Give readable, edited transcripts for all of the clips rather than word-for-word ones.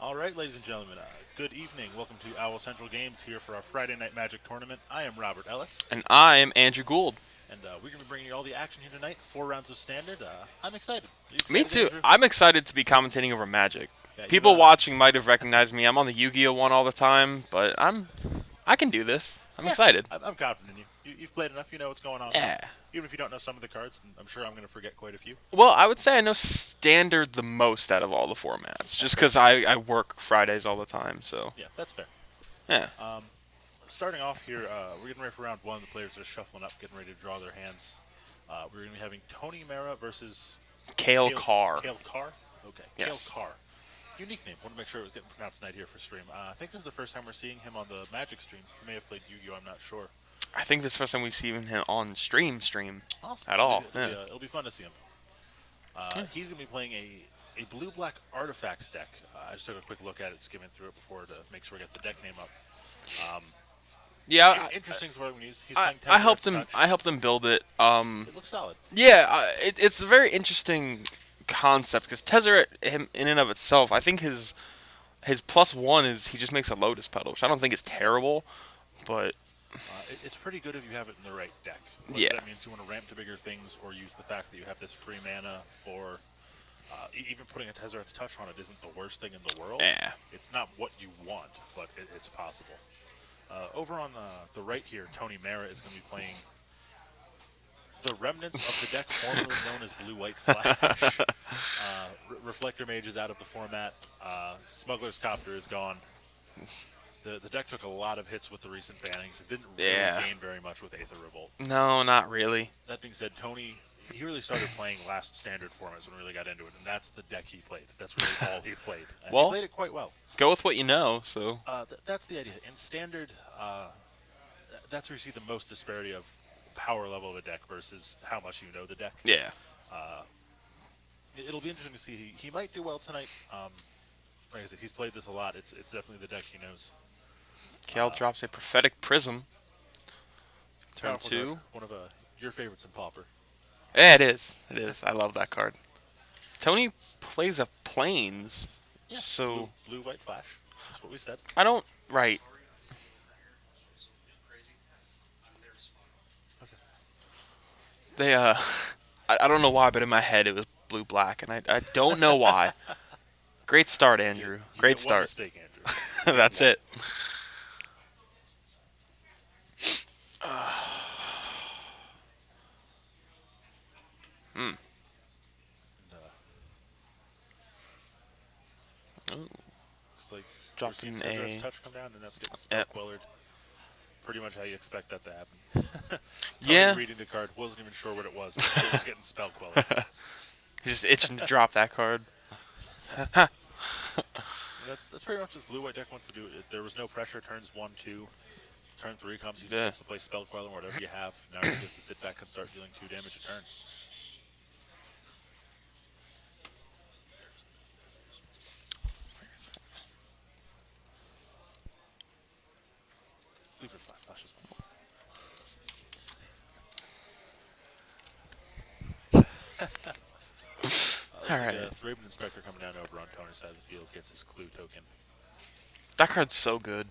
All right, ladies and gentlemen, good evening. Welcome to Owl Central Games here for our Friday Night Magic tournament. I am Robert Ellis, And I'm Andrew Gould. and we're going to be bringing you all the action here tonight. 4 rounds of standard. I'm excited. Are you Me excited, too. Andrew? I'm excited to be commentating over Magic. Yeah, you've People watching might have recognized me. I'm on the Yu-Gi-Oh one all the time, but I can do this. I'm yeah, excited. I'm confident in you. You've played enough. You know what's going on. Yeah. Even if you don't know some of the cards, and I'm sure I'm going to forget quite a few. Well, I would say I know Standard the most out of all the formats, just because I work Fridays all the time. So Yeah, that's fair. yeah. Starting off here, we're getting ready for round one. The players are shuffling up, getting ready to draw their hands. We're going to be having Tony Mera versus Kale Carr. Kale Carr. Okay, Kale Yes. Carr. Unique name. Want to make sure it was getting pronounced tonight here for stream. I think this is the first time we're seeing him on the Magic stream. He may have played Yu-Gi-Oh. I'm not sure. I think this is the first time we've seen him on stream Awesome. at all. It'll, Yeah. it'll be fun to see him. He's going to be playing a blue-black artifact deck. I just took a quick look at it, skimming through it before to make sure we got the deck name up. Yeah. Interesting is what I'm going to use. He's I, playing I helped Temperance him. Touch. I helped him build it. It looks solid. Yeah, it's a very interesting concept because Tezzeret, him in and of itself, I think his plus one is he just makes a Lotus Petal, which I don't think is terrible, but It's pretty good if you have it in the right deck. Whether yeah, that means you want to ramp to bigger things or use the fact that you have this free mana, or even putting a Tezzeret's Touch on it isn't the worst thing in the world. yeah, It's not what you want, but it's possible. Over on the right here, Tony Mera is going to be playing the remnants of the deck formerly known as Blue-White Flash. Reflector Mage is out of the format. Smuggler's Copter is gone. The deck took a lot of hits with the recent bannings. It didn't really yeah. gain very much with Aether Revolt. No, not really. That being said, Tony, he really started playing last standard formats when we really got into it, and that's the deck he played. That's really all he played. And he Well, played it quite well. go with what you know. So That's the idea. In standard, that's where you see the most disparity of power level of a deck versus how much you know the deck. yeah, It'll be interesting to see. He might do well tonight. Like I said, he's played this a lot. It's definitely the deck he knows. Cal drops a Prophetic Prism. Turn Powerful two. card. One of your favorites in Pauper. Yeah, it is. It is. I love that card. Tony plays a Plains, Yeah. so Blue White Flash. That's what we said. I don't. Right. Okay. They I don't know why, but in my head it was blue black, and I don't know why. Great start, Andrew. You Great get one start. mistake, Andrew. That's it. And, Ooh, looks like we're dropped seeing in Tezzeret's a. Touch come down, and that's getting spell Yep. quellered. Pretty much how you expect that to happen. Tony Yeah. reading the card, wasn't even sure what it was, but it was getting spell quellered. He's just itching to drop that card. That's pretty much what Blue White deck wants to do. There was no pressure. Turns 1, 2. Turn 3 comes, he just Yeah. gets to play Spell Queller, whatever you have. Now he gets to sit back and start dealing 2 damage a turn. Sleeper Flash is one. All right. The Thraben Inspector coming down over on Tony's side of the field gets his clue token. That card's so good.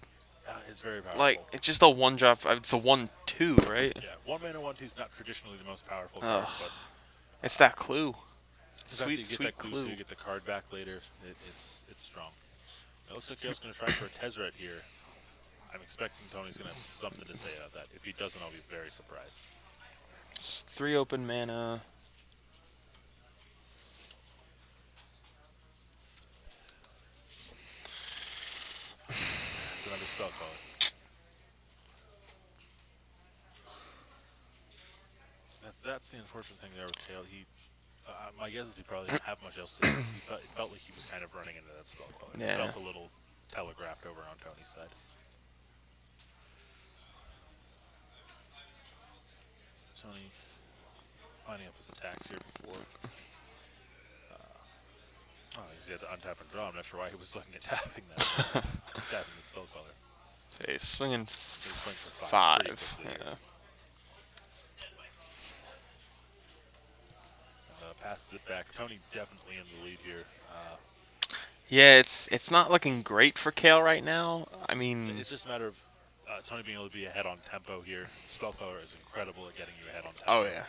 It's very powerful. Like it's just a one drop. It's a 1/2, right? Yeah, 1 mana 1 2 is not traditionally the most powerful card, Ugh. but It's that clue. the fact that you get Sweet that clue, so clue. you get the card back later, it's strong. It looks like Kale's going to try for a Tezzeret here. I'm expecting Tony's going to have something to say about that. If he doesn't, I'll be very surprised. It's 3 open mana. It's another spell call. That's the unfortunate thing there with Kale. My guess is he probably didn't have much else to do. It felt like he was kind of running into that spell call. It Yeah. felt a little telegraphed over on Tony's side. Tony lining up his attacks here before. He's got to untap and draw. I'm not sure why he was looking at tapping that. Tapping the spell color. Say swinging He's swing for 5. pretty quickly here. Yeah. Passes it back. Tony definitely in the lead here. Yeah, it's not looking great for Kale right now. I mean, It's just a matter of Tony being able to be ahead on tempo here. Spellcaller is incredible at getting you ahead on tempo. oh yeah.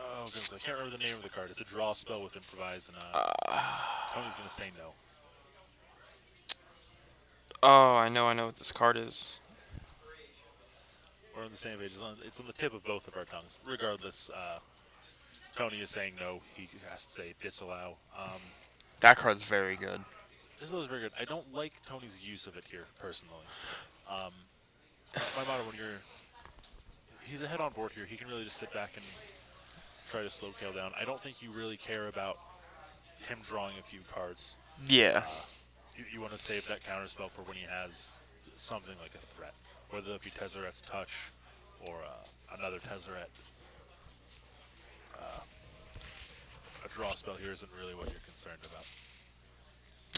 Oh, goodness, I can't remember the name of the card. It's a draw spell with improvise, and Tony's going to say no. Oh, I know what this card is. We're on the same page. It's on the tip of both of our tongues. Regardless, Tony is saying no. He has to say disallow. That card's very good. This was very good. I don't like Tony's use of it here, personally. My motto when he's ahead on board here, he can really just sit back and try to slow Kale down. I don't think you really care about him drawing a few cards. Yeah. You want to save that counterspell for when he has something like a threat, whether it be Tezzeret's Touch or another Tezzeret. A draw spell here isn't really what you're concerned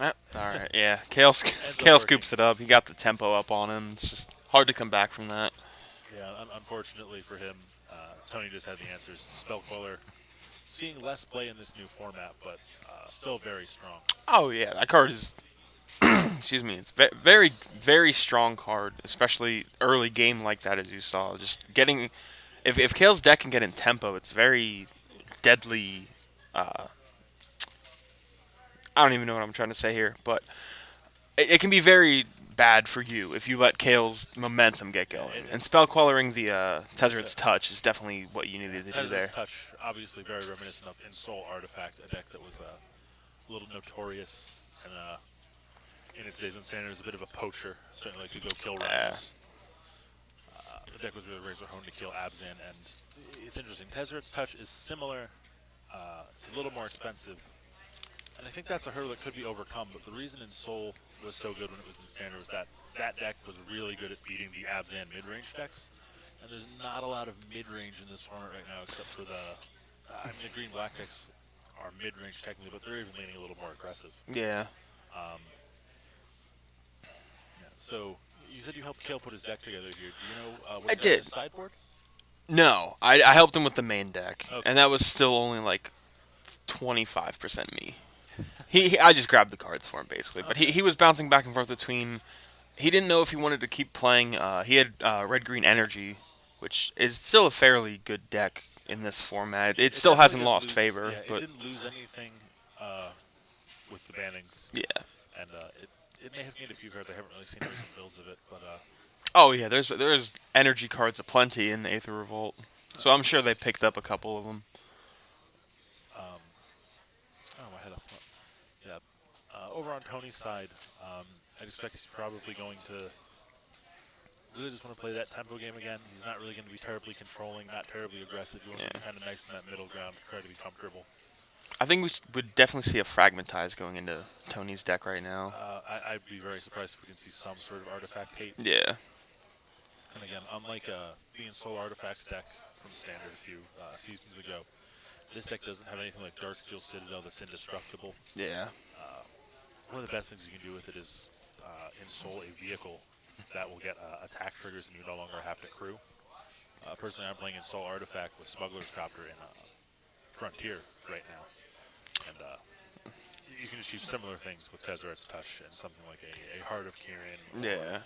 about. All right. Yeah. Kale scoops it up. He got the tempo up on him. It's just hard to come back from that. Yeah, unfortunately for him, Tony just had the answers. Spellcaller seeing less play in this new format, but still very strong. Oh yeah, that card is. Excuse me. It's very very strong card, especially early game like that, as you saw. Just getting, if Kale's deck can get in tempo, it's very deadly. I don't even know what I'm trying to say here, but it can be very bad for you if you let Kale's momentum get going. And spell quelling the Tezzeret's Touch is definitely what you needed to do there. Touch, obviously very reminiscent of In-Soul Artifact, a deck that was a little notorious and in its days in Standard is a bit of a poacher, certainly like to go kill rounds. The deck was really Razor Hone to kill Abzan, and it's interesting. Tezzeret's Touch is similar. It's a little more expensive. And I think that's a hurdle that could be overcome, but the reason In-Soul was so good when it was in Standard was that that deck was really good at beating the Abzan mid-range decks. And there's not a lot of mid-range in this format right now except for the green-black decks are mid-range technically, but they're even leaning a little more aggressive. Yeah. So you said you helped Kale put his deck together here. Do you know what I he got in did. his sideboard? No, I helped him with the main deck, Okay. and that was still only like 25% me. I just grabbed the cards for him basically, but he was bouncing back and forth between. He didn't know if he wanted to keep playing. He had red green energy, which is still a fairly good deck in this format. It still definitely hasn't didn't lost lose- favor, yeah, but it didn't lose anything with the bannings, yeah. and it may have gained a few cards. I haven't really seen recent builds of it, but Oh yeah, there's energy cards aplenty in the Aether Revolt, so I'm sure they picked up a couple of them. I had a yeah. Over on Tony's side, I'd expect he's probably going to really just want to play that tempo game again. He's not really going to be terribly controlling, not terribly aggressive. He wants to be kind of nice in that middle ground, try to be comfortable. I think we would definitely see a Fragmentize going into Tony's deck right now. I'd be very surprised if we can see some sort of artifact hate. Yeah. And again, unlike the In-Soul Artifact deck from Standard a few seasons ago, this deck doesn't have anything like Darksteel Citadel that's indestructible. Yeah. One of the best things you can do with it is In-Soul a vehicle that will get attack triggers and you no longer have to crew. Personally, I'm playing In-Soul Artifact with Smuggler's Copter in Frontier right now. And you can just use similar things with Tezzeret's Touch and something like a Heart of Kirin. Yeah.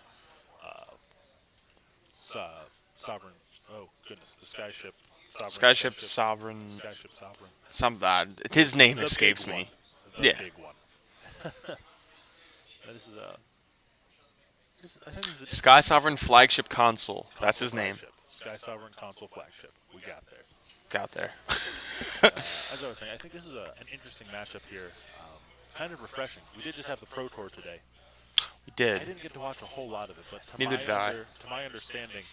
Sovereign. Oh goodness, the Skyship. Skyship Sovereign. Skyship Sovereign. Some his name The escapes big me. One. The Yeah. big one. This is I think this is a Sky Sovereign Flagship Console. That's his name. flagship. Sky Sovereign Console Flagship. We got there. Got there. As I was saying, I think this is an interesting matchup here. Kind of refreshing. We did just have the Pro Tour today. We I did. didn't get to watch a whole lot of it, but Neither did I. To my understanding,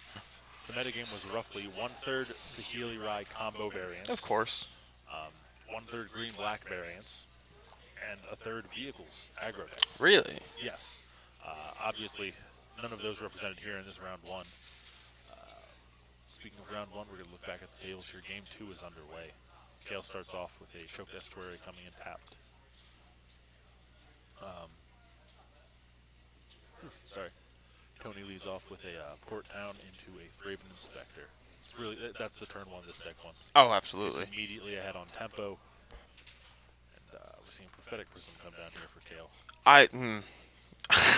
the metagame was roughly 1/3 Saheeli Rai combo variants, Of course. 1/3 green-black variants, and 1/3 vehicles aggro decks. Really? Yes. Obviously, none of those represented here in this round one. Speaking of round one, we're going to look back at the tables here. Game 2 is underway. Kale starts off with a Choked Estuary coming in tapped. Sorry. Tony leads off with a Port Town into a Thraben Inspector. It's really that's the turn one this deck wants. Oh, It's absolutely. immediately ahead on tempo, and we're seeing Prophetic Prism come down here for Kale. I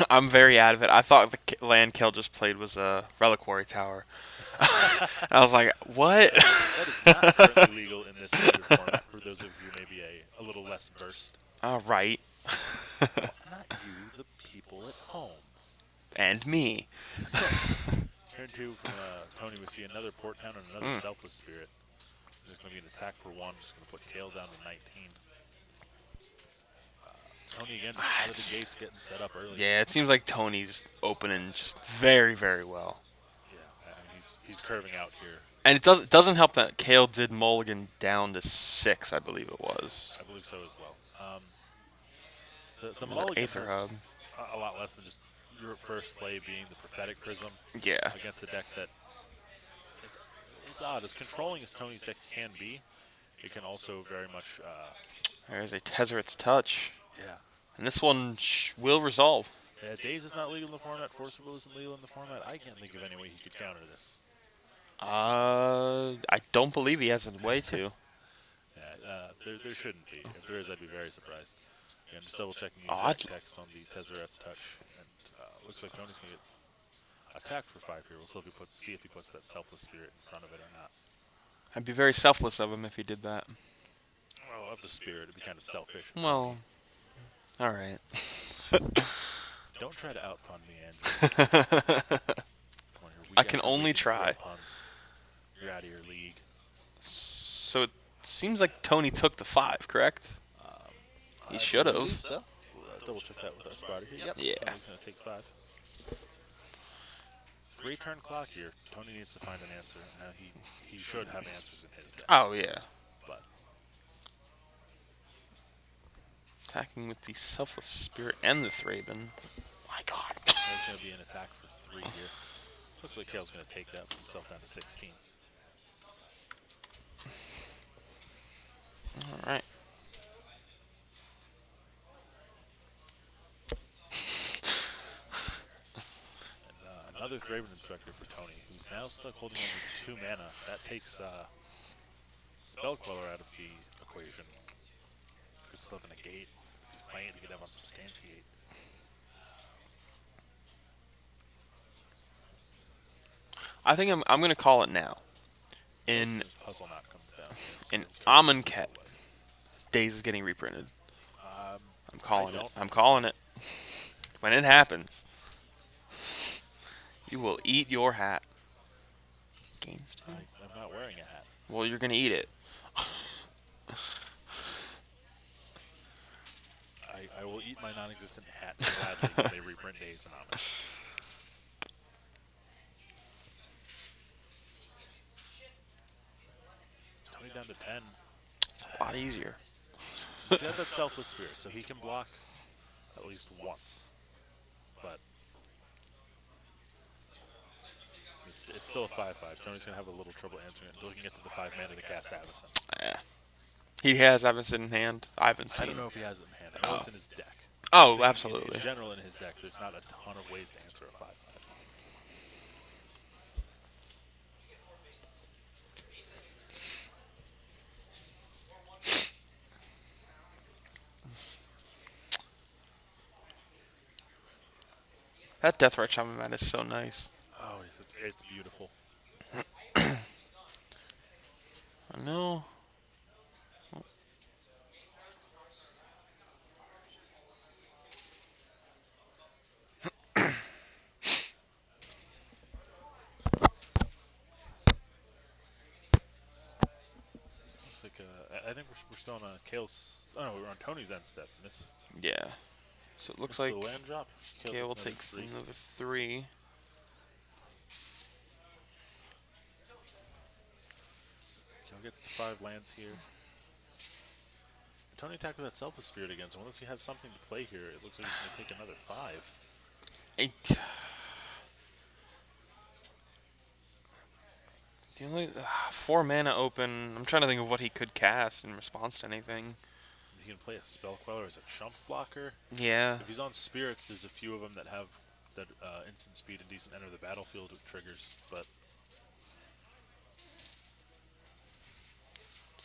I'm very out of it. I thought the land Kale just played was a Reliquary Tower. I was like, what? That is not currently legal in this standard format. For those of you maybe a little less versed. All right. Well, not you, the people at home. And me. Turn two from Tony, we see another Port Town and another Selfless Spirit. There's going to be an attack for one. Just going to put Kale down to 19. Tony again, just out of the gates, getting set up early. Yeah, it seems like Tony's opening just very, very well. Yeah, he's curving out here. And it doesn't help that Kale did mulligan down to 6, I believe it was. I believe so as well. The Another mulligan Aether has Hub. a lot less than just your first play being the Prophetic Prism Yeah. against a deck that it's odd. As controlling as Tony's deck can be, it can also very much There's a Tezzeret's Touch. yeah. And this one will resolve. Daze is not legal in the format. Forcible isn't legal in the format. I can't think of any way he could counter this. I don't believe he has a way to. Yeah, there shouldn't be. If there is, I'd be very surprised. Again, just double checking the Odd. exact text on the Tezzeret's Touch, and looks like Tony's gonna get attacked for 5 here. We'll see if he puts that Selfless Spirit in front of it or not. I'd be very selfless of him if he did that. Well, of the Spirit, it'd be kind of selfish. Well, all right. Don't try to outpun me, Andrew. I can only try. Puns. You're out of your league. So it seems like Tony took the 5, correct? He should have. So, double check that with our spotter here. Yep. Yeah. Tony's gonna take 5. 3-turn clock here. Tony needs to find an answer. Now he should have answers in his deck. Oh, yeah. But Attacking with the Selfless Spirit and the Thraben. My god. there's gonna be an attack for 3 here. Looks like Kale's gonna take that, put himself down to 16. All right. And another Thraben Inspector for Tony, who's now stuck holding only 2 mana. That takes Spell Queller out of the equation. Could still have a negate. If he's playing it, he could have Unsubstantiate. I think I'm gonna call it now. In This puzzle knot comes down. in Amonkhet, Daze is getting reprinted. I'm calling it. I'm calling it. When it happens, you will eat your hat. Gains two. I'm not wearing a hat. Well, you're gonna eat it. I will eat my non-existent hat gladly when they reprint Days and Amish. Tony down to 10. A lot easier. He has that Selfless Spirit, so he can block at least once. But it's still a 5-5. Tony's going to have a little trouble answering it until he can get to the 5 mana to cast Avison. Yeah. He has Avison in hand. I haven't I seen. don't know if he has it in hand. I know it's in his deck. Oh, In absolutely. general, in his deck, there's not a ton of ways to answer a 5-5. That Deathrite Shaman mat is so nice. Oh, it's beautiful. I know. Looks like I think we're still on Kale's. Oh no, we're on Tony's end step. Missed. Yeah. So it looks missed like the land drop. Kale will took take another 3. another 3. Kale gets to 5 lands here. Tony attacked with that Selfless Spirit again, so unless he has something to play here, it looks like he's going to take another 5. 8. The only 4 mana open. I'm trying to think of what he could cast in response to anything. He can play a Spell Queller as a chump blocker. Yeah. If he's on Spirits, there's a few of them that have that instant speed and decent enter the battlefield with triggers, but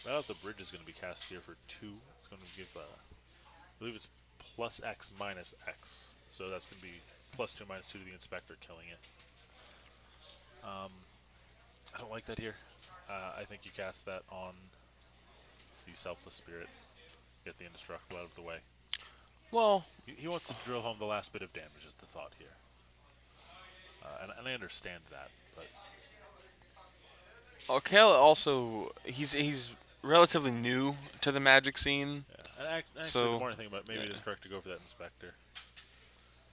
Right out the bridge is going to be cast here for 2. It's going to give, I believe it's plus X minus X. So that's going to be plus 2 minus 2 to the inspector, killing it. I don't like that here. I think you cast that on the Selfless Spirit. Get the Indestructible out of the way. Well, He wants to drill home the last bit of damage is the thought here. And I understand that, but Kale also he's relatively new to the Magic scene. yeah. And actually, So the more I think about it, maybe it yeah. is correct to go for that Inspector.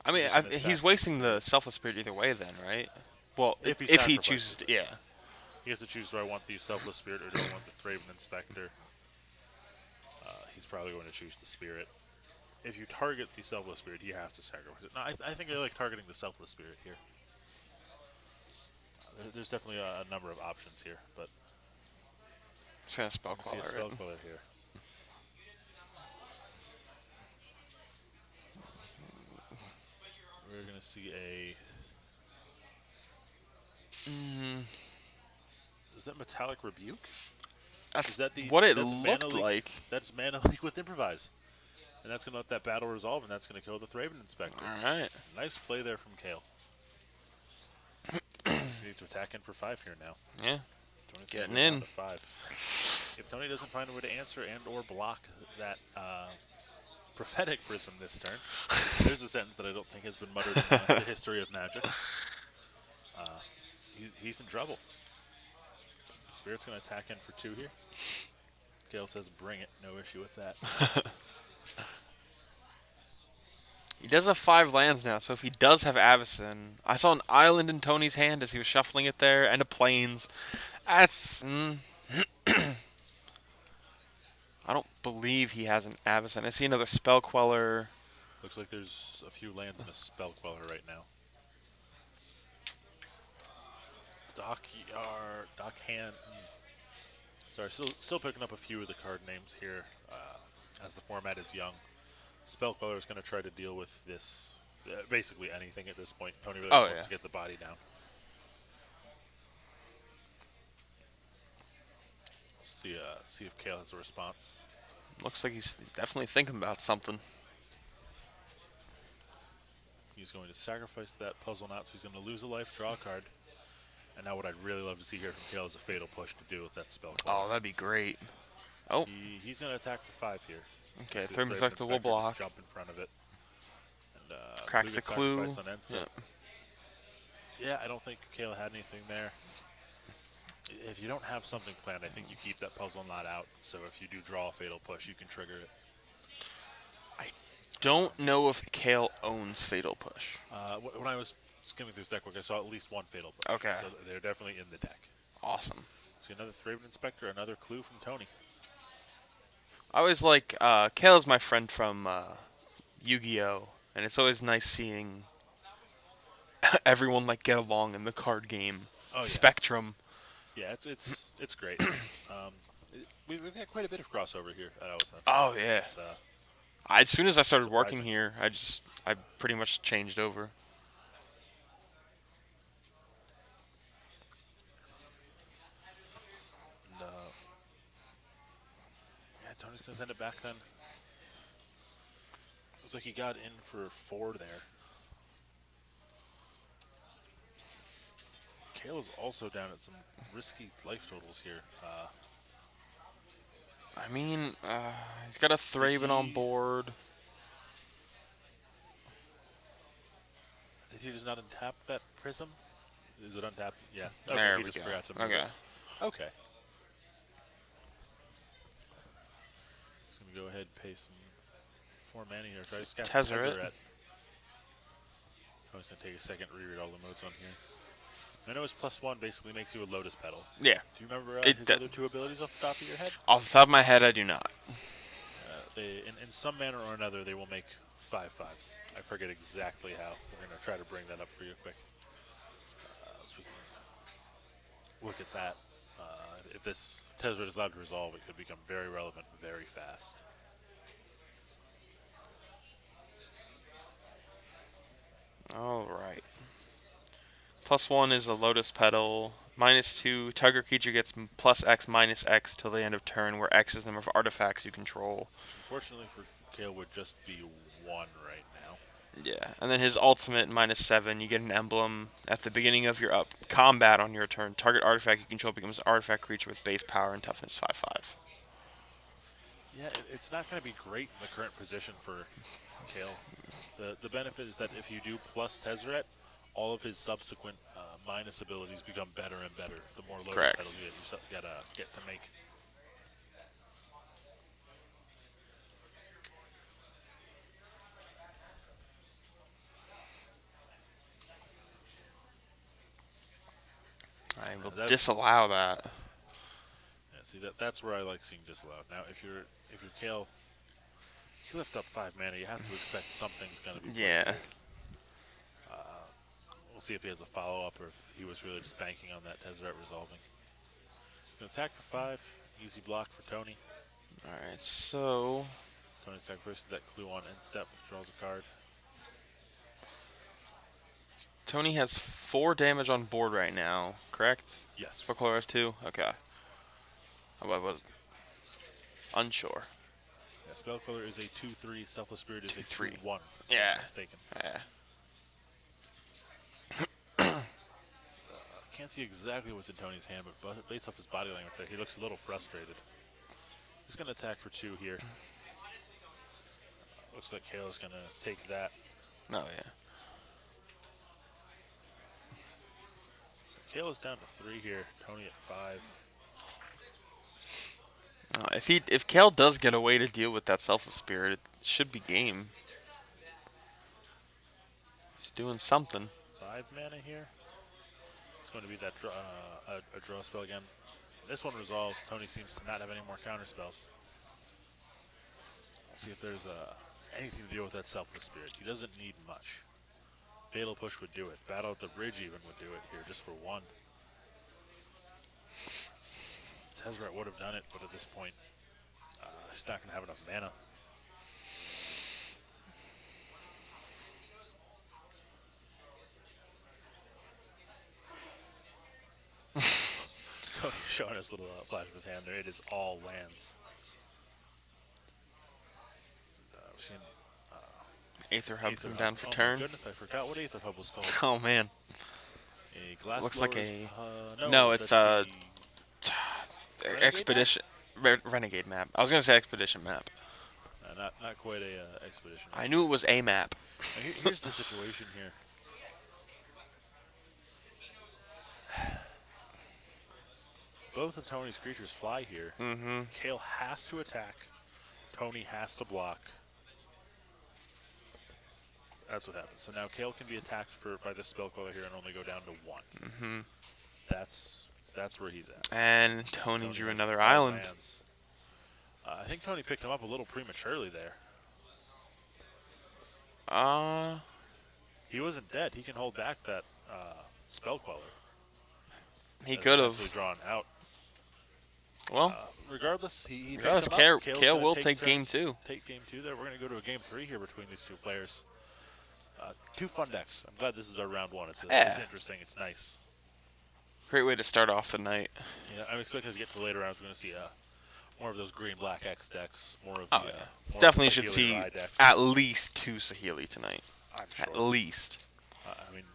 I mean, Just gonna he's sack- wasting the Selfless Spirit either way, then, right? Well, If he if he sacrifices chooses to, it. yeah. He has to choose: do I want the Selfless Spirit or do I want the Thraben Inspector? He's probably going to choose the Spirit. If you target the Selfless Spirit, he has to sacrifice it. No, I think I like targeting the Selfless Spirit here. There's definitely a number of options here, but Just gonna spell see a Queller spell it. queller here. We're gonna see a. Is that Metallic Rebuke? That's Is that the what it that's Mana looked Leak? like. That's Mana Leak with Improvise, and that's gonna let that battle resolve, and that's gonna kill the Thraben Inspector. All right. Nice play there from Kale. Just need to attack in for 5 here now. Yeah. Tony's Getting gonna go down in. to 5. If Tony doesn't find a way to answer and or block that prophetic prism this turn, there's a sentence that I don't think has been muttered in the history of Magic. He's in trouble. Spirit's going to attack in for 2 here. Gale says bring it. No issue with that. He does have 5 lands now, so if he does have Avacyn, I saw an island in Tony's hand as he was shuffling it there, and a plains. That's. I don't believe he has an Avacyn. I see another Spell Queller. Looks like there's a few lands in a Spell Queller right now. Dockyard, Dockhand. Sorry, still picking up a few of the card names here as the format is young. Spell Queller is going to try to deal with this, basically anything at this point. Tony really wants to get the body down. See if Kale has a response. Looks like he's definitely thinking about something. He's going to sacrifice that puzzle knot, so he's going to lose a life, draw a card. And now what I'd really love to see here from Kale is a Fatal Push to deal with that Spell Queller. Oh, that'd be great. Oh. He's going to attack for 5 here. Okay, So Thraben Inspector will block. Jump in front of it. And, Cracks the clue. On instant. Yeah, I don't think Kale had anything there. If you don't have something planned, I think you keep that puzzle knot out. So if you do draw a Fatal Push, you can trigger it. I don't know if Kale owns Fatal Push. When I was skimming through his deck book, I saw at least 1 Fatal Push. Okay. So they're definitely in the deck. Awesome. See another Thraben Inspector, another clue from Tony. I always like Kale's my friend from Yu-Gi-Oh, and it's always nice seeing everyone like get along in the card game spectrum. Yeah, it's great. We've got quite a bit of crossover here at Alison. Oh yeah. As soon as I started working here, I pretty much changed over. And, yeah, Tony's gonna send it back then. Looks like he got in for 4 there. Kale is also down at some risky life totals here. I mean, he's got a Thraben on board. Did he just not untap that prism? Is it untapped? Yeah. Okay, There he we just go. forgot to move it. Okay. He's going to go ahead and pay some 4 mana here. Try to cast Tezzeret. I was going to take a second, reread all the modes on here. I know his +1 basically makes you a Lotus Petal. Yeah. Do you remember his other 2 abilities off the top of your head? Off the top of my head, I do not. In some manner or another, they will make 5/5s. I forget exactly how. We're going to try to bring that up for you quick. So we can look at that. If this Tezzeret is allowed to resolve, it could become very relevant very fast. All right. +1 is a Lotus Petal. -2. Target creature gets +X -X till the end of turn, where X is the number of artifacts you control. Unfortunately for Kale, would just be 1 right now. Yeah, and then his ultimate -7. You get an emblem at the beginning of your combat on your turn. Target artifact you control becomes an artifact creature with base power and toughness 5/5. Yeah, it's not going to be great in the current position for Kale. The benefit is that if you do plus Tezzeret, all of his subsequent minus abilities become better and better. The more Lotus Correct. Petals you gotta get to make. I will That's- disallow that. Yeah, see that's where I like seeing disallowed. Now, if you're Kale, if you lift up 5 mana, you have to expect something's gonna be. Yeah. We'll see if he has a follow-up or if he was really just banking on that Tezzeret resolving. Gonna attack for 5. Easy block for Tony. Alright, so Tony's attack first. That clue on end step draws a card. Tony has 4 damage on board right now, correct? Yes. Spellcaller has 2? Okay. I was unsure. Yeah, Spellcaller is a 2/3. Selfless Spirit is 2/3. a 2/1. Yeah. If I'm mistaken. Yeah. Can't see exactly what's in Tony's hand, but based off his body language there, he looks a little frustrated. He's going to attack for 2 here. Looks like Kale's going to take that. Oh, yeah. Kale is down to 3 here. Tony at 5. If Kale does get a way to deal with that Selfless Spirit, it should be game. He's doing something. 5 mana here. It's going to be that a draw spell again. This one resolves. Tony seems to not have any more counter spells. Let's see if there's anything to deal with that Selfless Spirit. He doesn't need much. Fatal Push would do it. Battle at the Bridge even would do it here just for 1. Tezzeret would have done it, but at this point, he's not going to have enough mana. Tony showing us a little flash of his hand there. It is all lands. We've seen Aether Hub Aether come Hub. down for Oh turn. my goodness, I forgot what Aether Hub was called. Oh, man. A glass Looks like blowers- no, it's that's the Renegade Expedition. Renegade map. I was going to say Expedition map. not quite a expedition. I knew it was a map. Now, here's the situation here. Both of Tony's creatures fly here. Mm-hmm. Kale has to attack. Tony has to block. That's what happens. So now Kale can be attacked by this Spellcaller here and only go down to 1. Mm-hmm. That's where he's at. And Tony Tony drew has another all island. lands. I think Tony picked him up a little prematurely there. He wasn't dead. He can hold back that Spellcaller. He That's could have. eventually drawn out. Well, Regardless, he regardless, picked him up. Kale's Kale gonna will take turns- game 2. Take game 2 there. We're going to go to a game 3 here between these 2 players. 2 fun decks. I'm glad this is our round 1. It's Yeah. interesting. It's nice. Great way to start off the night. Yeah, I'm expecting to get to later rounds. We're going to see more of those green-black X decks. More of Oh, the, yeah. more Definitely of the should Saheeli see Rai decks. at least 2 Saheeli tonight. I'm At sure. least. I mean,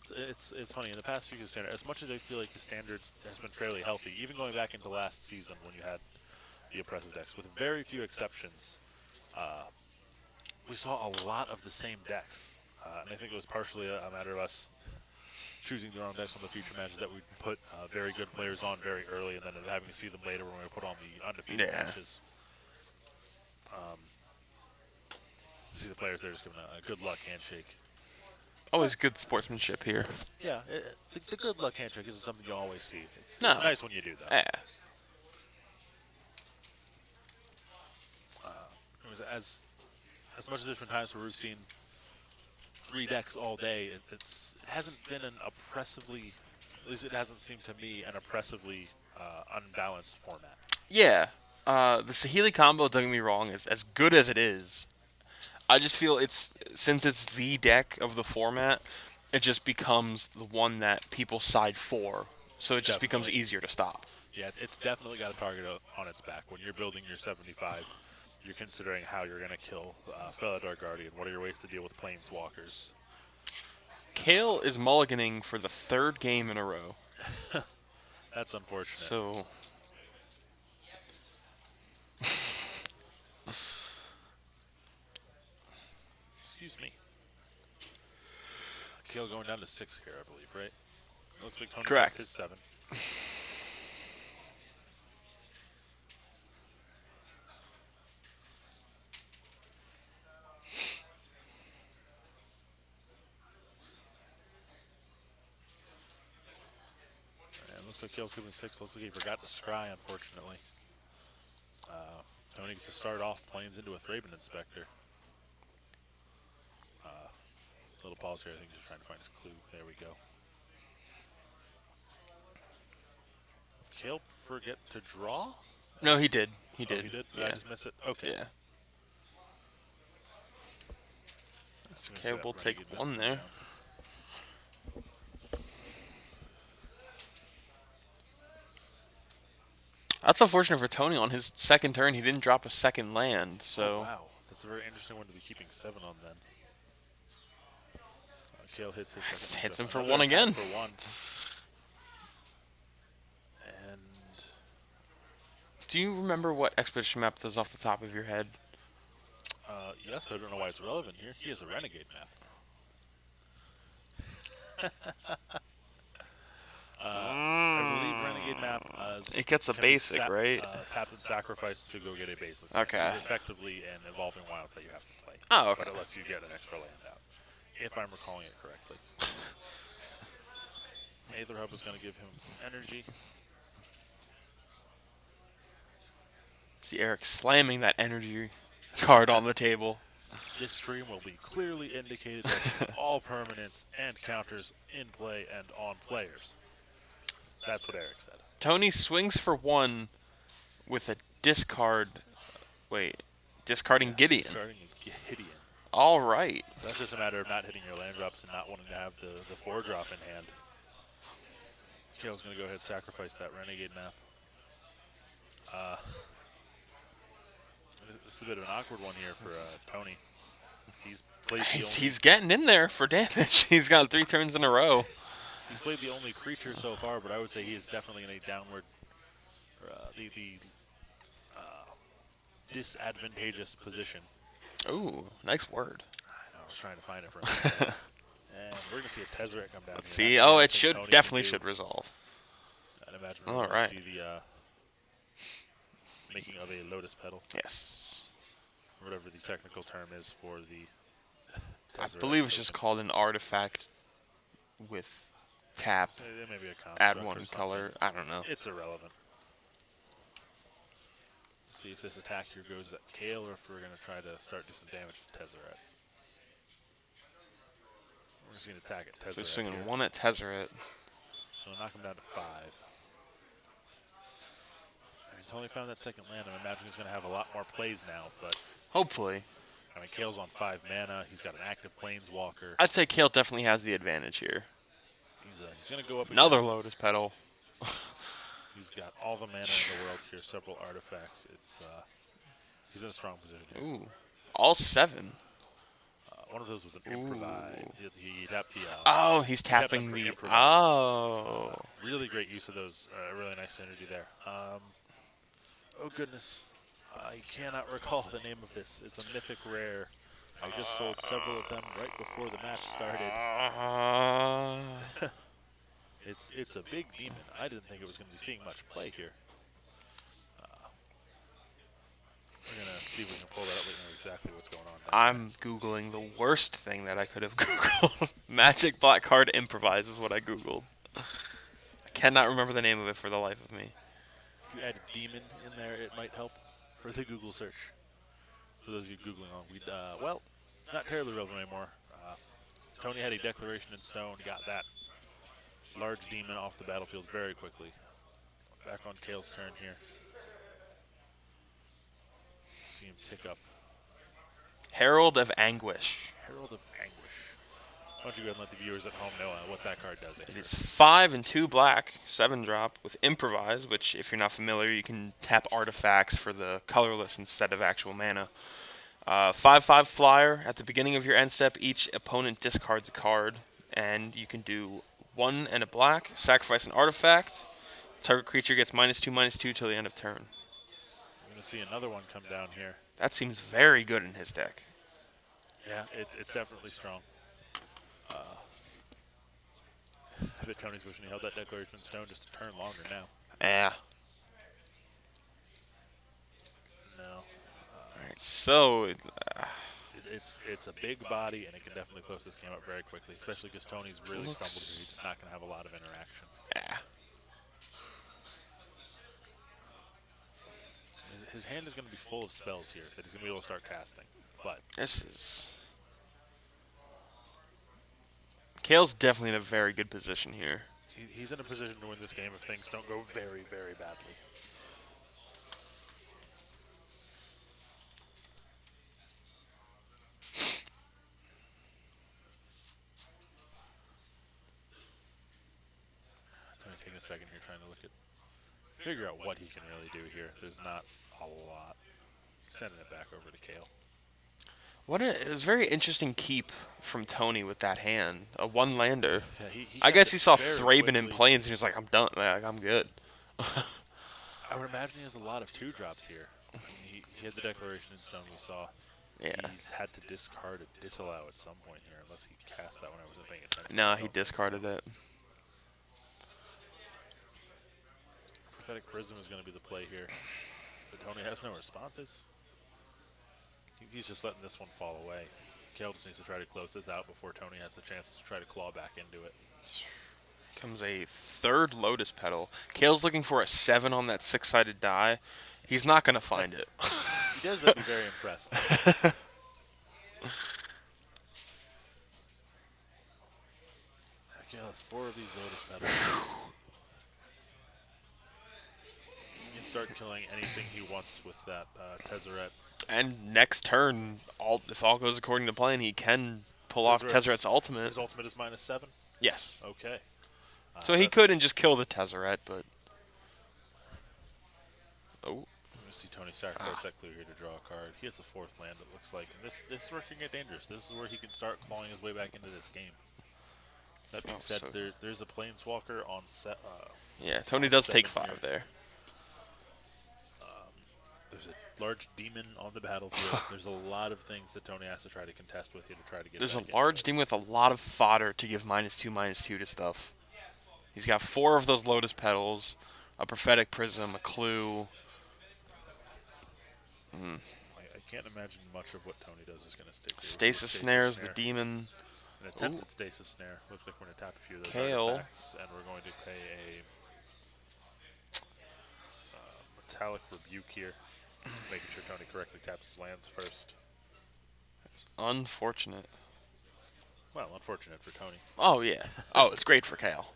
it's funny. In the past few years, standard, as much as I feel like the standard has been fairly healthy, even going back into last season when you had the oppressive decks, with very few exceptions, we saw a lot of the same decks. And I think it was partially a matter of us choosing the wrong decks on the future matches that we put very good players on very early and then having to see them later when we put on the undefeated Yeah. matches. See the players there just giving a good luck handshake. Always good sportsmanship here. Yeah, the good luck handshake isn't something you always see. It's No. nice when you do that. Yeah. It was as much as there's been times where we've seen 3 decks all day, it hasn't been an oppressively, at least it hasn't seemed to me, an oppressively unbalanced format. Yeah. The Saheeli combo, don't get me wrong, is as good as it is. I just feel since it's the deck of the format, it just becomes the one that people side for. So it just becomes Definitely. easier to stop. Yeah, it's definitely got a target on its back. When you're building your 75, you're considering how you're going to kill Felidar Guardian. What are your ways to deal with Planeswalkers? Kale is mulliganing for the third game in a row. That's unfortunate. So Excuse me. Kale going down to 6 here, I believe, right? Looks like Tony correct. his 7. And looks like Kale's moving 6. Looks like he forgot to scry, unfortunately. Tony gets to start off planes into a Thraben Inspector. Little pause here, I think, just trying to find his clue. There we go. Kale forget to draw? No, he did. He Oh, did. he did? Did I Yeah. just miss it? Okay. Yeah. That's Gonna okay. do that We'll take Renegade one Map there. down. That's unfortunate for Tony. On his second turn, he didn't drop a second land. So Oh, wow. That's a very interesting one to be keeping 7 on then. Kale hits his second. Hits him for Another one attack again. For 1. And do you remember what expedition map does off the top of your head? yes, but I don't know why it's relevant here. He has a Renegade map. I believe Renegade map It gets a can be basic, right? Tap and sacrifice to go get a basic. Okay. It's effectively an evolving wild that you have to play. Oh, okay. But it lets you get an extra land out, if I'm recalling it correctly. Aether Hub is going to give him some energy. See Eric slamming that energy card on the table. This stream will be clearly indicated that all permanents and counters in play and on players. That's what Eric said. Tony swings for 1 with a discard. Wait, discarding Gideon. Starting is Gideon. All right. That's just a matter of not hitting your land drops and not wanting to have the 4-drop in hand. Kale's going to go ahead and sacrifice that Renegade map. This is a bit of an awkward one here for Tony. He's played the only, He's getting in there for damage. He's got 3 turns in a row. he's played the only creature so far, but I would say he is definitely in a downward, disadvantageous position. Ooh, nice word. I was trying to find it for a minute. And we're going to see a Tezzeret come down Let's here. see. That's Oh, what I it think should Tony can definitely do. should resolve. I'd imagine All we're going right. to see the making of a Lotus Petal, Yes. whatever the technical term is for the I Tezzeret believe it's just token. called an artifact with tap, There may be a add construct or 1 something. color. I don't know. It's irrelevant. Let's see if this attack here goes at Kale or if we're going to try to start do some damage to Tezzeret. We're just going to attack at So Tezzeret swinging here. 1 at Tezzeret. So knock him down to 5. He's only found that second land. I imagine he's going to have a lot more plays now, but Hopefully. I mean, Kale's on 5 mana. He's got an active Planeswalker. I'd say Kale definitely has the advantage here. He's going to go up Another again. Lotus Petal. He's got all the mana in the world here, several artifacts. He's in a strong position here. Ooh. All 7. One of those was an improvise. He tapped the Oh, he's tapped tapping them for the. improvise. Oh. Really great use of those. Really nice synergy there. Oh goodness, I cannot recall the name of this. It's a mythic rare. I just sold several of them right before the match started. It's a big demon. I didn't think it was going to be seeing much play here. We're gonna see if we can pull that up. We know exactly what's going on. I'm Googling the worst thing that I could have Googled. Magic Black Card Improvise is what I Googled. I cannot remember the name of it for the life of me. If you add demon in there, it might help for the Google search. For those of you Googling on, well, it's not terribly relevant anymore. Tony had a Declaration in Stone, got that large demon off the battlefield very quickly. Back on Kale's turn here. See him tick up. Herald of Anguish. Herald of Anguish. don't you go and let the viewers at home know what that card does? It is 5 and 2 black, 7 drop with Improvise, which, if you're not familiar, you can tap artifacts for the colorless instead of actual mana. 5/5 flyer. At the beginning of your end step, each opponent discards a card, and you can do 1 and a black, sacrifice an artifact. Target creature gets -2/-2 till the end of turn. I'm going to see another one come down here. That seems very good in his deck. Yeah, it's definitely strong. I bet Tony's wishing he held that Declaration Stone just a turn longer now. Yeah. No. Alright, so It's a big body, and it can definitely close this game up very quickly, especially because Tony's really stumbled here. He's not going to have a lot of interaction. yeah. His hand is going to be full of spells here that he's going to be able to start casting. But This is... Kale's definitely in a very good position here. he's in a position to win this game if things don't go very, very badly. Take a second here trying to figure out what he can really do here. There's not a lot. Sending it back over to Kale. It was a very interesting keep from Tony with that hand. A one lander. Yeah, he I got guess it he saw very Thraben in quickly. planes and he was like, I'm done. Like, I'm good. I would imagine he has a lot of 2-drops here. I mean, he had the Declaration in Stone we saw. Yeah. He's had to discard a disallow at some point here, unless he cast that when I wasn't paying attention. No, he discarded it. Prophetic Prism is going to be the play here. But Tony has no responses. He's just letting this one fall away. Kale just needs to try to close this out before Tony has the chance to try to claw back into it. Comes a third Lotus Petal. Kale's looking for a 7 on that 6-sided die. He's not going to find it. He does be very impressed. Kale has 4 of these Lotus Petals. He can start killing anything he wants with that Tezzeret. And next turn, if all goes according to plan, he can pull off Tezzeret's ultimate. His ultimate is -7? Yes. Okay. So he couldn't just kill the Tezzeret, but... Oh. I'm going to see Tony sacrifice that clue here to draw a card. He hits a 4th land, it looks like. And this is where it can get dangerous. This is where he can start clawing his way back into this game. That being said, there's a Planeswalker on set. Yeah, Tony does take 7 5 here. there. There's a large demon on the battlefield. There's a lot of things that Tony has to try to contest with here to try to get There's a back large into demon with a lot of fodder to give -2/-2 to stuff. He's got 4 of those Lotus Petals, a Prophetic Prism, a Clue. I can't imagine much of what Tony does is going to stick here. Stasis Snares, the demon. An attempted Stasis Snare. Looks like we're going to tap a few of those Kale. artifacts, and we're going to pay a Metallic Rebuke here. Making sure Tony correctly taps his lands first. Unfortunate. Well, unfortunate for Tony. Oh, yeah. Oh, it's great for Kale.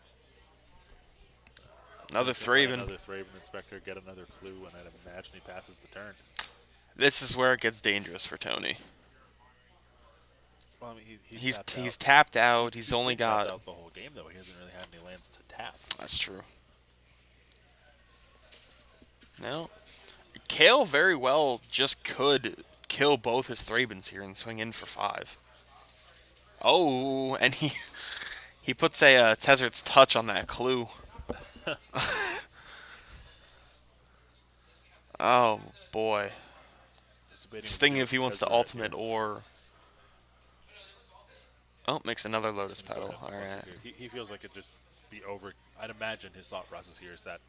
Another Thraben. Another Thraben Inspector, get another clue, and I'd imagine he passes the turn. This is where it gets dangerous for Tony. Well, I mean, He's tapped out. He's only been tapped got... out the whole game, though. He hasn't really had any lands to tap. That's true. No. Kale very well just could kill both his Thrabens here and swing in for 5. Oh, and he puts a Tezzeret's Touch on that clue. Oh, boy. He's thinking if he wants to ultimate or... Oh, makes another Lotus Petal. All right. He feels like it just be over. I'd imagine his thought process here is that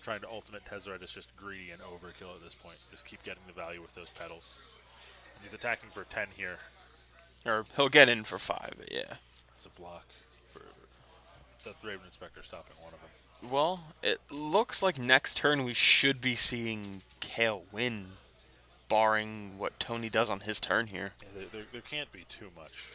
trying to ultimate Tezzeret is just greedy and overkill at this point. Just keep getting the value with those petals. He's attacking for 10 here. Or he'll get in for 5, but yeah. It's a block for the Thraben Inspector stopping one of them. Well, it looks like next turn we should be seeing Kale win, barring what Tony does on his turn here. Yeah, there can't be too much.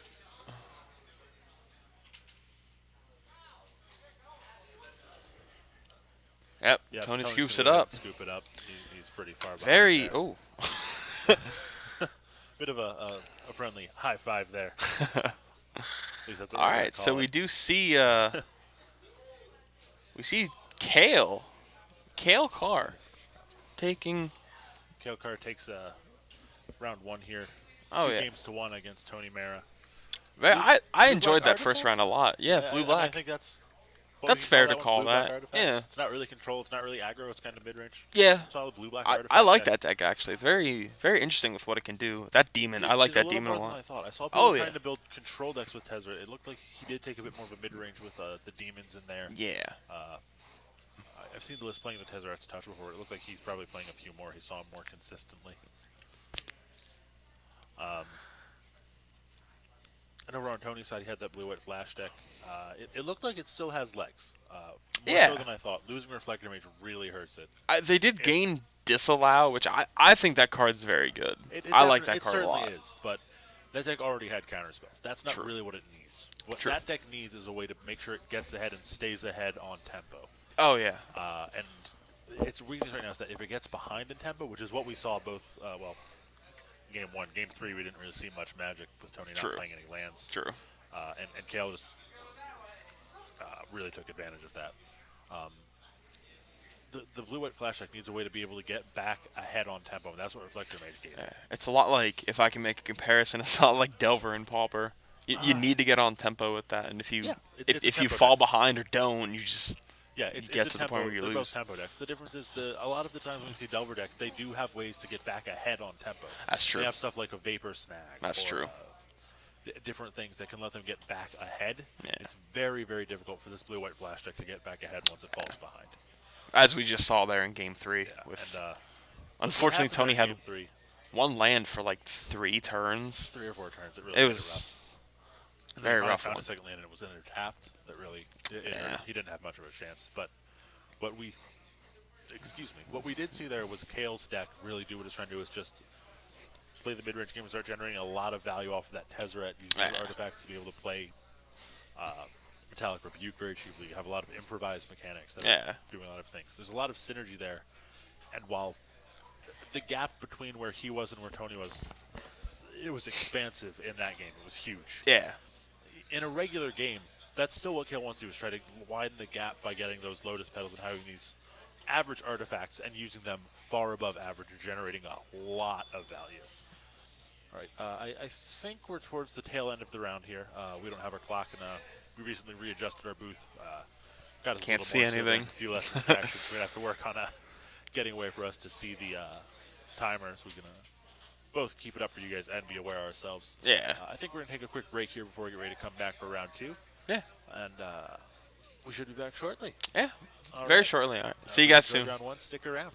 Yep, Tony scoops it up. Scoop it up. He's pretty far behind. Very, there. oh. Bit of a friendly high five there. At least that's what All we're gonna right, so call we it. do see we see Kale Carr taking. Kale Carr takes round one here, Oh two yeah, games to one against Tony Mara. I Blue black enjoyed that first round a artifacts. lot. Yeah, blue I mean, I black. think that's what we That's can call fair to that one. call Blue black that. Yeah, artifacts. It's not really control. It's not really aggro. It's kind of mid range. yeah. Solid blue black I artifact like deck. that deck actually. It's very interesting with what it can do. That demon, I like Did a that little demon more a than lot. I thought. I saw people Oh yeah, trying to build control decks with Tezzeret. It looked like he did take a bit more of a mid range with the demons in there. yeah. I've seen the list playing the Tezzeret's touch before. It looked like he's probably playing a few more. He saw him more consistently. And over on Tony's side, he had that blue-white flash deck. It looked like it still has legs. More Yeah. so than I thought. Losing Reflector Mage really hurts it. They did gain disallow, which I think that card's very good. I like that card a lot. It certainly is, but that deck already had counter spells. That's not True. really what it needs. What True. that deck needs is a way to make sure it gets ahead and stays ahead on tempo. Oh yeah, And its weakness right now is that if it gets behind in tempo, which is what we saw both, game one, game three, we didn't really see much magic with Tony not True. playing any lands. true. And Kale just really took advantage of that. The blue-white flash deck needs a way to be able to get back ahead on tempo, and that's what Reflector Mage gave. Yeah. It's a lot like, if I can make a comparison, it's a lot like Delver and Pauper. You need to get on tempo with that, and if you Yeah, it's a if you tempo fall deck. behind or don't, you just Yeah, you it's get a to the tempo. point where you They're lose. both tempo decks. The difference is a lot of the times when we see Delver decks, they do have ways to get back ahead on tempo. That's true. They have stuff like a Vapor Snag. That's or, true. Different things that can let them get back ahead. Yeah. It's very, very difficult for this blue-white flash deck to get back ahead once it falls behind. As we just saw there in Game 3. Yeah, With and unfortunately, what happened Tony in had game three, one land for like 3 turns. 3 or 4 turns. It really It made was rough. And very then rough found one. a second land and it was in there tapped. That really, Yeah. he didn't have much of a chance. But what we, what we did see there was Kale's deck really do what it's trying to do is just play the mid-range game and start generating a lot of value off of that Tezzeret, using those Yeah. artifacts to be able to play Metallic Rebuke very cheaply. You have a lot of improvised mechanics that Yeah. are doing a lot of things. There's a lot of synergy there. And while the gap between where he was and where Tony was, it was expansive in that game. It was huge. Yeah. In a regular game, that's still what Kale wants to do, is try to widen the gap by getting those Lotus Petals and having these average artifacts and using them far above average and generating a lot of value. All right, I think we're towards the tail end of the round here. We don't have our clock, and we recently readjusted our booth. Got us Can't a little see more silver, anything. a few less distractions. We're going to have to work on getting a way for us to see the timer, so we can both keep it up for you guys and be aware ourselves. Yeah. I think we're going to take a quick break here before we get ready to come back for round 2. Yeah. And we should be back shortly. Yeah. All Very right. shortly. All right. See you guys Enjoy soon. Round 1. Stick around.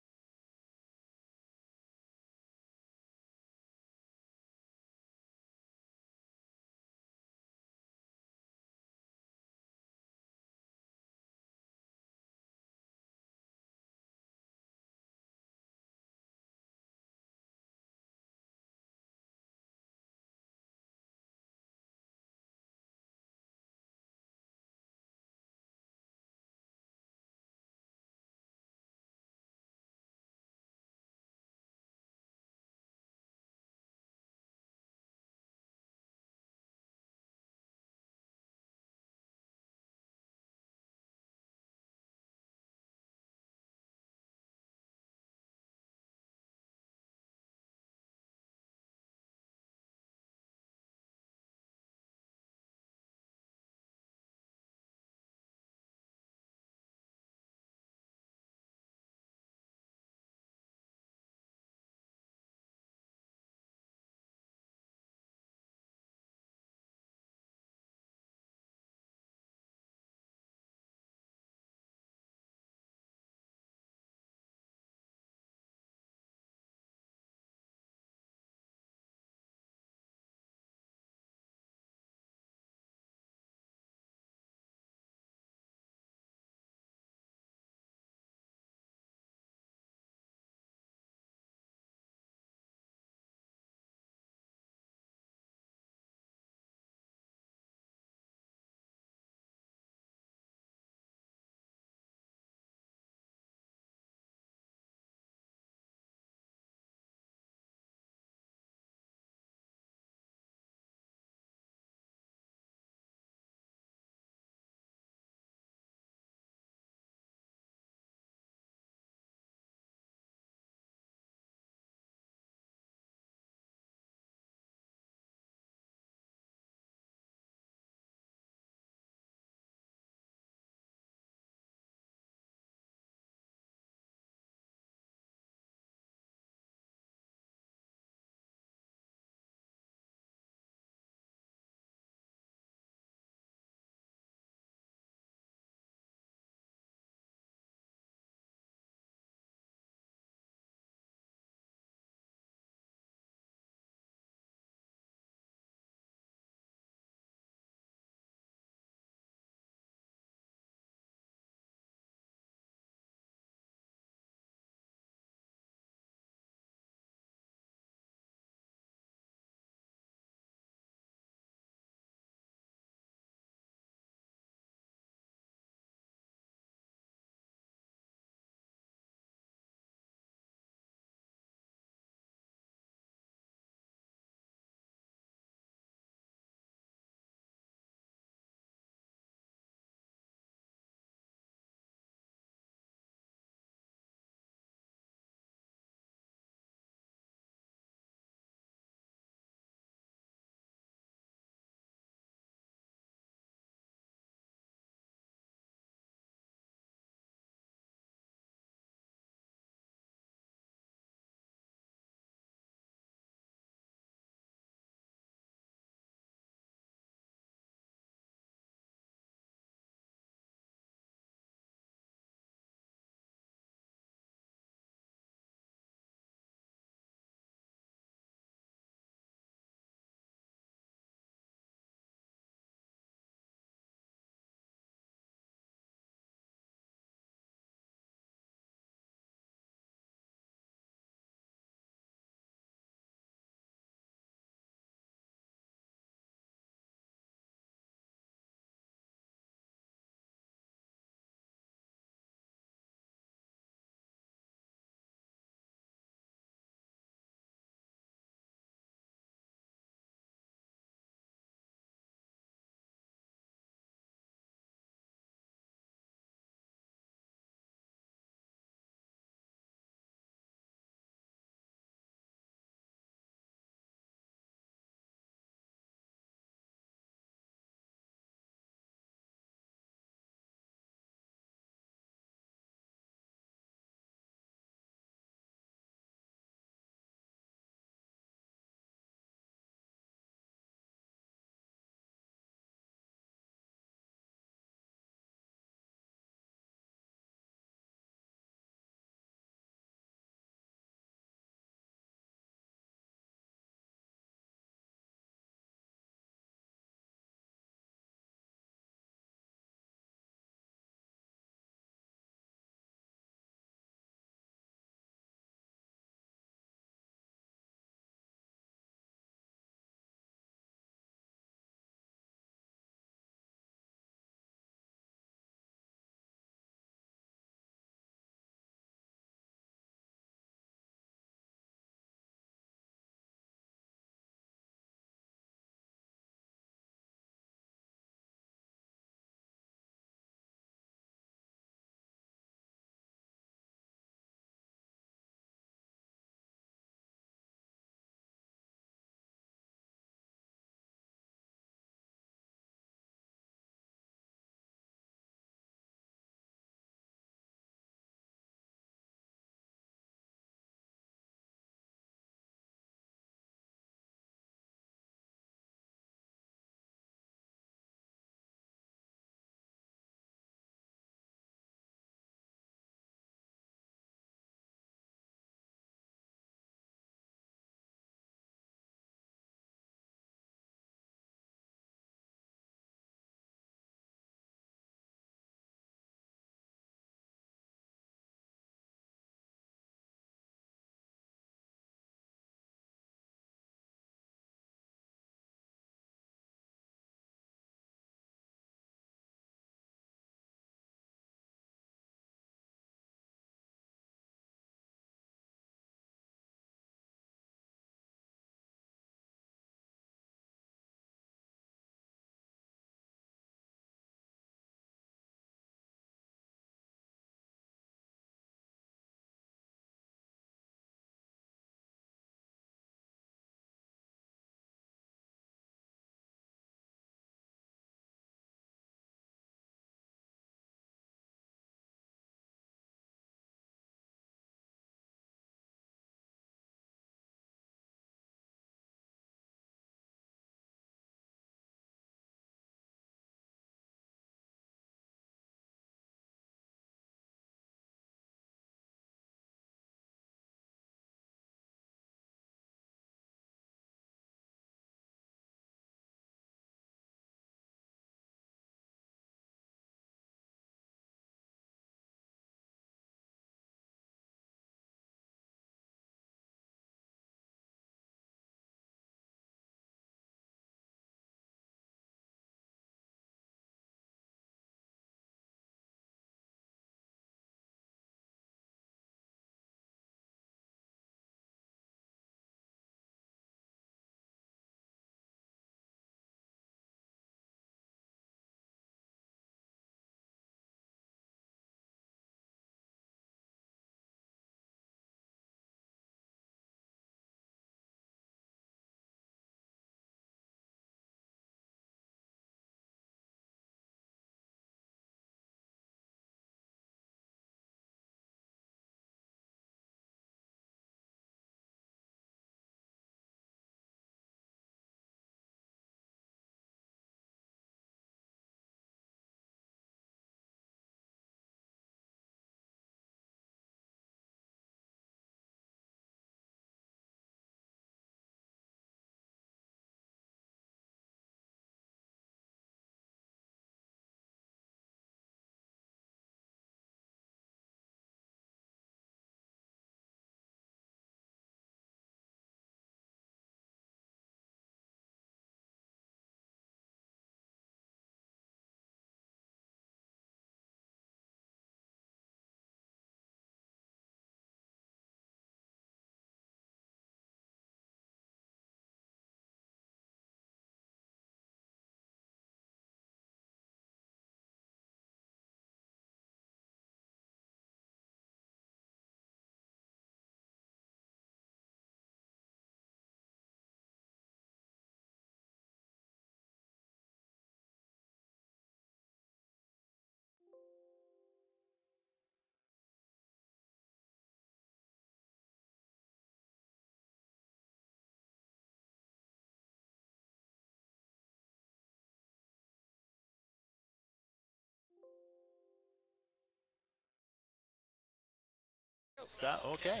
Stop. Okay.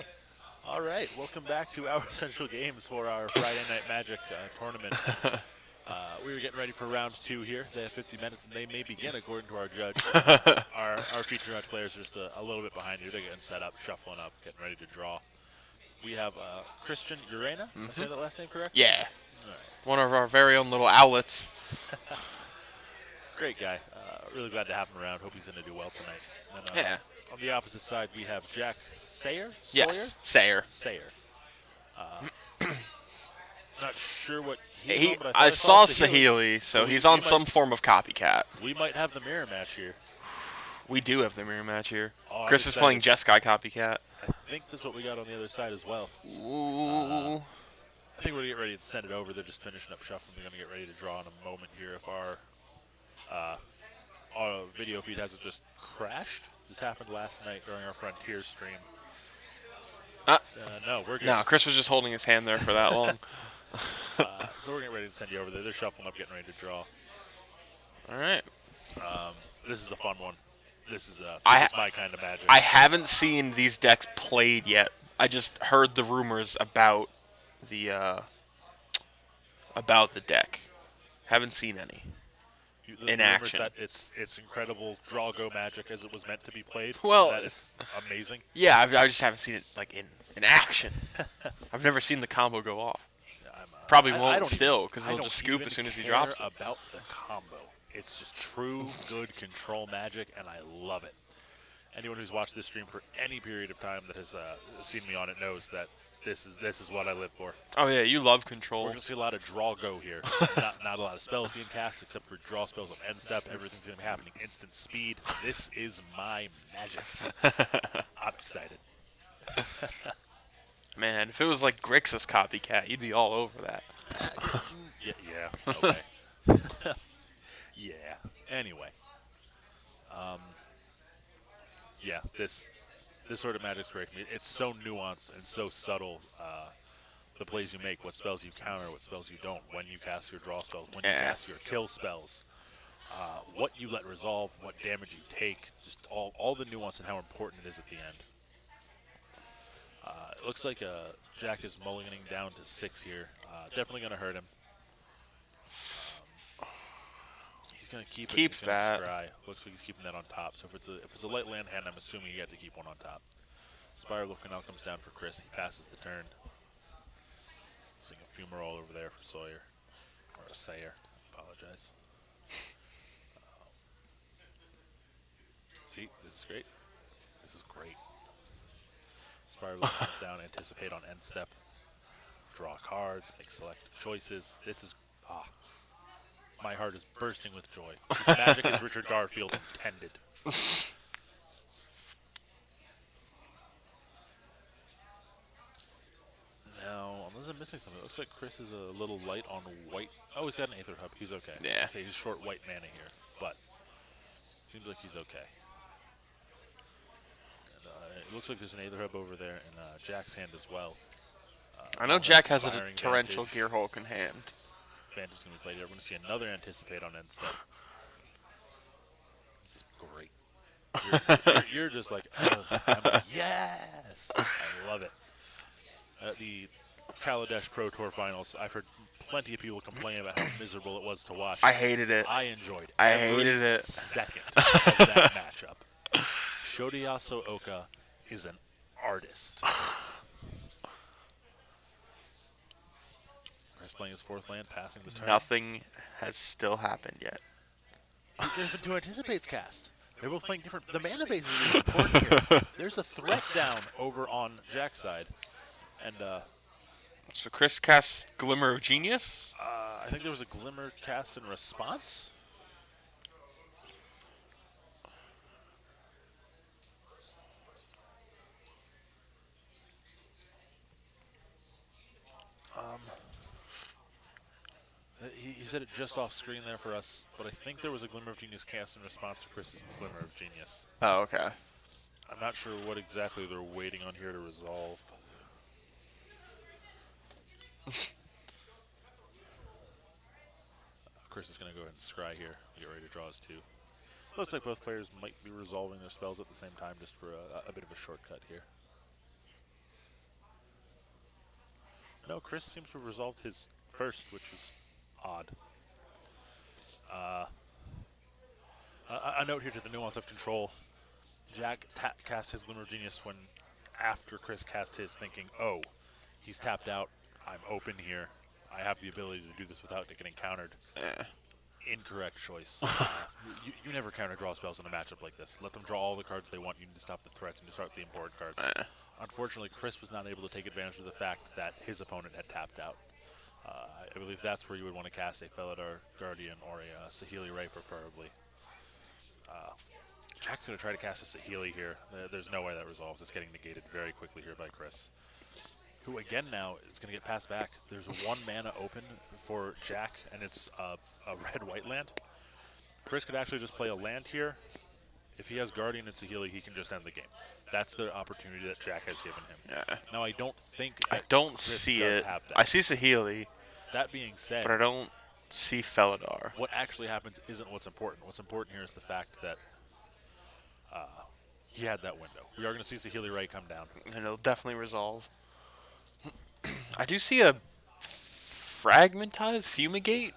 All right. Welcome back to our Central Games for our Friday Night Magic tournament. We were getting ready for round 2 here. They have 50 minutes, and they may begin, according to our judge. Our feature match players are just a little bit behind you. They're getting set up, shuffling up, getting ready to draw. We have Christian Urena. Am I saying that last name correct? Yeah. All right. One of our very own little outlets. Great guy. Really glad to have him around. Hope he's going to do well tonight. And, Yeah. On the opposite side, we have Jack Sayer. Yes. Sayer. Sayer. Not sure what he's on, but I saw saw Saheeli, so he's on some form of copycat. We might have the mirror match here. We do have the mirror match here. Oh, Chris is playing Jeskai copycat. I think that's what we got on the other side as well. Ooh. I think we're going to get ready to send it over. They're just finishing up shuffling. They're going to get ready to draw in a moment here. If our video feed hasn't just crashed. This happened last night during our Frontier stream. No, we're good. No, Chris was just holding his hand there for that long. So we're getting ready to send you over there. They're shuffling up, getting ready to draw. All right. This is a fun one. This is my kind of magic. I haven't seen these decks played yet. I just heard the rumors about the deck. Haven't seen any. In action. That it's incredible draw go magic as it was meant to be played. Well, that is amazing. Yeah, I just haven't seen it like in action. I've never seen the combo go off. Probably won't still because they'll just scoop as soon as he drops it. About the combo, it's just true good control magic, and I love it. Anyone who's watched this stream for any period of time that has seen me on it knows that this is what I live for. Oh yeah, you love We're control. going to see a lot of draw go here. not a lot of spells being cast except for draw spells on end step. Everything's going to be happening instant speed. This is my magic. I'm excited. Man, if it was like Grixis copycat, you'd be all over that. Yeah. Okay. Yeah. Anyway. Yeah. This sort of magic's great. It's so nuanced and so subtle. The plays you make, what spells you counter, what spells you don't, when you cast your draw spells, when you cast your kill spells, what you let resolve, what damage you take, just all the nuance and how important it is at the end. It looks like Jack is mulliganing down to 6 here. Definitely going to hurt him. He's going to keep Keeps it. that. Looks like he's keeping that on top. So if it's a light land hand, I'm assuming you have to keep one on top. Spiral of Canal comes down for Chris. He passes the turn. Sing a Fumarole over there for Sawyer. Or a Sayer. Apologize. See, this is great. This is great. Spiral comes down, anticipate on end step. Draw cards, make selective choices. This is, my heart is bursting with joy. This magic is Richard Garfield intended. Now, unless I'm missing something, it looks like Chris is a little light on white. Oh, he's got an Aether Hub. He's okay. Yeah. Okay, he's short white mana here, but seems like he's okay. And, it looks like there's an Aether Hub over there in Jack's hand as well. I know Jack has a Inspiring torrential Vantage. Gearhulk in hand. Vantage is going to be played here. We're going to see another Anticipate on end step. This is great. You're just like, I'm like, yes! I love it. The Kaladesh Pro Tour Finals, I've heard plenty of people complain about how miserable it was to watch. I hated it. I enjoyed I every hated it. second of that matchup. Shodiyasu Oka is an artist. Chris playing his 4th land, passing the turn. Nothing has still happened yet. There's been 2 Anticipates cast. They're both playing different. The mana base is really important here. There's a threat down over on Jack's side. And So Chris casts Glimmer of Genius? I think there was a Glimmer cast in response. He said it just off screen there for us, but I think there was a Glimmer of Genius cast in response to Chris's Glimmer of Genius. Oh, okay. I'm not sure what exactly they're waiting on here to resolve. Chris is going to go ahead and scry here. Get ready to draw his 2. Looks like both players might be resolving their spells at the same time just for a bit of a shortcut here. No, Chris seems to have resolved his first, which is odd. Uh, a note here to the nuance of control. Jack cast his Lunar Genius when after Chris cast his, thinking, oh, he's tapped out. I'm open here. I have the ability to do this without getting countered. Yeah. Incorrect choice. You never counter draw spells in a matchup like this. Let them draw all the cards they want. You need to stop the threats and to start the important cards. Unfortunately, Chris was not able to take advantage of the fact that his opponent had tapped out. I believe that's where you would want to cast a Felidar Guardian or a Saheeli Ray, preferably. Jack's going to try to cast a Saheeli here. There's no way that resolves. It's getting negated very quickly here by Chris, who again now is going to get passed back. There's 1 mana open for Jack, and it's a red-white land. Chris could actually just play a land here. If he has Guardian and Saheeli, he can just end the game. That's the opportunity that Jack has given him. Yeah. Now, I don't think I don't Chris see does it. have that. I see Saheeli, That being said, but I don't see Felidar. what actually happens isn't what's important. What's important here is the fact that he had that window. We are going to see Saheeli Ray come down. And it'll definitely resolve. I do see a Fragmentize, Fumigate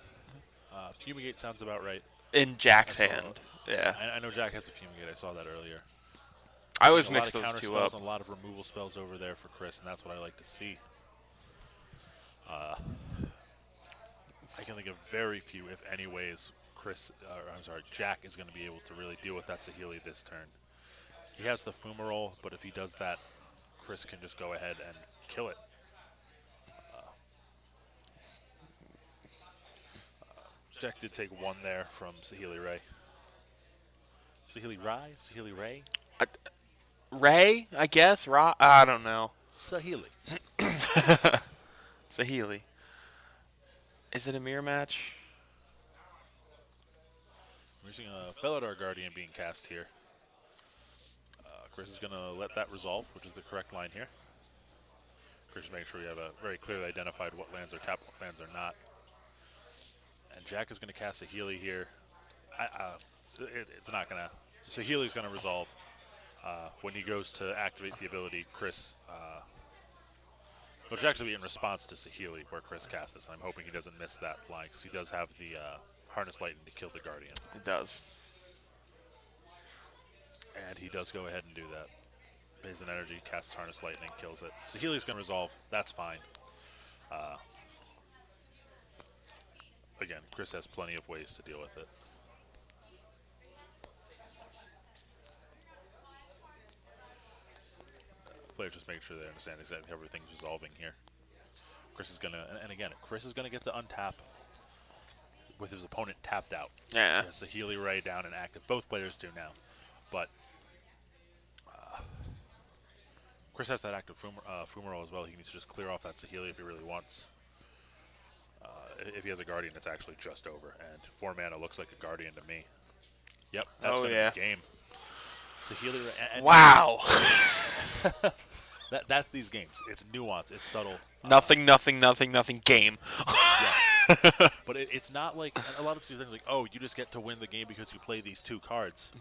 Fumigate sounds about right. in Jack's I saw hand. it. Yeah. I know Jack has a Fumigate. I saw that earlier. I always There's a lot mix of those counter two spells up. and a lot of removal spells over there for Chris, and that's what I like to see. I can think of very few, if any, ways Jack is going to be able to really deal with that Saheeli this turn. He has the Fumarole, but if he does that, Chris can just go ahead and kill it. Jack did take 1 there from Saheeli Ray. Saheeli Ray? Ray, I guess. I don't know. Saheeli. Saheeli. Is it a mirror match? We're seeing a Felidar Guardian being cast here. Chris is going to let that resolve, which is the correct line here. Chris is making sure we have a very clearly identified what lands are tapped, what lands are not. And Jack is going to cast Saheeli here. It's not going to... Saheeli's going to resolve. When he goes to activate the ability, Chris... which will actually be in response to Saheeli, where Chris casts this. I'm hoping he doesn't miss that line, because he does have the Harness Lightning to kill the Guardian. It does. And he does go ahead and do that. Pays an energy, casts Harness Lightning, kills it. Saheeli's going to resolve. That's fine. Again, Chris has plenty of ways to deal with it. Players just make sure they understand exactly how everything's resolving here. Chris is going to, and again, Chris is going to get to untap with his opponent tapped out. Yeah. He has Saheeli Ray down and active. Both players do now. But Chris has that active Fumarole as well. He needs to just clear off that Saheeli if he really wants. If he has a Guardian, it's actually just over. And 4 mana looks like a Guardian to me. Yep, that's going to be the game. Saheeli Ray. And Wow. that's these games. It's nuance. It's subtle. Nothing, game. Yeah. But it's not like a lot of people think like, oh, you just get to win the game because you play these 2 cards.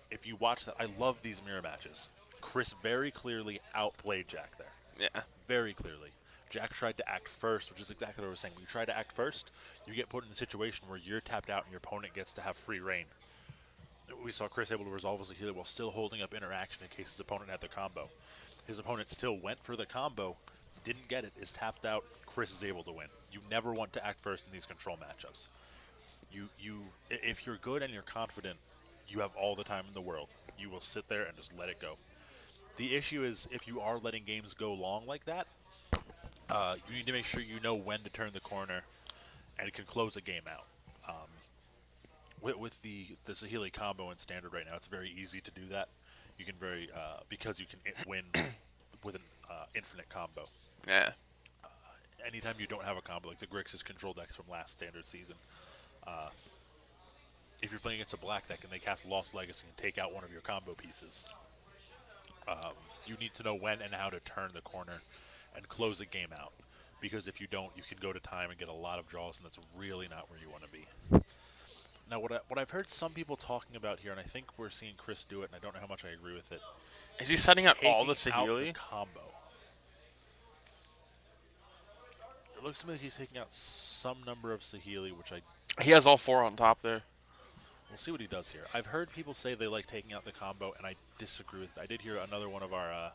If you watch that, I love these mirror matches. Chris very clearly outplayed Jack there. Yeah. Very clearly. Jack tried to act first, which is exactly what I was saying. When you try to act first, you get put in a situation where you're tapped out and your opponent gets to have free reign. We saw Chris able to resolve as a healer while still holding up interaction in case his opponent had the combo. His opponent still went for the combo, didn't get it, is tapped out. Chris is able to win. You never want to act first in these control matchups. If you're good and you're confident, you have all the time in the world. You will sit there and just let it go. The issue is if you are letting games go long like that, you need to make sure you know when to turn the corner and can close a game out. With the Saheeli combo in Standard right now, it's very easy to do that. You can because you can win with an infinite combo. Yeah. Anytime you don't have a combo, like the Grixis control decks from last Standard season, if you're playing against a black deck and they cast Lost Legacy and take out one of your combo pieces, you need to know when and how to turn the corner and close a game out. Because if you don't, you can go to time and get a lot of draws, and that's really not where you want to be. Now, what I've heard some people talking about here, and I think we're seeing Chris do it, and I don't know how much I agree with it. Is he setting out all the Taking out Saheeli? the combo. It looks to me like he's taking out some number of Saheeli, which I He has all 4 on top there. we'll see what he does here. I've heard people say they like taking out the combo, and I disagree with it. I did hear another one of our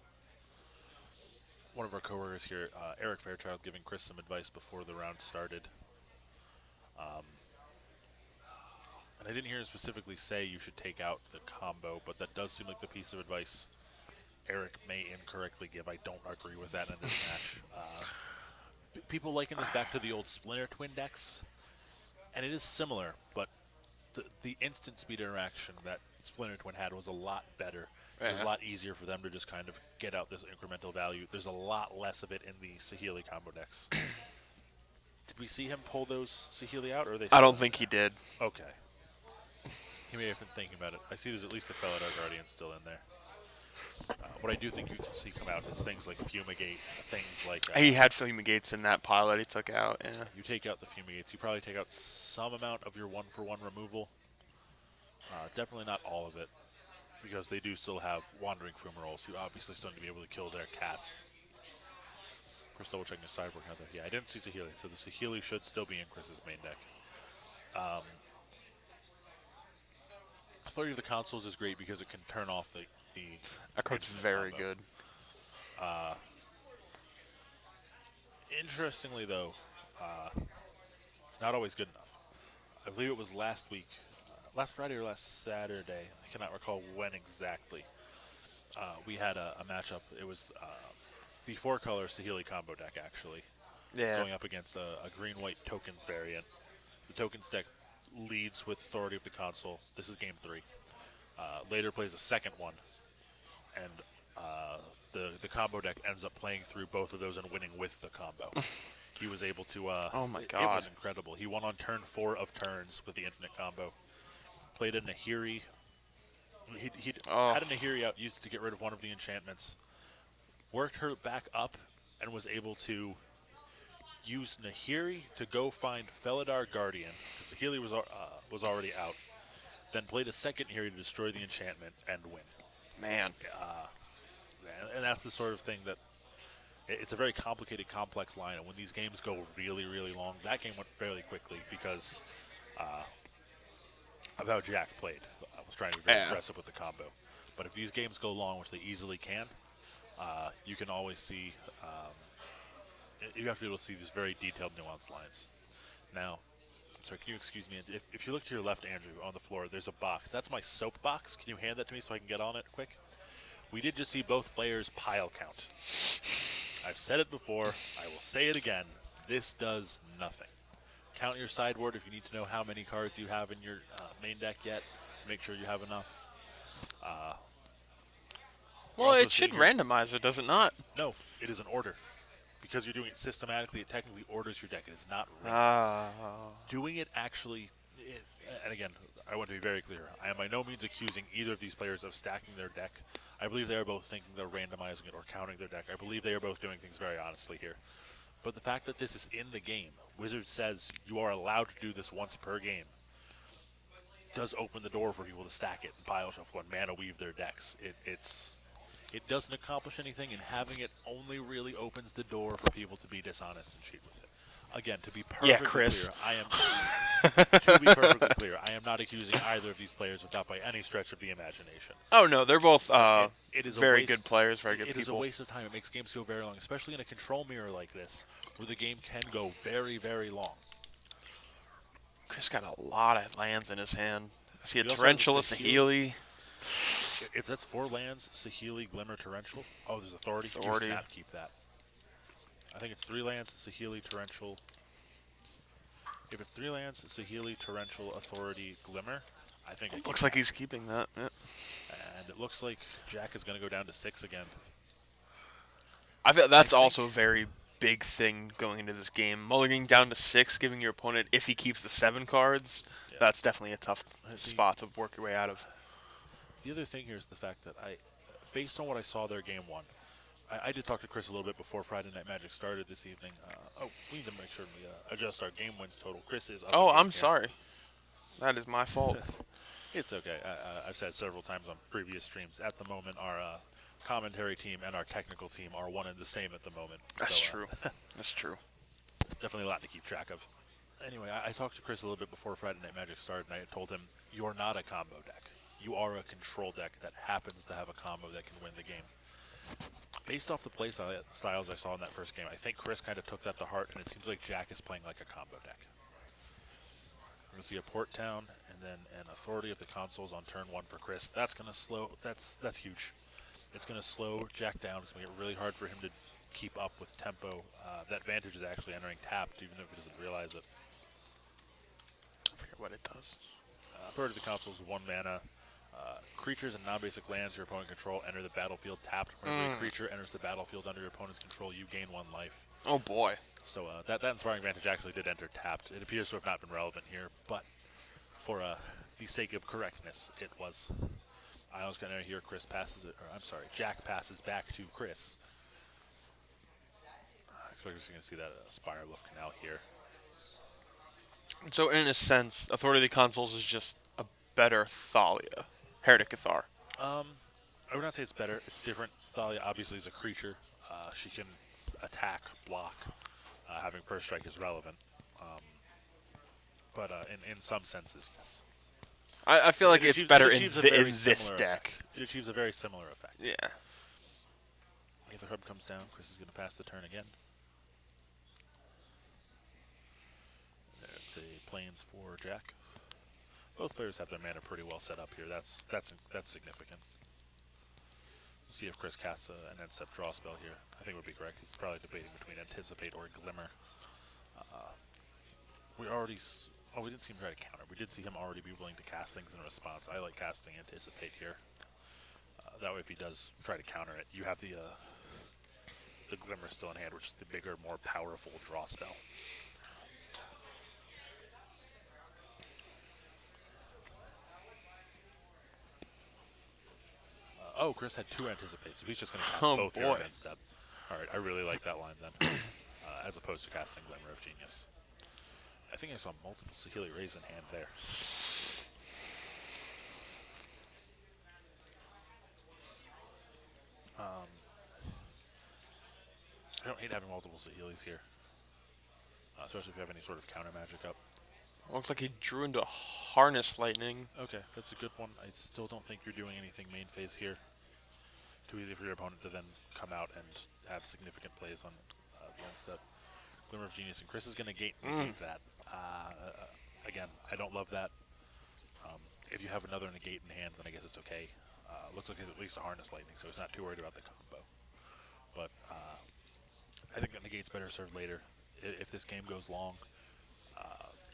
coworkers here, Eric Fairchild, giving Chris some advice before the round started. And I didn't hear him specifically say you should take out the combo, but that does seem like the piece of advice Eric may incorrectly give. I don't agree with that in this match. People liken this back to the old Splinter Twin decks, and it is similar, but the instant speed interaction that Splinter Twin had was a lot better. It was a Yeah. lot easier for them to just kind of get out this incremental value. There's a lot less of it in the Saheeli combo decks. Did we see him pull those Saheeli out, or are they? I don't think he did. Okay. He may have been thinking about it. I see there's at least a Felidar Guardian still in there. What I do think you can see come out is things like Fumigate, things like He had Fumigates in that pile that he took out. Yeah. you take out the Fumigates, you probably take out some amount of your 1-for-1 removal. Definitely not all of it, because they do still have Wandering Fumaroles, who obviously still need to be able to kill their cats. Chris double checking his sideboard out there. Yeah, I didn't see Saheeli, so the Saheeli should still be in Chris's main deck. Authority of the Consoles is great because it can turn off the That card's infinite very combo. good. Interestingly, though, it's not always good enough. I believe it was last week, last Friday or last Saturday. I cannot recall when exactly. We had a matchup. It was the 4-color Saheeli combo deck, actually, going Yeah. up against a green-white tokens variant. The tokens deck leads with Authority of the Console. This is game 3. Later plays a second one, and the combo deck ends up playing through both of those and winning with the combo. He was able to. Oh my It was God. incredible. He won on turn 4 of turns with the infinite combo. Played a Nahiri. He Oh. had a Nahiri out, used it to get rid of one of the enchantments. Worked her back up and was able to use Nahiri to go find Felidar Guardian, because Saheeli was already out. Then played a second Nahiri to destroy the enchantment and win. Man. And that's the sort of thing that it's a very complicated, complex line. And when these games go really, really long, that game went fairly quickly because of how Jack played. I was trying to be very Yeah. aggressive with the combo. But if these games go long, which they easily can, you can always see, you have to be able to see these very detailed, nuanced lines. Now, sorry, can you excuse me? If you look to your left, Andrew, on the floor, there's a box. That's my soap box. Can you hand that to me so I can get on it quick? We did just see both players pile count. I've said it before. I will say it again. This does nothing. Count your sideboard if you need to know how many cards you have in your main deck yet. Make sure you have enough. Well, also it should seeing here- randomize it, does it not? No, it is an order. Because you're doing it systematically, it technically orders your deck. It is not random. Ah. Doing it actually, and again, I want to be very clear. I am by no means accusing either of these players of stacking their deck. I believe they are both thinking they're randomizing it or counting their deck. I believe they are both doing things very honestly here. But the fact that this is in the game, Wizards says you are allowed to do this once per game, does open the door for people to stack it and pile shuffle and mana weave their decks. It doesn't accomplish anything, and having it only really opens the door for people to be dishonest and cheat with it. Again, to be perfectly Chris. clear, to be perfectly clear, I am not accusing either of these players of that by any stretch of the imagination. Oh no, they're both It is a very waste- good players, very good It is a people. waste of time. It makes games go very long, especially in a control mirror like this, where the game can go very, very long. Chris got a lot of lands in his hand. I see a He also has a Tarantula, Saheeli. Saheeli. If that's 4 lands, Saheeli, Glimmer, Torrential. Oh, there's Authority. Authority. You snap, keep that. I think it's 3 lands, Saheeli, Torrential. If it's 3 lands, Saheeli, Torrential, Authority, Glimmer, I think it Looks like he's keeping that. Yeah. And it looks like Jack is going to go down to 6 again. I feel that's think- also a very big thing going into this game. Mulliganing down to 6, giving your opponent, if he keeps the 7 cards, Yeah. that's definitely a tough The- spot to work your way out of. The other thing here is the fact that based on what I saw their game 1, I did talk to Chris a little bit before Friday Night Magic started this evening. We need to make sure we adjust our game wins total. Chris is up Oh, again I'm here. sorry. That is my fault. It's okay. I've said several times on previous streams. At the moment, our commentary team and our technical team are one and the same at the moment. That's So, true. That's true. Definitely a lot to keep track of. Anyway, I talked to Chris a little bit before Friday Night Magic started, and I told him, you're not a combo deck. You are a control deck that happens to have a combo that can win the game. Based off the play styles I saw in that first game, I think Chris kind of took that to heart, and it seems like Jack is playing like a combo deck. We're going to see a Port Town, and then an Authority of the Consoles on turn 1 for Chris. That's going to slow, that's huge. It's going to slow Jack down. It's going to get really hard for him to keep up with tempo. That Vantage is actually entering tapped, even if he doesn't realize it. I forget what it does. Authority of the Consoles, 1 mana. Creatures and non-basic lands your opponent control enter the battlefield tapped. Whenever a creature enters the battlefield under your opponent's control, you gain 1 life. Oh boy. So that Inspiring Vantage actually did enter tapped. It appears to have not been relevant here, but for the sake of correctness, it was. I was going to hear Chris passes it, or I'm sorry, Jack passes back to Chris. I expect we're going to see that Spiral of Canal here. So in a sense, Authority of the Consoles is just a better Thalia. Heretic Cathar. I would not say it's better. It's different. Thalia obviously is a creature. She can attack, block. Having First Strike is relevant. But in some senses, yes. I feel like it's better in this deck. It achieves a very similar effect. Yeah. Aether Hub comes down. Chris is going to pass the turn again. There's a Plains for Jack. Both players have their mana pretty well set up here. That's significant. Let's see if Chris casts an end step draw spell here. I think it would be correct. He's probably debating between Anticipate or Glimmer. We didn't see him try to counter. We did see him already be willing to cast things in response. I like casting Anticipate here. That way, if he does try to counter it, you have the Glimmer still in hand, which is the bigger, more powerful draw spell. Oh, Chris had 2 Anticipates, so he's just going to cast both here in step. All right, I really like that line then, as opposed to casting Glimmer of Genius. I think I saw multiple Saheeli Rays in hand there. I don't hate having multiple Saheelis here, especially if you have any sort of counter magic up. Looks like he drew into Harness Lightning. Okay, that's a good one. I still don't think you're doing anything main phase here. Too easy for your opponent to then come out and have significant plays on the end step. Glimmer of Genius, and Chris is going to negate that. Again, I don't love that. If you have another negate in hand, then I guess it's okay. Looks like it's at least a Harness Lightning, so he's not too worried about the combo. But I think that negate's better served later. If this game goes long,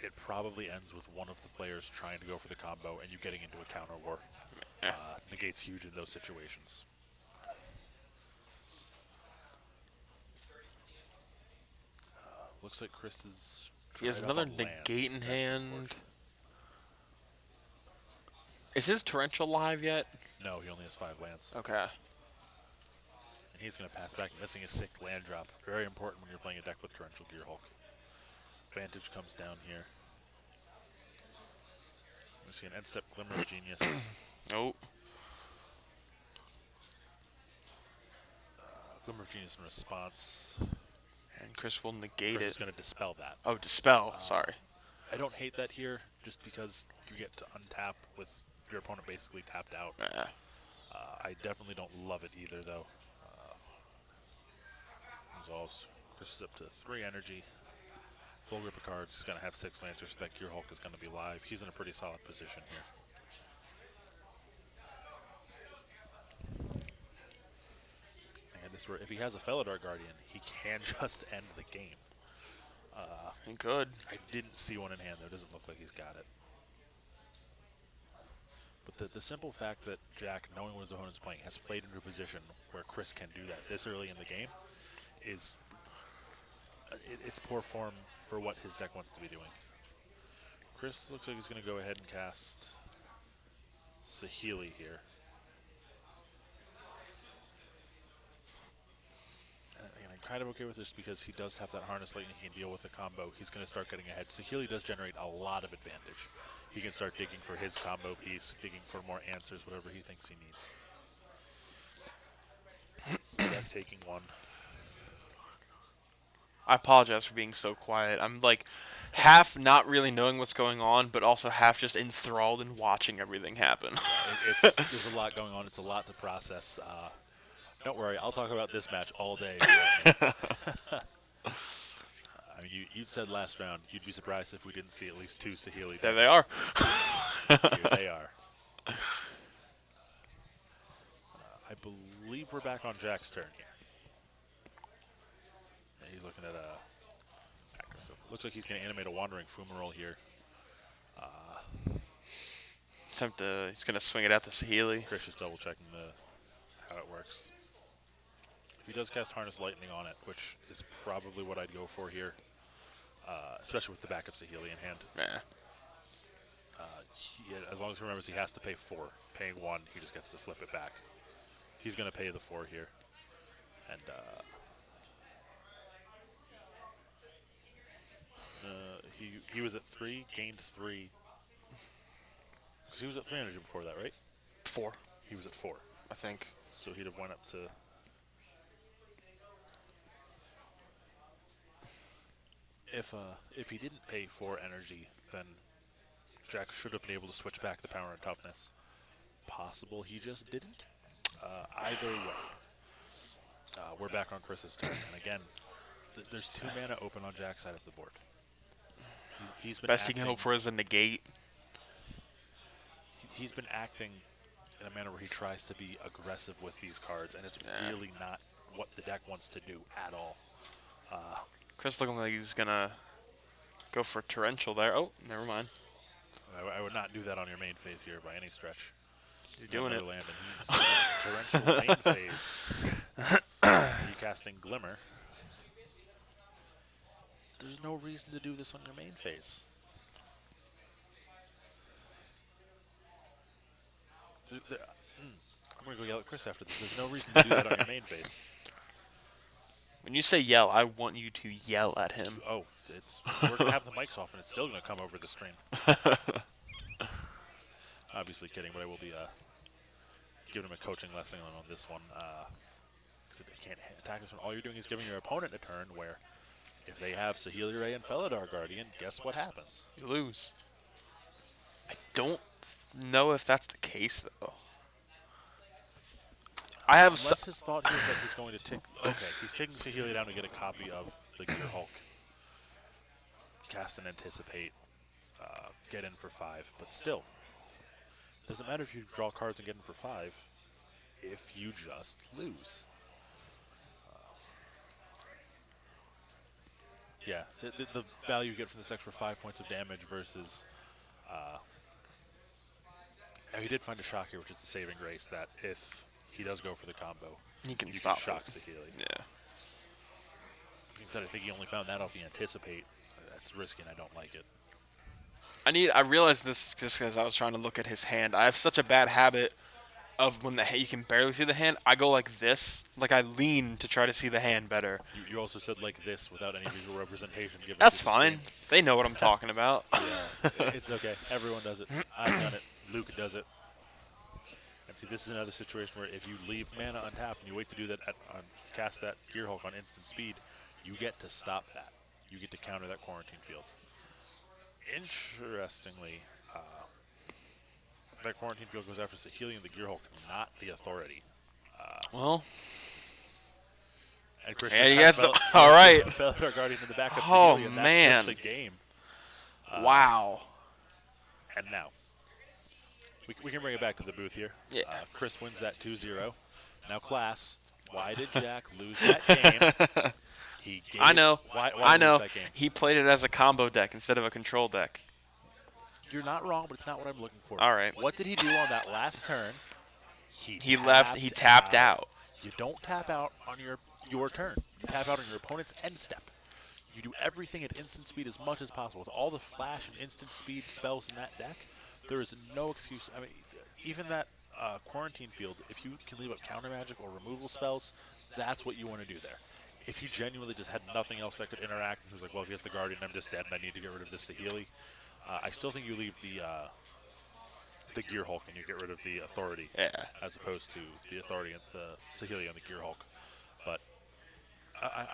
it probably ends with one of the players trying to go for the combo and you getting into a counter war. Negate's huge in those situations. Looks like Chris is. He has another negate in hand. Is his Torrential live yet? No, he only has 5 lands. Okay. And he's going to pass back, missing a 6th land drop. Very important when you're playing a deck with Torrential Gearhulk. Vantage comes down here. We see an end step Glimmer of Genius. Nope. Glimmer of Genius in response. And Chris will negate Chris it. is going to dispel that. Oh, Dispel. Sorry. I don't hate that here, just because you get to untap with your opponent basically tapped out. I definitely don't love it either, though. Resolves. Chris is up to 3 energy. Full grip of cards. He's going to have 6 Lancers, so that Gearhulk is going to be live. He's in a pretty solid position here. And this is where, if he has a Felidar Guardian, he can just end the game. He could. I didn't see one in hand, though. It doesn't look like he's got it. But the simple fact that Jack, knowing what his opponent's playing, has played into a position where Chris can do that this early in the game is it's poor form for what his deck wants to be doing. Chris looks like he's going to go ahead and cast Saheeli here. And I'm kind of okay with this because he does have that Harness Lightning. He can deal with the combo. He's going to start getting ahead. Saheeli does generate a lot of advantage. He can start digging for his combo piece, digging for more answers, whatever he thinks he needs. So that's taking 1. I apologize for being so quiet. I'm like half not really knowing what's going on, but also half just enthralled in watching everything happen. Yeah, there's a lot going on. It's a lot to process. Don't worry, I'll talk about this match all day. If you let me. I mean, you said last round you'd be surprised if we didn't see at least two Saheeli. There they are. Here they are. I believe we're back on Jack's turn here. Yeah, he's looking at a. Looks like he's going to animate a wandering fumarole here. He's gonna swing it at the Saheeli. Chris just double checking how it works. If he does cast Harness Lightning on it, which is probably what I'd go for here, especially with the backup Saheeli in hand. Yeah. As long as he remembers he has to pay 4. Paying 1, he just gets to flip it back. He's going to pay the 4 here. And he was at 3, gained 3. Because he was at 3 energy before that, right? 4, He was at 4. I think. So he'd have went up to... If he didn't pay 4 energy, then Jack should have been able to switch back the power and toughness. Possible he just didn't. Either way, we're back on Chris's turn, and again, there's 2 mana open on Jack's side of the board. He's been Best he can hope for is a negate. He's been acting in a manner where he tries to be aggressive with these cards, and it's really not what the deck wants to do at all. Chris looking like he's gonna go for torrential there. Oh, never mind. I would not do that on your main phase here by any stretch. He's doing it. Land, and he's torrential main phase. Recasting Glimmer. There's no reason to do this on your main phase. I'm going to go yell at Chris after this. There's no reason to do that on your main phase. When you say yell, I want you to yell at him. Oh, we're going to have the mics off, and it's still going to come over the stream. Obviously kidding, but I will be giving him a coaching lesson on this one. Because if they can't attack this one, all you're doing is giving your opponent a turn where if they have Saheeli Ray and Felidar Guardian, guess what happens? You lose. I don't know if that's the case, though. Unless his thought here is that he's going to take... Okay, he's taking Saheeli down to get a copy of the Gear Hulk. Cast and Anticipate. Get in for 5. But still, doesn't matter if you draw cards and get in for 5 if you just lose. Yeah, the value you get from this extra 5 points of damage versus... now he did find a shock here, which is the saving grace, that if he does go for the combo, you can you stop can shock Saheeli. Yeah. Instead, I think he only found that off the Anticipate. That's risky, and I don't like it. I realized this just because I was trying to look at his hand. I have such a bad habit of when you can barely see the hand, I go like this. Like I lean to try to see the hand better. You also said like this without any visual representation given. That's fine. They know what I'm talking about. Yeah, it's okay. Everyone does it. I've done it. Luke does it. And see, this is another situation where if you leave mana untapped and you wait to do that, cast that Gear Hulk on instant speed, you get to stop that. You get to counter that Quarantine Field. Interestingly, that Quarantine Field goes after Saheeli and the Gear Hulk, not the Authority. Well, and Chris all right. Felidar Guardian in the back of Oh, Saheeli, and man. that's the game. Wow. And now, we can bring it back to the booth here. Yeah. Chris wins that 2-0. Now, class, why did Jack lose that game? I know. Why I know. that game? He played it as a combo deck instead of a control deck. You're not wrong, but it's not what I'm looking for. All right. What did he do on that last turn? He left. He tapped out. You don't tap out on your turn. You tap out on your opponent's end step. You do everything at instant speed as much as possible. With all the flash and instant speed spells in that deck, there is no excuse. I mean, even that Quarantine Field, if you can leave up counter magic or removal spells, that's what you want to do there. If he genuinely just had nothing else that could interact, and he was like, well, if he has the Guardian, I'm just dead, and I need to get rid of this Saheeli, I still think you leave the Gear Hulk and you get rid of the Authority, Yeah. as opposed to the Authority and the Saheeli on the Gear Hulk. But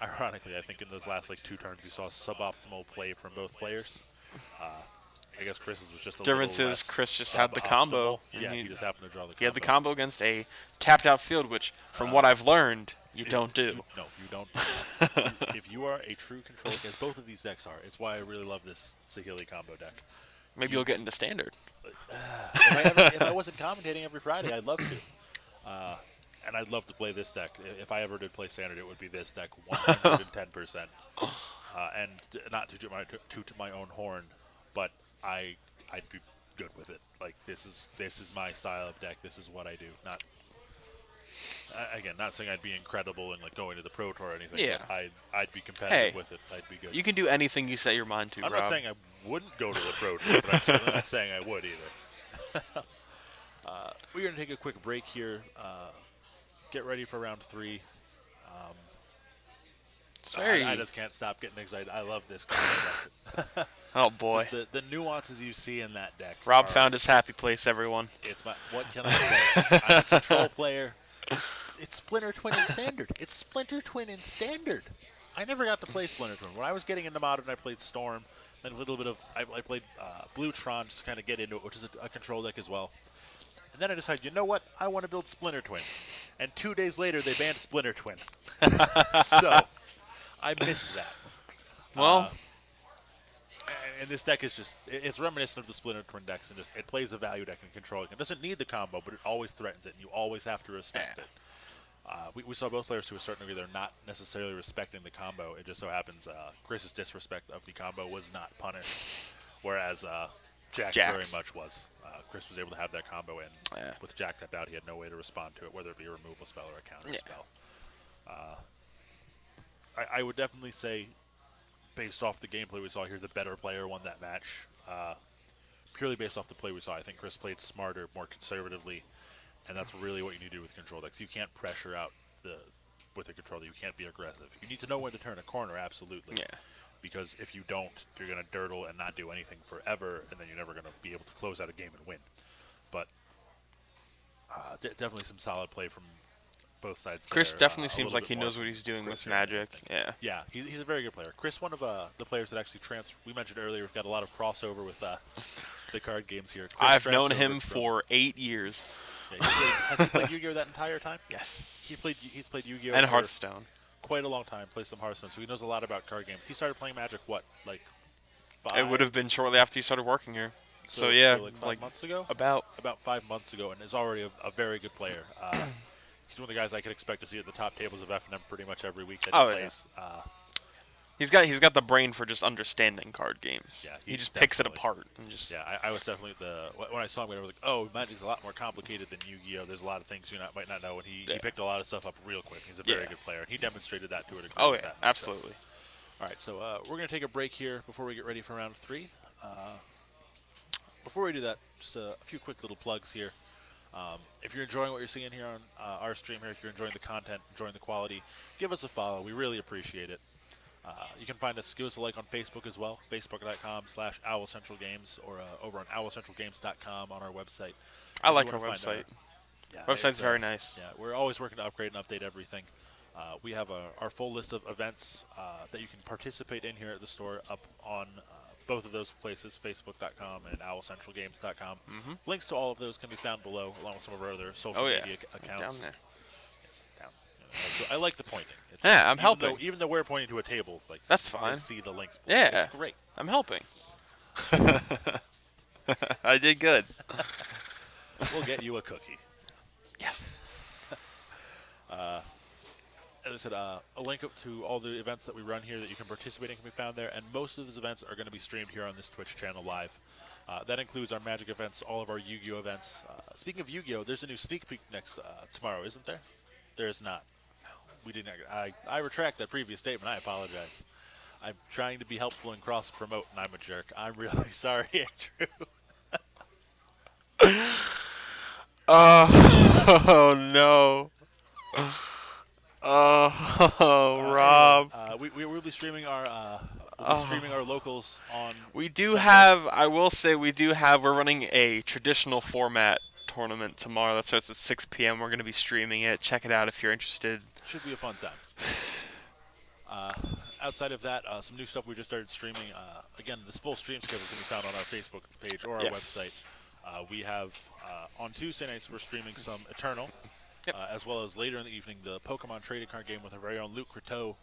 Ironically, I think in those last like 2 turns, we saw suboptimal play from both players. Uh, I guess Chris's was just a little Difference is less Chris just had the suboptimal. combo. And Yeah, he just happened to draw the he had the combo. combo against a tapped out field, which, from what I've learned, you don't do. No, you don't. If you are a true control, as both of these decks are, it's why I really love this Saheeli combo deck. Maybe you'll get into standard. If I wasn't commentating every Friday, I'd love to. And I'd love to play this deck. If I ever did play standard, it would be this deck 110%. And not to toot my own horn, but I'd be good with it. Like this is my style of deck. This is what I do. Not again, not saying I'd be incredible and like going to the pro tour or anything. Yeah. But I'd be competitive Hey, with it. I'd be good. You can do anything you set your mind to, I'm Rob. not saying I wouldn't go to the pro tour, but I'm certainly not saying I would either. We're going to take a quick break here. Get ready for round 3. It's very. I just can't stop getting excited. I love this kind of deck. Oh boy, The nuances you see in that deck. Rob are- found his happy place. Everyone. It's my. What can I say? I'm a control player. It's Splinter Twin in Standard. It's Splinter Twin in Standard. I never got to play Splinter Twin. When I was getting into Modern, I played Storm. Then a little bit of I played Blue Tron just to kind of get into it, which is a control deck as well. And then I decided, you know what? I want to build Splinter Twin. And 2 days later, they banned Splinter Twin. So I missed that. Well, And this deck is just, it's reminiscent of the Splinter Twin decks, and just it plays a value deck in controlling. It doesn't need the combo, but it always threatens it, and you always have to respect it. We saw both players to a certain degree, they're not necessarily respecting the combo. It just so happens Chris's disrespect of the combo was not punished, whereas Jack very much was. Chris was able to have that combo in. Yeah. With Jack tapped out, he had no way to respond to it, whether it be a removal spell or a counter spell. I would definitely say, based off the gameplay we saw here, the better player won that match. Purely based off the play we saw, I think Chris played smarter, more conservatively, and that's really what you need to do with control decks. You can't pressure out with a controller. You can't be aggressive. You need to know when to turn a corner, absolutely. Yeah. Because if you don't, you're going to dirtle and not do anything forever, and then you're never going to be able to close out a game and win. But definitely some solid play from both sides. Chris there. definitely A seems little like bit he more knows what he's doing with Chris Magic. here, I think. Yeah. Yeah, he's a very good player. Chris, one of the players that actually we mentioned earlier, we've got a lot of crossover with the card games here. Chris I've known transferred him from- for 8 years. Yeah, has he played Yu-Gi-Oh that entire time? Yes. He's played Yu-Gi-Oh And for Hearthstone. quite a long time. Plays some Hearthstone, so he knows a lot about card games. He started playing Magic like 5? It would have been shortly after you started working here. So yeah, like 5 months ago. about. About 5 months ago, and is already a very good player. He's one of the guys I could expect to see at the top tables of FNM pretty much every week that he Oh, yeah. plays. He's got the brain for just understanding card games. Yeah, he he's just picks it definitely- apart and just. Yeah, I was definitely when I saw him, I was like, oh, Magic's a lot more complicated than Yu-Gi-Oh. There's a lot of things you might not know, and he picked a lot of stuff up real quick. He's a very Yeah. good player, and he demonstrated that to a degree. Oh with yeah, that match, so. absolutely. All right, so we're going to take a break here before we get ready for round 3. Before we do that, just a few quick little plugs here. If you're enjoying what you're seeing here on our stream here, if you're enjoying the content, enjoying the quality, give us a follow. We really appreciate it. You can find us, give us a like on Facebook as well, facebook.com/OwlCentralGames, or over on OwlCentralGames.com on our website. I If like you our wanna find website. Yeah, Website's it's, very nice. Yeah, we're always working to upgrade and update everything. We have our full list of events that you can participate in here at the store up on both of those places, facebook.com and owlcentralgames.com. Links to all of those can be found below, along with some of our other social Oh yeah, media accounts. down there. Yes, down. I like the pointing. It's, Yeah, I'm even helping. Even though we're pointing to a table, like That's you can fine. see the links. Yeah. It's great. I'm helping. I did good. We'll get you a cookie. Yes. As I said, a link up to all the events that we run here that you can participate in can be found there, and most of those events are going to be streamed here on this Twitch channel live. That includes our Magic events, all of our Yu-Gi-Oh events. Speaking of Yu-Gi-Oh, there's a new sneak peek next tomorrow, isn't there? There is not. We did not. I retract that previous statement. I apologize. I'm trying to be helpful and cross-promote, and I'm a jerk. I'm really sorry, Andrew. Oh no. Oh, Rob. We will be streaming our locals on. We do Sunday. have, I will say, we're running a traditional format tournament tomorrow that starts at 6 p.m. We're going to be streaming it. Check it out if you're interested. Should be a fun time. Outside of that, some new stuff we just started streaming. Again, this full stream schedule can be found on our Facebook page or our Yes. website. We have on Tuesday nights we're streaming some Eternal, Yep. as well as later in the evening the Pokemon trading card game with our very own Luke Croteau.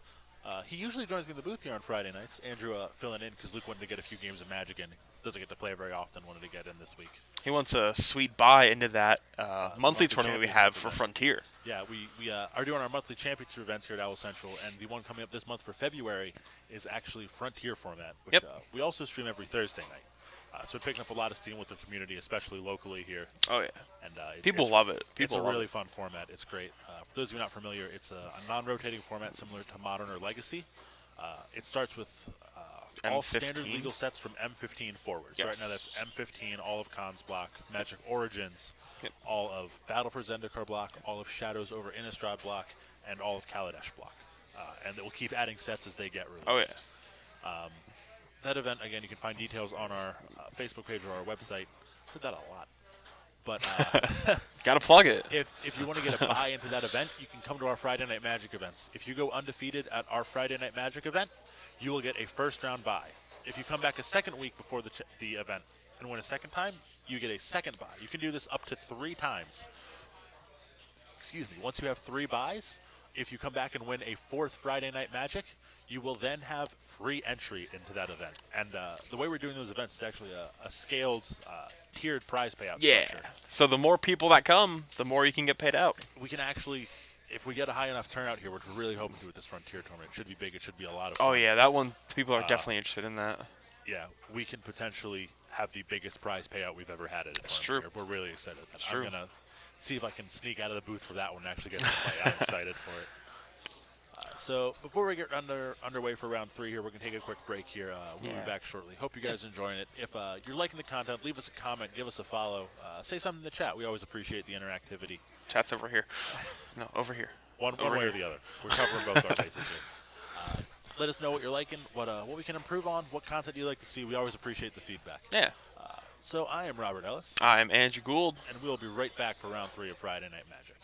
He usually joins me in the booth here on Friday nights. Andrew filling in because Luke wanted to get a few games of Magic in. Doesn't get to play very often. Wanted to get in this week. He wants a sweet buy into that monthly monthly tournament we championship have for event. Frontier. Yeah, we are doing our monthly championship events here at Owl Central, and the one coming up this month for February is actually Frontier format, which Yep. We also stream every Thursday night. So we're picking up a lot of steam with the community, especially locally here. Oh yeah, And people it's, love it. It's People a love really it. fun format. It's great. For those of you not familiar, it's a non-rotating format similar to Modern or Legacy. It starts with all standard M15? legal sets from M15 forward. So Yes. right now that's M15, all of Khan's block, Magic Origins, Yep. all of Battle for Zendikar block, all of Shadows over Innistrad block, and all of Kaladesh block. And it will keep adding sets as they get released. Oh yeah. That event, again, you can find details on our Facebook page or our website. I said that a lot. But Gotta plug it. if you want to get a buy into that event, you can come to our Friday Night Magic events. If you go undefeated at our Friday Night Magic event, you will get a first-round buy. If you come back a second week before the event and win a second time, you get a second buy. You can do this up to 3 times. Excuse me. Once you have 3 buys, if you come back and win a 4th Friday Night Magic, you will then have free entry into that event. And the way we're doing those events is actually a scaled, tiered prize payout Yeah. structure. So the more people that come, the more you can get paid out. We can actually, if we get a high enough turnout here, which we're really hoping to with this Frontier tournament, it should be big. It should be a lot of fun. Oh yeah, that one. People are definitely interested in that. Yeah, we can potentially have the biggest prize payout we've ever had at a That's tournament true. here. We're really excited. That's I'm true. going to see if I can sneak out of the booth for that one and actually get to play. I'm excited for it. So before we get underway for round 3 here, we're going to take a quick break here. We'll Yeah. be back shortly. Hope you guys are enjoying it. If you're liking the content, leave us a comment, give us a follow, say something in the chat. We always appreciate the interactivity. Chat's over here. No, over here. One Over way or here. the other. We're covering both our bases here. Let us know what you're liking, what we can improve on, what content you like to see. We always appreciate the feedback. Yeah. So I am Robert Ellis, I'm Andrew Gould. and we'll be right back for round 3 of Friday Night Magic.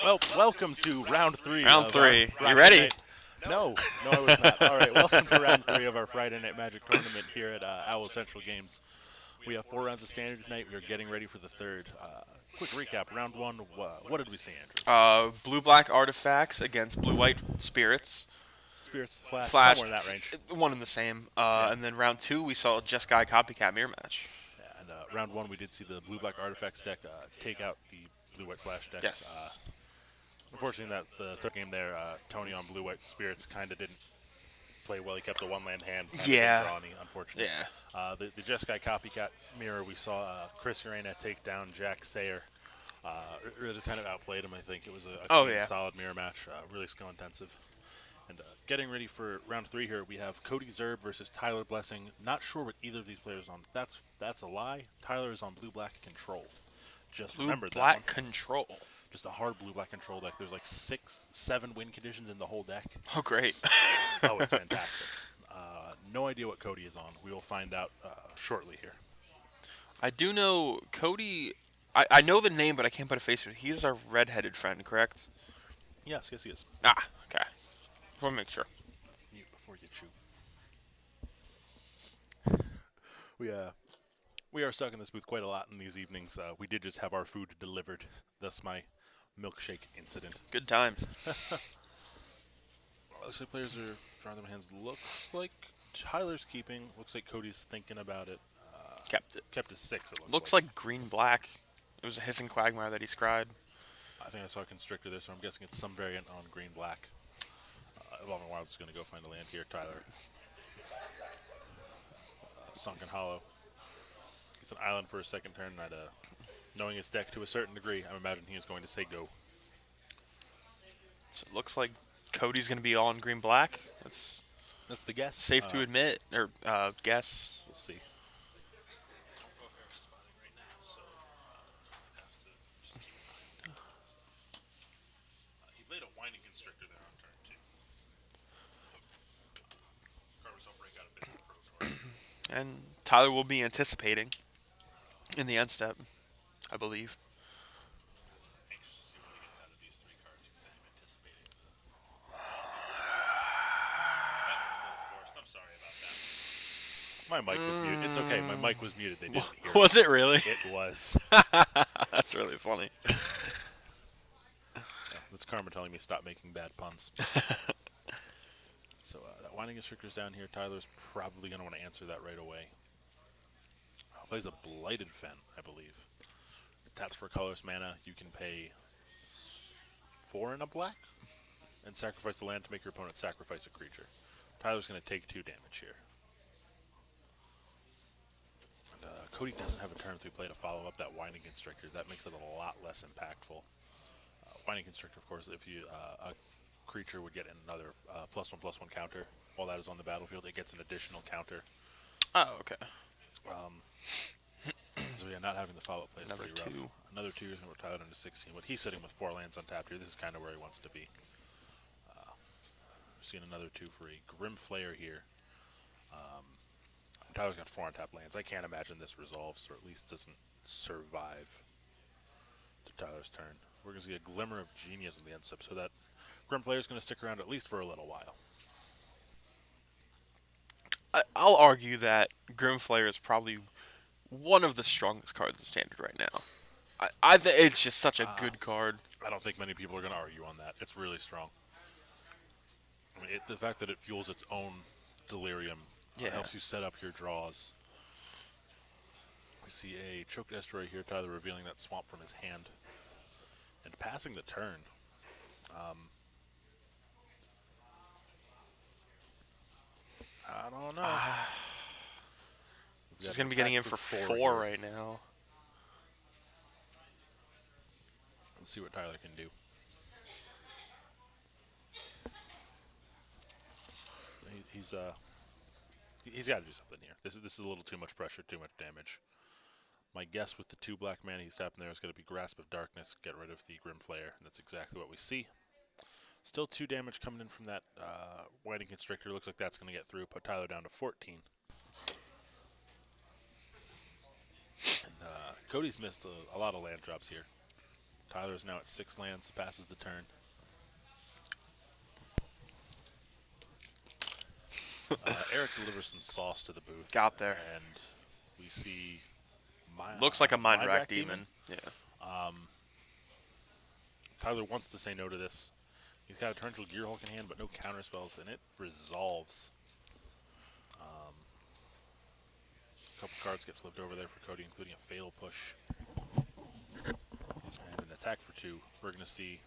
Well, welcome to round three. Round of three. our You Friday ready? night- No, I was not. All right, welcome to round three of our Friday Night Magic tournament here at Owl Central Games. We have 4 rounds of standard tonight. We are getting ready for the third. Quick recap. Round one, what did we see, Andrew? Blue-black artifacts against blue-white spirits. Spirits, Flash, Flash, somewhere in that range. one and the same. Yeah. And then round two, we saw a Jeskai copycat mirror match. Yeah, and round one, we did see the blue-black artifacts deck take out the blue-white Flash deck. Yes. Unfortunately, the third game there, Tony on blue-white spirits kind of didn't play well. He kept the one-land hand. Kind Yeah. Of drawny, unfortunately. Yeah. The Jeskai copycat mirror, we saw Chris Urena take down Jack Sayer. Really kind of outplayed him, I think. It was a clean, solid mirror match, really skill intensive. And getting ready for round three here, we have Cody Zerb versus Tyler Blessing. Not sure what either of these players are on. That's a lie. Tyler is on blue-black control. Just remember that one. Blue-black control. Just a hard blue-black control deck. There's like 6, 7 win conditions in the whole deck. Oh, great. Oh, it's fantastic. No idea what Cody is on. We will find out shortly here. I do know Cody. I know the name, but I can't put a face to it. He is our red-headed friend, correct? Yes, he is. Ah, okay. Want to make sure. Mute before you chew. We are stuck in this booth quite a lot in these evenings. We did just have our food delivered. Thus my milkshake incident. Good times. Looks like players are drawing their hands. Looks like Tyler's keeping. Looks like Cody's thinking about it. Kept it. Kept his 6. It Looks like green-black. It was a hissing quagmire that he scried. I think I saw a Constrictor there, so I'm guessing it's some variant on green-black. Evolving Wilds is going to go find a land here. Tyler. Sunken Hollow. It's an island for a second turn. Knowing his deck to a certain degree, I'm imagining he is going to say go. So it looks like Cody's going to be all in green-black. That's the guess. safe to admit, or guess. We'll see. He played a Winding Constrictor there on turn 2. Carver's will break out a bit of approach. And Tyler will be anticipating in the end step, I believe. Anxious to see what he gets out of these 3 cards. Because I'm anticipating. I'm sorry about that. My mic was muted. It's okay. My mic was muted. They didn't hear Was it really? It was. That's really funny. That's Karma telling me stop making bad puns. So that Winding Constrictor's down here. Tyler's probably going to want to answer that right away. Plays a Blighted Fen, I believe. Taps for colorless mana. You can pay 4 and a black and sacrifice the land to make your opponent sacrifice a creature. Tyler's going to take 2 damage here. And Cody doesn't have a turn, so he played to follow up that Winding Constrictor. That makes it a lot less impactful. Winding Constrictor, of course, if you a creature would get another +1/+1 counter while that is on the battlefield, it gets an additional counter. Oh, okay. So yeah, not having the follow-up play is Another pretty rough. 2. Another 2, and we're Tyler into 16. But he's sitting with 4 lands untapped here. This is kind of where he wants to be. We're seeing another 2 for a Grim Flayer here. Tyler's got 4 untapped lands. I can't imagine this resolves, or at least doesn't survive to Tyler's turn. We're going to see a Glimmer of Genius in the end step, so that Grim Flayer's going to stick around at least for a little while. I'll argue that Grimflayer is probably one of the strongest cards in Standard right now. I think it's just such a good card. I don't think many people are going to argue on that. It's really strong. I mean, the fact that it fuels its own delirium helps you set up your draws. We see a Choked Estuary here, Tyler revealing that swamp from his hand. And passing the turn. I don't know. He's going to be getting in for 4 right now. Let's see what Tyler can do. He's got to do something here. This is a little too much pressure, too much damage. My guess with the 2 black mana he's tapping there is going to be Grasp of Darkness, get rid of the Grim Flayer, and that's exactly what we see. Still 2 damage coming in from that Winding Constrictor. Looks like that's going to get through. Put Tyler down to 14. And Cody's missed a lot of land drops here. Tyler's now at 6 lands, passes the turn. Eric delivers some sauce to the booth. Got there. And we see... Looks like a Mind Rack Rack Demon. Yeah. Tyler wants to say no to this. He's got a Torrential Gearhulk in hand, but no counter spells, and it resolves. A couple cards get flipped over there for Cody, including a Fatal Push. And an attack for 2. We're going to see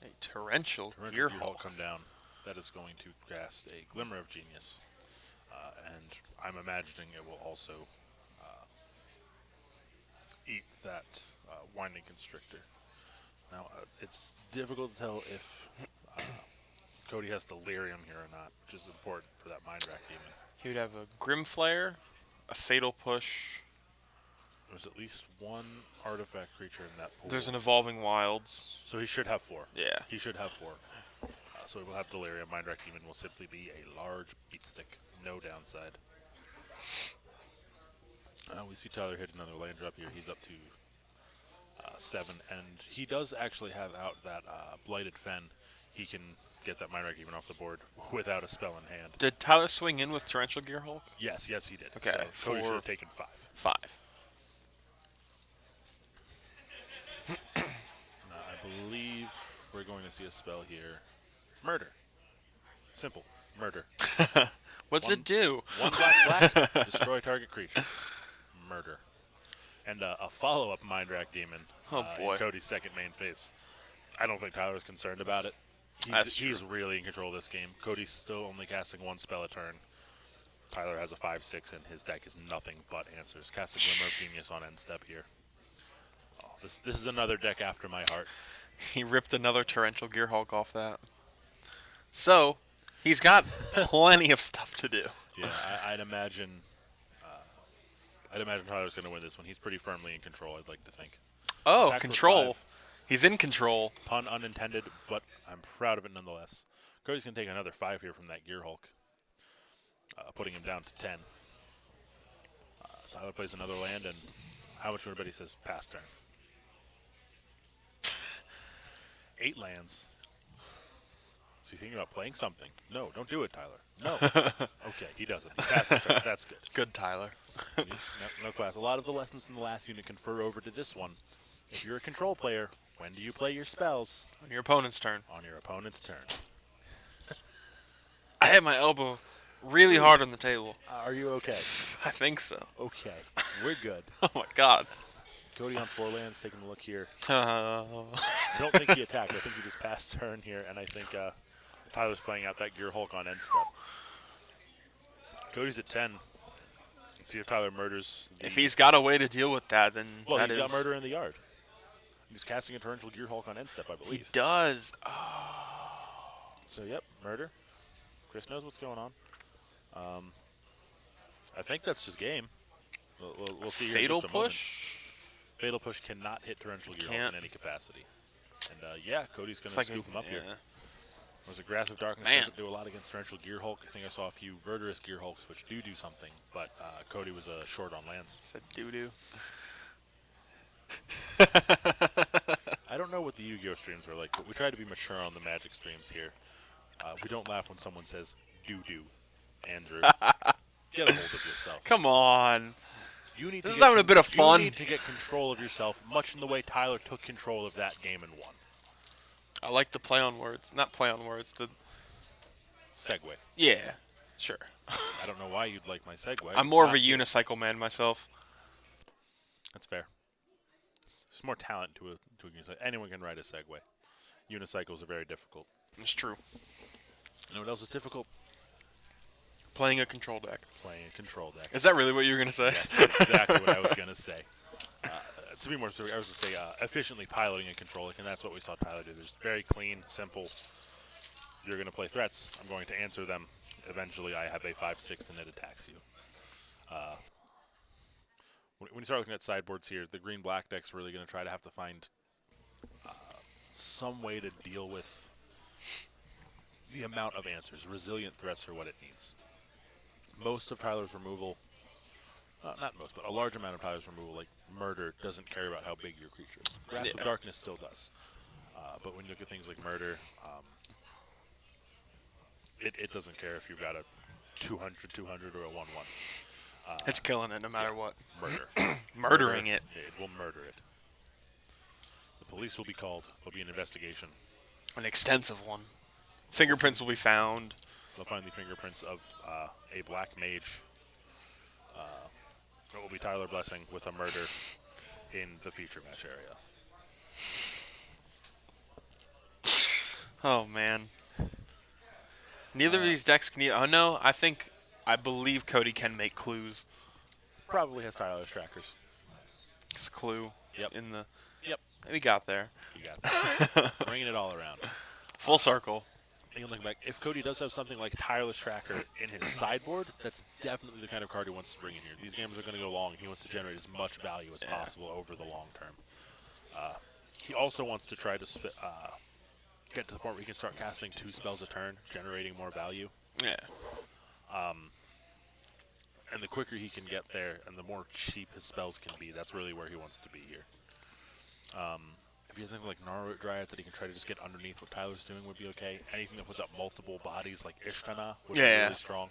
A Torrential Gearhulk Gearhulk. come down. That is going to cast a Glimmer of Genius. And I'm imagining it will also eat that Winding Constrictor. Now, it's difficult to tell if Cody has Delirium here or not, which is important for that Mind Rack Demon. He would have a Grimflare, a Fatal Push. There's at least one artifact creature in that pool. There's an Evolving Wilds. So he should have 4. Yeah. He should have 4. So he will have Delirium. Mind Rack Demon will simply be a large beat stick. No downside. We see Tyler hit another land drop here. He's up to 7. And he does actually have out that Blighted Fen. He can get that Mind Rack Demon off the board without a spell in hand. Did Tyler swing in with Torrential Gearhulk? Yes, he did. Okay, So Cody should for- have taken 5. 5. I believe we're going to see a spell here. Murder. Simple. Murder. What's One- it do? 1 black, destroy target creature. Murder. And a follow-up Mind Rack Demon. Oh, boy. In Cody's second main phase. I don't think Tyler's concerned about it. That's He's really in control of this game. Cody's still only casting 1 spell a turn. Tyler has a 5/6, and his deck is nothing but answers. Cast a Glimmer of Genius on end step here. Oh, this is another deck after my heart. He ripped another Torrential Gearhulk off that. So, he's got plenty of stuff to do. Yeah, I'd imagine Tyler's going to win this one. He's pretty firmly in control, I'd like to think. Oh, Attack for control. 5. He's in control. Pun unintended, but I'm proud of it nonetheless. Cody's going to take another 5 here from that Gearhulk, putting him down to 10. Tyler plays another land, and how much everybody says pass turn. 8 lands. So you thinking about playing something? No, don't do it, Tyler. No. Okay, he doesn't. He passes turn. That's good. Good, Tyler. No class. A lot of the lessons in the last unit confer over to this one. If you're a control player, when do you play your spells? On your opponent's turn. On your opponent's turn. I had my elbow really hard on the table. Are you okay? I think so. Okay, we're good. Oh, my God. Cody on 4 lands, taking a look here. Uh, I don't think he attacked. I think he just passed turn here, and I think Tyler's playing out that Gearhulk on end step. Cody's at 10. Let's see if Tyler murders. if he's got a way to deal with that, then Well, that he's is... got murder in the yard. He's casting a Torrential Gearhulk on end step, I He believe. does. So, yep, murder. Chris knows what's going on. I think that's just game. We'll see here in Fatal just a moment. Push? Fatal Push cannot hit Torrential Gearhulk Can't. in any capacity. And, yeah, Cody's going It's to like scoop him up here. yeah. Was a Grasp of Darkness Man. doesn't do a lot against Torrential Gearhulk. I think I saw a few Verdurous Gearhulks which do something, but Cody was short on lands. Said doo-doo. I don't know what the Yu-Gi-Oh streams are like, but we try to be mature on the Magic streams here. We don't laugh when someone says doo-doo. Andrew, get a hold of yourself. Come on. You need This to is get having a bit of fun. You need to get control of yourself, much in the way Tyler took control of that game and won. I like the play on words. Not play on words. The Segue. Yeah, sure. I don't know why you'd like my segue. I'm It's more of not a good. unicycle man myself. That's fair. There's more talent to a unicycle. Anyone can ride a Segway. Unicycles are very difficult. It's true. You know what else is difficult? Playing a control deck. Playing a control deck. Is that really what you were going to say? Yes, that's exactly what I was going to say. To be more specific, I was going to say efficiently piloting a control deck, and that's what we saw Tyler do. There's very clean, simple. You're going to play threats. I'm going to answer them. Eventually, I have a 5/6 and it attacks you. When you start looking at sideboards here, the green-black deck's really going to try to have to find some way to deal with the amount of answers. Resilient threats are what it needs. Most of Tyler's removal, not most, but a large amount of Tyler's removal, like Murder doesn't care about how big your creature is. Grasp of Yeah. Darkness still does. But when you look at things like Murder, it doesn't care if you've got a 200, or a 1/1. It's killing it no matter what. Murder. Murdering it. It will murder it. The police will be called. There'll be an investigation. An extensive one. Fingerprints will be found. They'll find the fingerprints of a black mage. It will be Tyler Blessing with a murder in the feature match area. Oh, man. Neither of these decks can... Oh, no. I believe Cody can make clues. Probably has Tyler's trackers. It's clue. Yep. In the... Yep. We got there. You got that. Bringing it all around. Full circle. And looking back, if Cody does have something like Tireless Tracker in his sideboard, that's definitely the kind of card he wants to bring in here. These games are going to go long. He wants to generate as much value as possible over the long term. He also wants to try to get to the point where he can start casting 2 spells a turn, generating more value. Yeah. And the quicker he can get there and the more cheap his spells can be, that's really where he wants to be here. If you think like Gnarlroot Dryad that he can try to just get underneath what Tyler's doing would be okay. Anything that puts up multiple bodies like Ishkana would be really strong.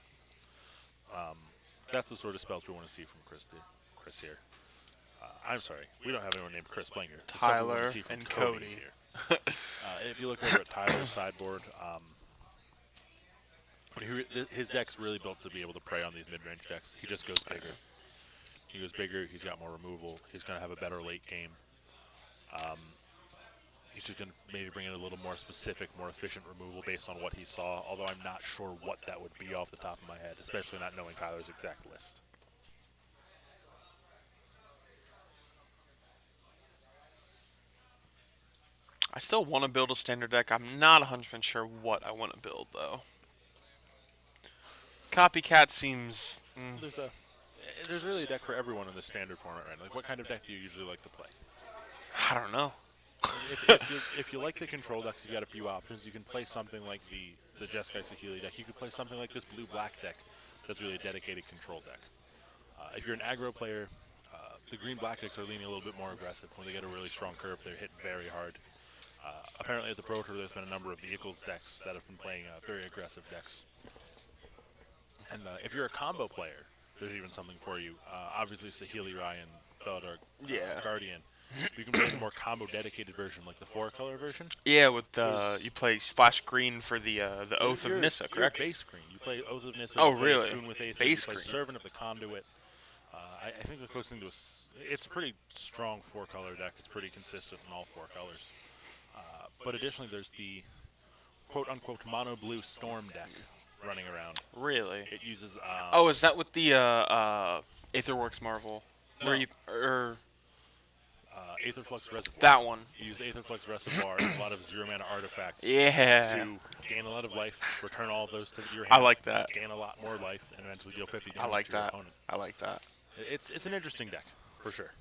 That's the sort of spells we want to see from Chris here. I'm sorry, we don't have anyone named Chris playing here. It's something we want to Tyler see from and Cody. here. If you look over at Tyler's sideboard, his deck's really built to be able to prey on these mid-range decks. He just goes bigger. He goes bigger, he's got more removal, he's going to have a better late game. He's just going to maybe bring in a little more specific, more efficient removal based on what he saw, although I'm not sure what that would be off the top of my head, especially not knowing Tyler's exact list. I still want to build a standard deck. I'm not 100% sure what I want to build, though. Copycat seems... There's really a deck for everyone in the standard format, right? Like, what kind of deck do you usually like to play? I don't know. If you like the control decks, you got a few options. You can play something like the Jeskai Saheeli deck. You could play something like this blue-black deck that's really a dedicated control deck. If you're an aggro player, the green-black decks are leaning a little bit more aggressive. When they get a really strong curve, they're hit very hard. Apparently at the Pro Tour, there's been a number of vehicles decks that have been playing very aggressive decks. And if you're a combo player, there's even something for you. Obviously, Saheeli, Ryan, Feldark, Guardian. You can play a more combo-dedicated version, like the 4-color version. Yeah, with you play Splash Green for the Oath of Nissa, correct? Base green. You play Oath of Nissa. Oh, really? With Aether, Base you play green. Servant of the Conduit. I think the closest thing to it's a pretty strong 4-color deck. It's pretty consistent in all 4 colors. But additionally, there's the quote-unquote mono-blue Storm deck running around. Really? It uses... oh, is that with the Aetherworks Marvel? No. Where you... Aetherflux Reservoir. That one. You use Aetherflux Reservoir and a lot of 0-mana artifacts Yeah. to gain a lot of life, return all of those to your hand. I like that. Gain a lot more life, and eventually deal 50 damage I like to your that. opponent. I like that. It's an interesting deck, for sure.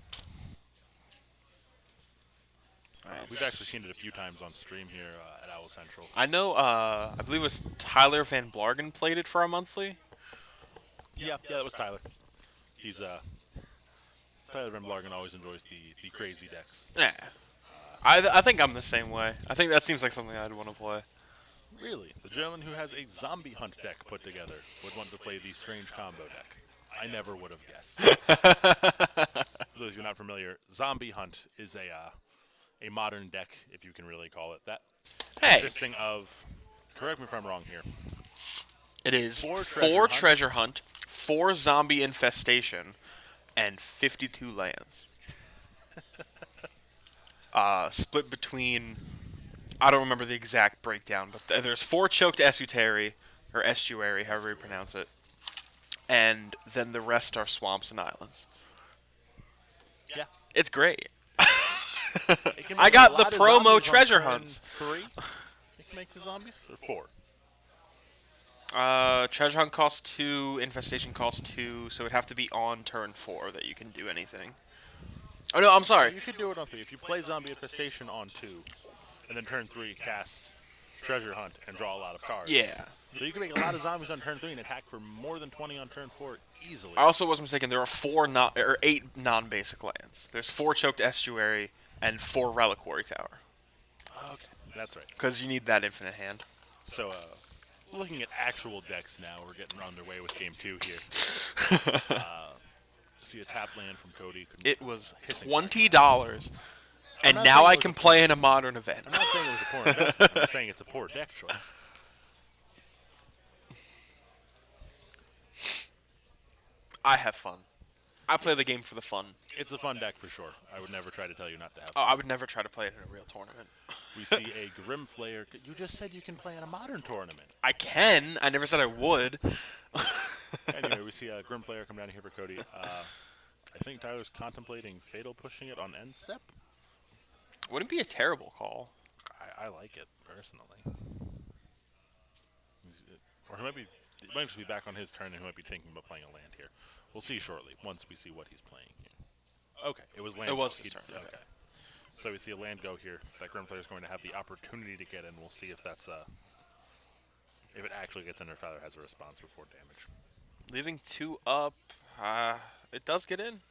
Nice. We've actually seen it a few times on stream here at Owl Central. I know, I believe it was Tyler Van Blargen played it for our monthly. Yeah, that was Tyler. He's Tyler Van Blargen always enjoys the crazy decks. Yeah. I think I'm the same way. I think that seems like something I'd want to play. Really? The gentleman who has a zombie hunt deck put together would want to play the strange combo deck. I never would have guessed. For those who are not familiar, Zombie Hunt is a modern deck, if you can really call it that. Hey. Consisting of, correct me if I'm wrong here, It is 4 treasure hunt, 4 zombie infestation, and 52 lands. Split between, I don't remember the exact breakdown, but there's 4 choked estuary, or estuary, however you pronounce it, and then the rest are swamps and islands. Yeah. It's great. It can I make got a the lot of promo zombies on treasure turn hunts. 3? You can make the zombies? Or 4? Treasure hunt costs 2, infestation costs 2, so it'd have to be on turn 4 that you can do anything. Oh no, I'm sorry. You could do it on 3. If you play Zombie Infestation on 2, and then turn 3 cast treasure hunt and draw a lot of cards. Yeah. So you can make a lot of zombies on turn 3 and attack for more than 20 on turn 4 easily. I also was mistaken. There are 8 non-basic lands. There's 4 choked estuary and 4 reliquary tower. Okay, that's right. Because you need that infinite hand. So, looking at actual decks now, we're getting underway with game 2 here. See a tap land from Cody. It was Hissing. $20, and not now saying it I was can a play in a modern event. I'm not saying it was a poor investment. I'm saying it's a poor deck choice. I have fun. I play the game for the fun. It's a fun deck for sure. I would never try to tell you not to have Oh, fun. I would never try to play it in a real tournament. We see a Grimflayer. You just said you can play in a modern tournament. I can. I never said I would. Anyway, we see a Grimflayer come down here for Cody. I think Tyler's contemplating Fatal pushing it on end step. Wouldn't be a terrible call. I like it, personally. Or he might just be back on his turn and he might be thinking about playing a land here. We'll see shortly, once we see what he's playing here. Okay, it was land. It was go. his turn, Okay. okay. So we see a land go here that Grimflayer is going to have the opportunity to get in. We'll see if that's if it actually gets in or Tyler has a response before damage. Leaving 2 up, it does get in.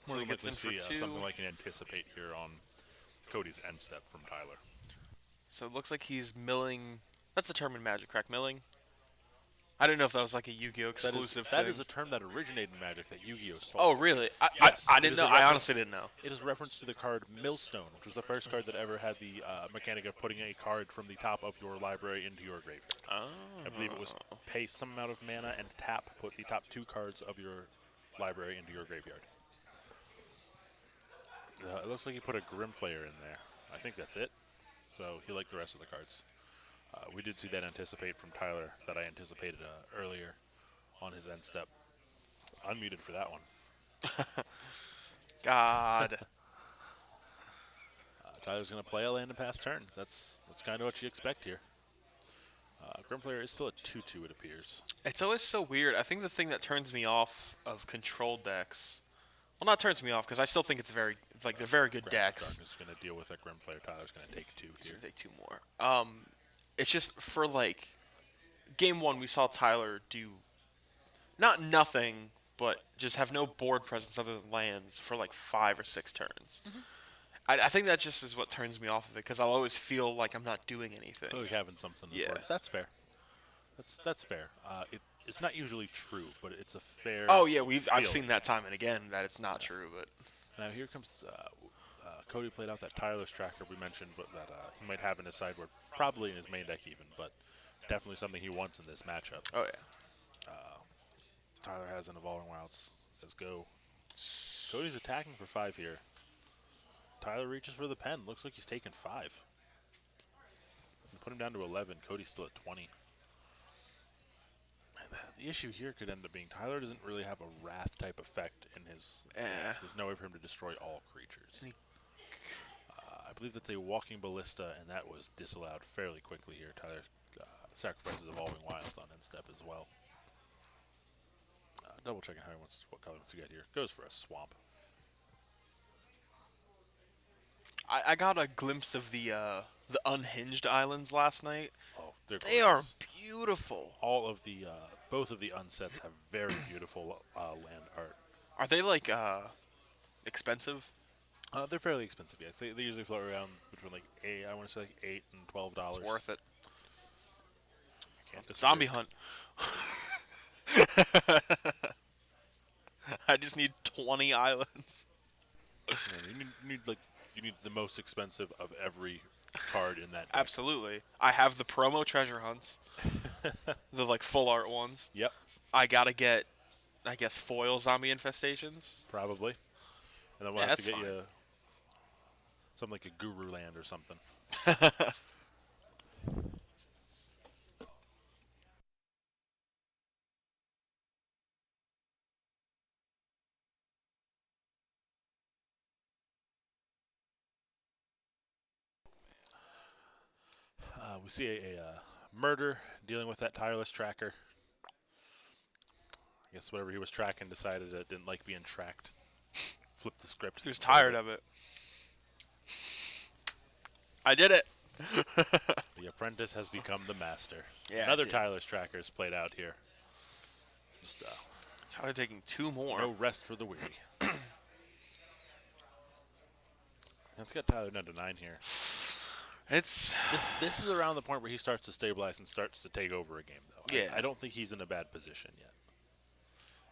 So we get gets to in for see 2. something like an anticipate here on Cody's end step from Tyler. So it looks like he's milling. That's a term in Magic, correct? Milling? I didn't know if that was like a Yu-Gi-Oh exclusive That thing. is a term that originated in Magic that Yu-Gi-Oh stole. Oh, really? Yes, I it didn't is a know. I reference- honestly didn't know. It is a reference to the card Millstone, which was the first card that ever had the mechanic of putting a card from the top of your library into your graveyard. Oh. I believe it was pay some amount of mana and tap, put the top 2 cards of your library into your graveyard. It looks like he put a Grimflayer in there. I think that's it. So he liked the rest of the cards. We did see that anticipate from Tyler that I anticipated earlier on his end step. Unmuted for that one. God. Tyler's going to play a land and pass turn. That's kind of what you expect here. Grimflayer is still a 2/2, it appears. It's always so weird. I think the thing that turns me off of control decks, well, not turns me off because I still think it's they're very good decks. Darkness is going to deal with a Grimflayer. Tyler's going to take 2 here. Take 2 more. It's just for like game 1, we saw Tyler do not nothing, but just have no board presence other than lands for like 5 or 6 turns. I think that just is what turns me off of it because I'll always feel like I'm not doing anything. Like having something to Yeah. board. That's fair. That's fair. It's not usually true, but it's a fair. Oh yeah, I've feeling. seen that time and again that it's not true, but Now here comes Cody played out that Tyler's tracker we mentioned, but that he might have in his sideboard, probably in his main deck even, but definitely something he wants in this matchup. oh yeah. Tyler has an Evolving Wilds. Says go. Cody's attacking for 5 here. Tyler reaches for the pen. Looks like he's taking 5. We put him down to 11. Cody's still at 20. And the issue here could end up being Tyler doesn't really have a Wrath type effect in his. There's no way for him to destroy all creatures. I believe that's a Walking Ballista, and that was disallowed fairly quickly here. Tyler sacrifices Evolving Wilds on end step as well. Double checking what color he wants to get here. Goes for a Swamp. I got a glimpse of the unhinged islands last night. Oh, they're They are gorgeous. beautiful. All of the both of the unsets have very beautiful land art. Are they like expensive? They're fairly expensive, yes. They usually float around between like I want to say like $8 and $12. It's worth it. Can't disagree. Zombie hunt. I just need 20 islands. Yeah, you need the most expensive of every card in that deck. Absolutely. I have the promo treasure hunts. The like full art ones. Yep, I gotta get, I guess, foil zombie infestations. probably. And then we'll Yeah, have to that's get fine. you something like a Guru Land or something. We see a murder dealing with that tireless tracker. I guess whatever he was tracking decided it didn't like being tracked. Flipped the script. He was tired of it. I did it. The apprentice has become the master. Yeah, Another dude. Tyler's tracker is played out here. Just Tyler taking 2 more. no rest for the weary. Let's get Tyler down to 9 here. It's This is around the point where he starts to stabilize and starts to take over a game, though. Yeah. I don't think he's in a bad position yet.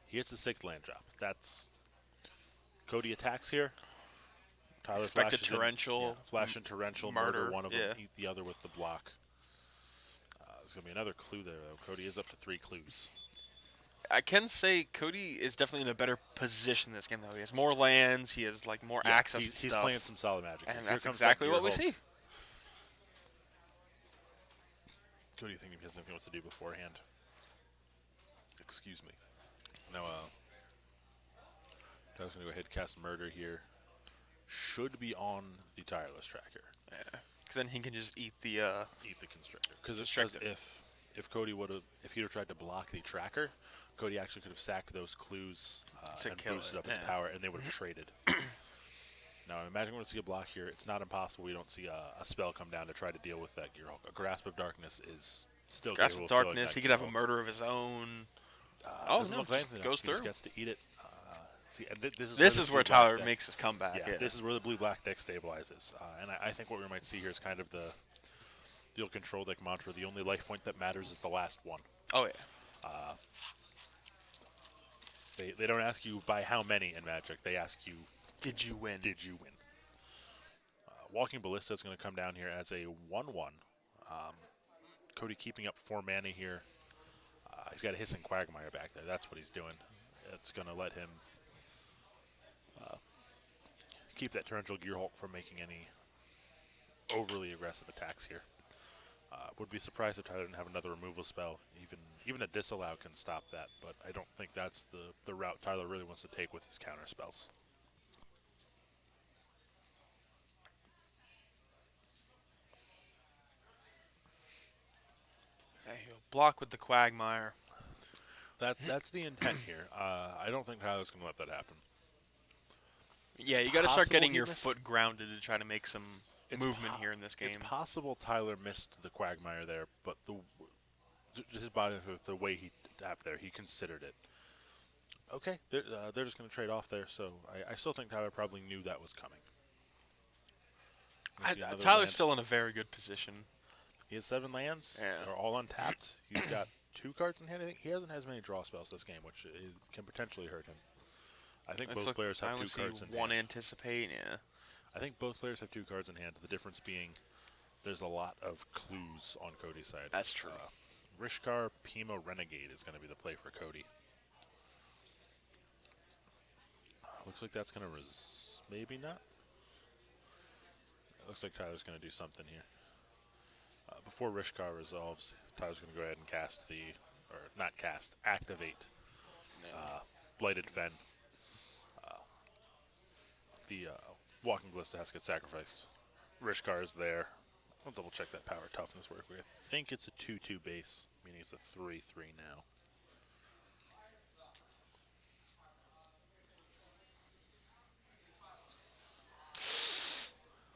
He hits the 6th land drop. That's Cody attacks here. Tyler Expect a flashes in- torrential, yeah, flash and torrential, murder, murder one of yeah. them, eat the other with the block. There's going to be another clue there, though. Cody is up to 3 clues. I can say Cody is definitely in a better position in this game, though. He has more lands. He has like more access to He's stuff. playing some solid Magic. And Here that's comes exactly that what we Gearhulk. see. Cody, think he has anything else to do beforehand? Excuse me. Now, Tyler's going to go ahead and cast Murder here. Should be on the Tireless tracker. Yeah. Because then he can just eat the. Eat the Constrictor. Because Constrictor. if Cody would have, if he'd have tried to block the tracker, Cody actually could have sacked those clues To and kill boosted it, up his yeah. power, and they would have traded. Now, I imagine we're going to see a block here. It's not impossible we don't see a spell come down to try to deal with that Gearhulk. A Grasp of Darkness is still Grasp capable of of killing Darkness. that He could have a Gearhulk. murder of his own. Doesn't no, look like just anything. goes He just through. gets to eat it. See, and this is This the is where blue-black Tyler deck- makes his comeback. Yeah, Yeah. this is where the blue-black deck stabilizes. And I think what we might see here is kind of the old control deck mantra. The only life point that matters is the last one. Oh yeah. They don't ask you by how many in Magic. They ask you, Did you win? did you win? Walking Ballista is going to come down here as a 1/1. Cody keeping up 4 mana here. He's got a Hissing Quagmire back there. That's what he's doing. It's going to let him keep that Torrential Gearhulk from making any overly aggressive attacks here. Would be surprised if Tyler didn't have another removal spell. Even a Disallow can stop that, but I don't think that's the route Tyler really wants to take with his counter spells. Okay, he'll block with the Quagmire. That's the intent here. I don't think Tyler's going to let that happen. Yeah, you got to start possible getting he your missed- foot grounded to try to make some movement po- here in this game. It's possible Tyler missed the Quagmire there, but his body, the way he tapped there, he considered it. Okay, they're just going to trade off there, so I still think Tyler probably knew that was coming. We see another Tyler's land. still in a very good position. He has 7 lands. Yeah. They're all untapped. He's got 2 cards in hand. I think he hasn't as many draw spells this game, which can potentially hurt him. I think both players I have only 2 see cards in one hand. Anticipate. Yeah. I think both players have 2 cards in hand. The difference being there's a lot of clues on Cody's side. That's true. Rishkar Pima Renegade is going to be the play for Cody. Looks like that's going to maybe not. It looks like Tyler's going to do something here. Before Rishkar resolves, Tyler's going to go ahead and activate Blighted Fen. The Walking Ballista has to get sacrificed. Rishkar is there. I'll double check that power toughness work. I think it's a 2/2 base, meaning it's a 3/3 now.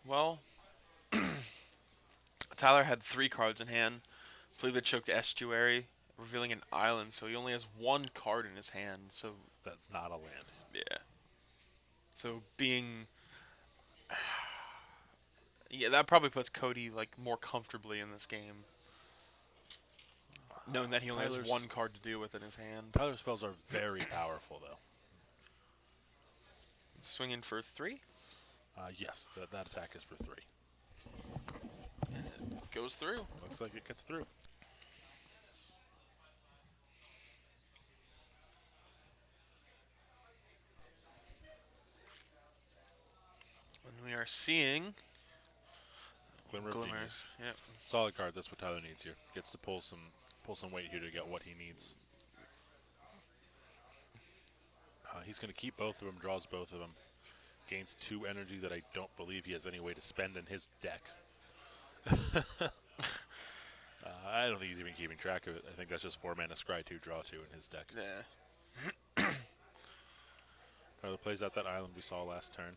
Well, Tyler had 3 cards in hand. Played the Choked Estuary, revealing an island, so he only has 1 card in his hand. So That's not a land. yeah. So being yeah, that probably puts Cody like more comfortably in this game, knowing that he only has Tyler's- 1 card to deal with in his hand. Tyler's spells are very powerful, though. Swinging for 3, Yes, that attack is for 3. goes through. Looks like it gets through. And we are seeing Glimmer of Glimmers. Genius. Yep. Solid card. That's what Tyler needs here. Gets to pull some weight here to get what he needs. He's going to keep both of them, draws both of them. Gains 2 energy that I don't believe he has any way to spend in his deck. I don't think he's even keeping track of it. I think that's just 4 mana Scry 2, draw 2 in his deck. Yeah. Tyler plays out that island we saw last turn.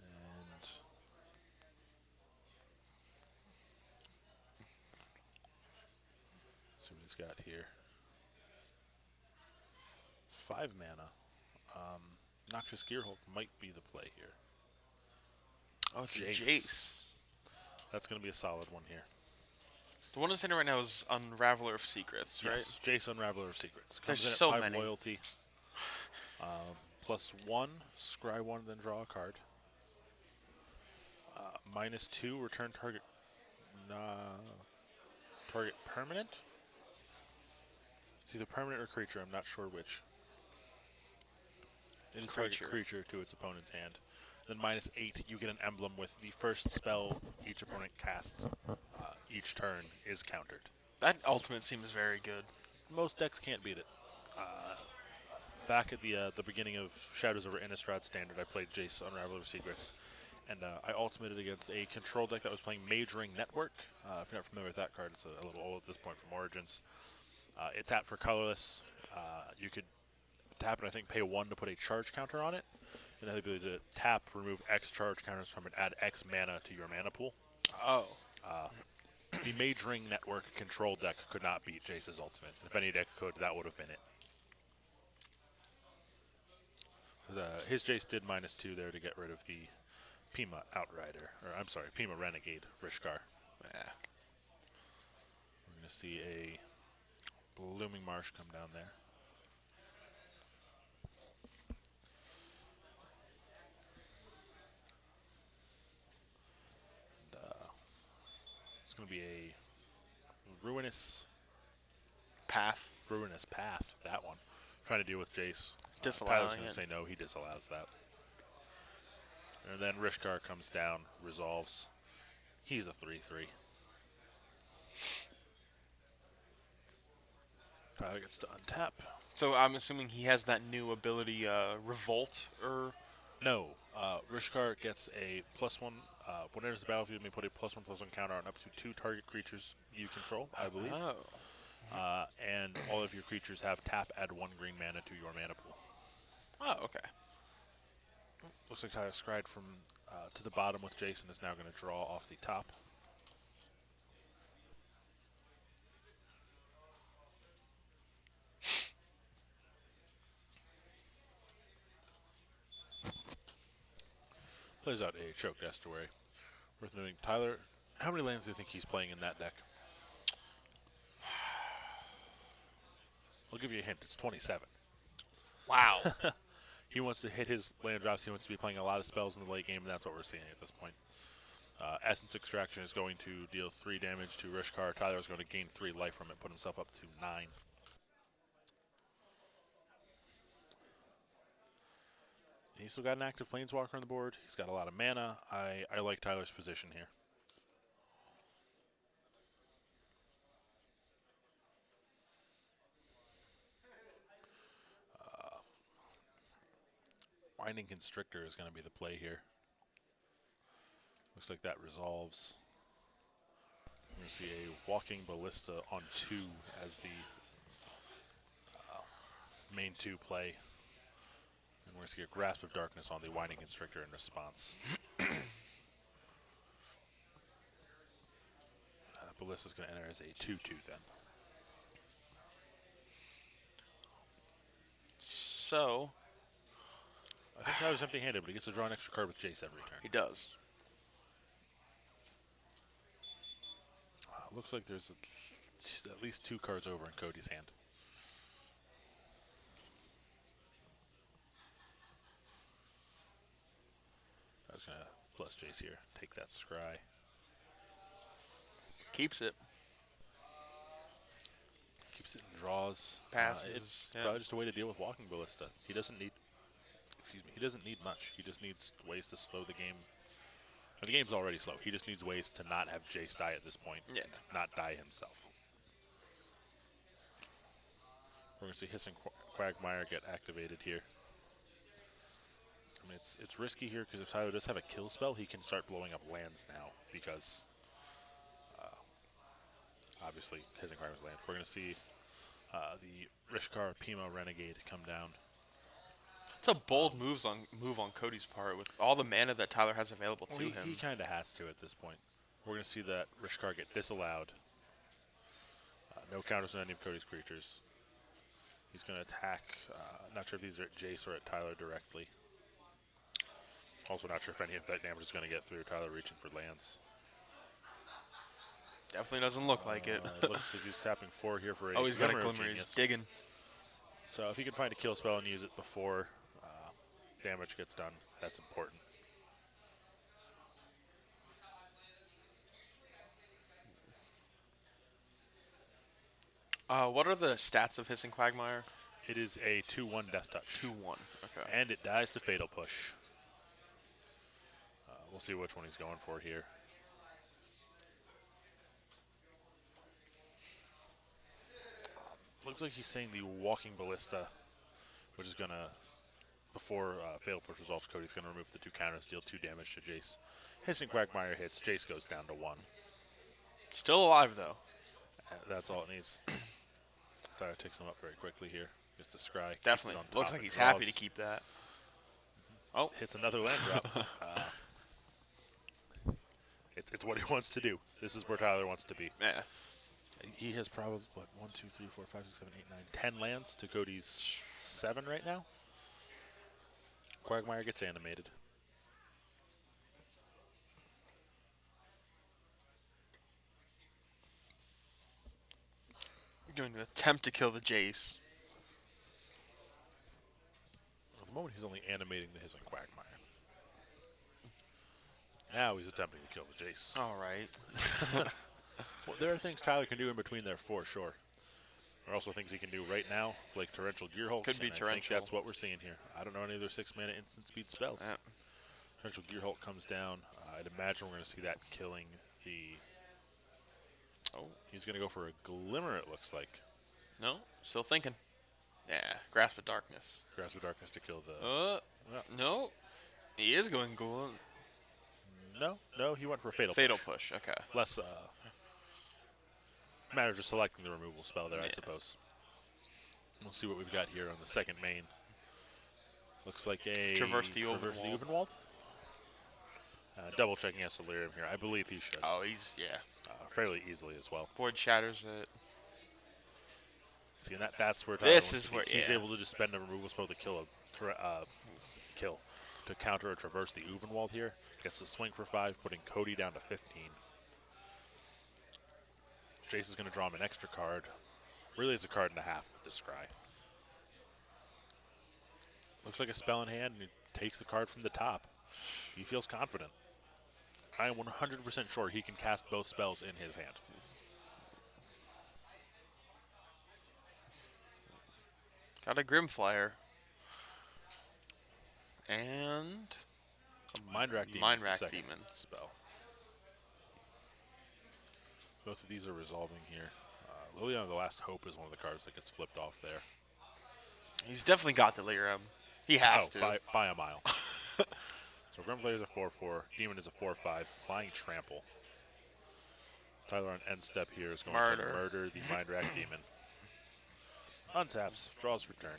And see what he's got here. 5 mana. Noxious Gearhulk might be the play here. Oh, it's a Jace. Jace. That's going to be a solid one here. The one that's in it right now is Unraveler of Secrets, right? Yes, Jace Unraveler of Secrets. Comes There's in at so 5 many. loyalty. +1, scry 1, then draw a card. -2, return target target permanent. It's either permanent or creature. I'm not sure which. Any target creature to its opponent's hand. Then -8, you get an emblem with the first spell each opponent casts each turn is countered. That ultimate seems very good. Most decks can't beat it. Back at the beginning of Shadows over Innistrad Standard, I played Jace Unraveler of Secrets, and I ultimated against a control deck that was playing Majoring Network. If you're not familiar with that card, it's a little old at this point from Origins. It tapped for colorless. You could tap and I think pay 1 to put a charge counter on it, and then the ability to tap, remove X charge counters from it, add X mana to your mana pool. Oh. The Majoring Network control deck could not beat Jace's ultimate. If any deck could, that would have been it. His Jace did -2 there to get rid of the Pima Outrider, or I'm sorry, Pima Renegade Rishkar. Yeah. We're going to see a Blooming Marsh come down there. And, it's going to be a Ruinous Path. Path, that one. Trying to deal with Jace. Disallowing Tyler's going to say no, he disallows that. And then Rishkar comes down, resolves. He's a 3/3. Tyler gets to untap. So I'm assuming he has that new ability, Revolt, or... No, Rishkar gets a +1. When it enters the battlefield, you may put a +1/+1 counter on up to 2 target creatures you control, I believe. Oh. And all of your creatures have tap, add 1 green mana to your mana pool. Oh, okay. Looks like Tyler scried from to the bottom with Jason is now going to draw off the top. Plays out a Choked Estuary. Worth noting, Tyler, how many lands do you think he's playing in that deck? I'll give you a hint. It's 27. Wow. He wants to hit his land drops. He wants to be playing a lot of spells in the late game, and that's what we're seeing at this point. Essence Extraction is going to deal 3 damage to Rishkar. Tyler is going to gain 3 life from it, put himself up to 9. He's still got an active Planeswalker on the board. He's got a lot of mana. I like Tyler's position here. Winding Constrictor is going to be the play here. Looks like that resolves. We're going to see a Walking Ballista on 2 as the main 2 play. And we're going to see a Grasp of Darkness on the Winding Constrictor in response. Ballista's going to enter as a 2/2 then. So... I think Tyler's empty-handed, but he gets to draw an extra card with Jace every turn. He does. Looks like there's at least 2 cards over in Cody's hand. I was going to plus Jace here. Take that scry. Keeps it. Keeps it in draws. Passes. It's yeah. probably just a way to deal with Walking Ballista. He doesn't need... he doesn't need much. He just needs ways to slow the game. The game's already slow. He just needs ways to not have Jace die at this point. Yeah. Not die himself. We're going to see Hissing Quagmire get activated here. I mean, it's risky here because if Tyler does have a kill spell, he can start blowing up lands now because obviously Hissing Quagmire's land. We're going to see the Rishkar Pima Renegade come down. It's a bold move on Cody's part with all the mana that Tyler has available to him. He kind of has to at this point. We're going to see that Rishkar get disallowed. No counters on any of Cody's creatures. He's going to attack. Not sure if these are at Jace or at Tyler directly. Also not sure if any of that damage is going to get through. Tyler reaching for lands. Definitely doesn't look like it. Looks like he's tapping 4 here for a Oh, he's got a Glimmer of glimmer. Genius. He's digging. So if he can find a kill spell and use it before damage gets done, that's important. What are the stats of Hissing Quagmire? It is a 2-1 Death Touch. 2-1. Okay. And it dies to Fatal Push. We'll see which one he's going for here. Looks like he's saying the Walking Ballista, which is going to, before Fatal Push resolves, Cody's going to remove the 2 counters, deal 2 damage to Jace. Hissing Quagmire hits, Jace goes down to 1. Still alive, though. That's all it needs. Tyler takes him up very quickly here. Gets the scry. Definitely. On Looks top like and he's draws. happy to keep that. Oh, Hits another land drop. It's what he wants to do. This is where Tyler wants to be. yeah. He has probably, what, 1, 2, 3, 4, 5, 6, 7, 8, 9, 10 lands to Cody's 7 right now. Quagmire gets animated. Going to attempt to kill the Jace. At the moment, he's only animating the Hissing Quagmire. Now he's attempting to kill the Jace. All right. Well, there are things Tyler can do in between there for sure. There are also things he can do right now, like Torrential Gearhulk. Could be and I Torrential. think that's what we're seeing here. I don't know any of their 6-mana instant speed spells. Yeah. Torrential Gearhulk comes down. I'd imagine we're going to see that killing the... Oh, He's going to go for a Glimmer, it looks like. no. Still thinking. Yeah. Grasp of Darkness. Grasp of Darkness to kill the... Yeah. No. He is going gold. No, he went for a Fatal Fatal Push. Push. Okay. Less matter of just selecting the removal spell there, I Yes. suppose. We'll see what we've got here on the second main. Looks like a... Traverse the Ulvenwald. Ulvenwald. Double checking Estelirium here. I believe he should. Oh, he's, yeah. Fairly easily as well. Void shatters it. See, and that's where Tyler This wants is to be. where, He's yeah. able to just spend a removal spell to to counter or traverse the Ulvenwald here. Gets to swing for 5, putting Cody down to 15. Jace is going to draw him an extra card. Really, it's a card and a half with this scry. Looks like a spell in hand, and he takes the card from the top. He feels confident. I am 100% sure he can cast both spells in his hand. Got a Grimflyer. And Mind Rack Demon. Mind is the Rack second Demon. spell. Both of these are resolving here. Liliana of the Last Hope is one of the cards that gets flipped off there. he's definitely got Delirium. He has to. By a mile. So Grimflare is a 4-4. Demon is a 4-5. Flying Trample. Tyler on end step here is going to murder the Mind Rack Demon. Untaps, draws return.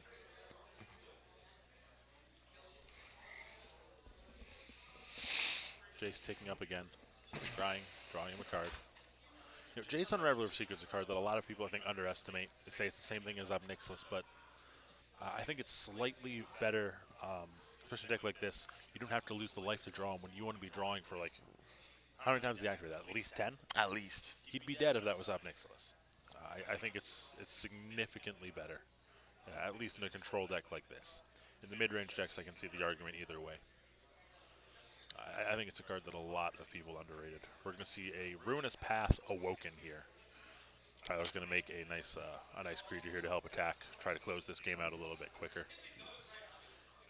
Jace taking up again. Drawing him a card. You know, Jace on Reveler of Secrets is a card that a lot of people I think underestimate. They say it's the same thing as Ob Nixilis, but I think it's slightly better, especially a deck like this. You don't have to lose the life to draw him when you want to be drawing for like, how many times did he activate that? At least 10? At least. He'd be dead if that was Ob Nixilis. I think it's significantly better, at least in a control deck like this. In the mid-range decks, I can see the argument either way. I think it's a card that a lot of people underrated. We're going to see a Ruinous Path Awoken here. Tyler's going to make a nice creature here to help attack, try to close this game out a little bit quicker.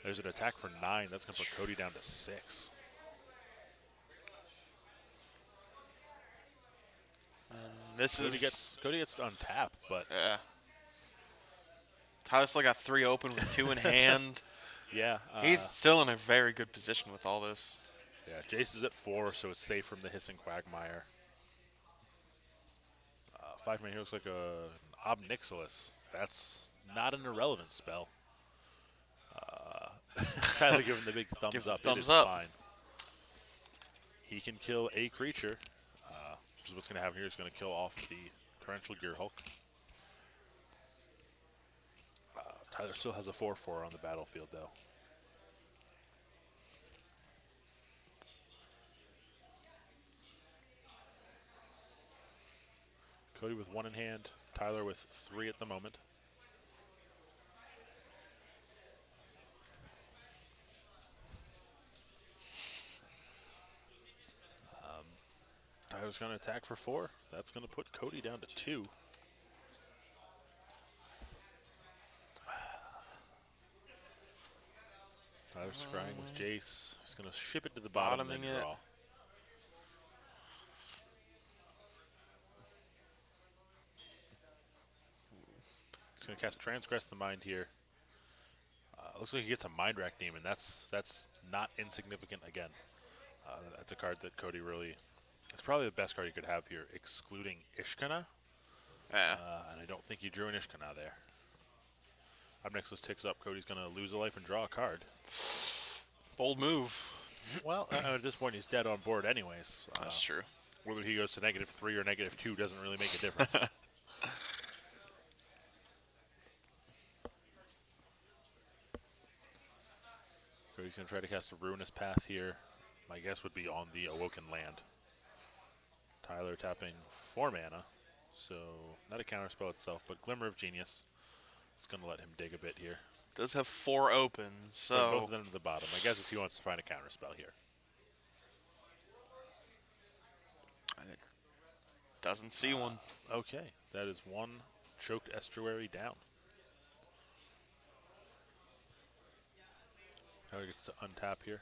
There's an attack for 9. That's going to put Cody down to 6. Cody gets to untap, but Yeah. Tyler still got 3 open with 2 in hand. yeah, He's still in a very good position with all this. yeah. Jace is at 4, so it's safe from the Hissing Quagmire. 5-man here looks like an Ob Nixilis. That's not an irrelevant spell. Tyler giving the big thumbs Give the up. thumbs it is up. fine. He can kill a creature, which is what's going to happen here. He's going to kill off the Torrential Gearhulk. Tyler still has a 4/4 on the battlefield, though. Cody with 1 in hand. Tyler with 3 at the moment. Tyler's going to attack for 4. That's going to put Cody down to 2. Tyler's scrying with Jace. He's going to ship it to the bottom and Bottoming it. draw. He's going to cast Transgress the Mind here. Looks like he gets a Mind Rack Demon. That's not insignificant again. That's a card that Cody really... It's probably the best card you could have here, excluding Ishkana. Yeah. And I don't think you drew an Ishkana there. Obnexus ticks up. Cody's going to lose a life and draw a card. Bold move. Well, at this point, he's dead on board anyways. That's true. Whether he goes to -3 or -2 doesn't really make a difference. Cody's going to try to cast a Ruinous Path here. My guess would be on the Awoken Land. Tyler tapping 4 mana. So, not a counterspell itself, but Glimmer of Genius. It's going to let him dig a bit here. Does have 4 opens, Put both so of them to the bottom. My guess is he wants to find a counterspell here. doesn't see one. Okay, that is 1 Choked Estuary down. Tyler gets to untap here.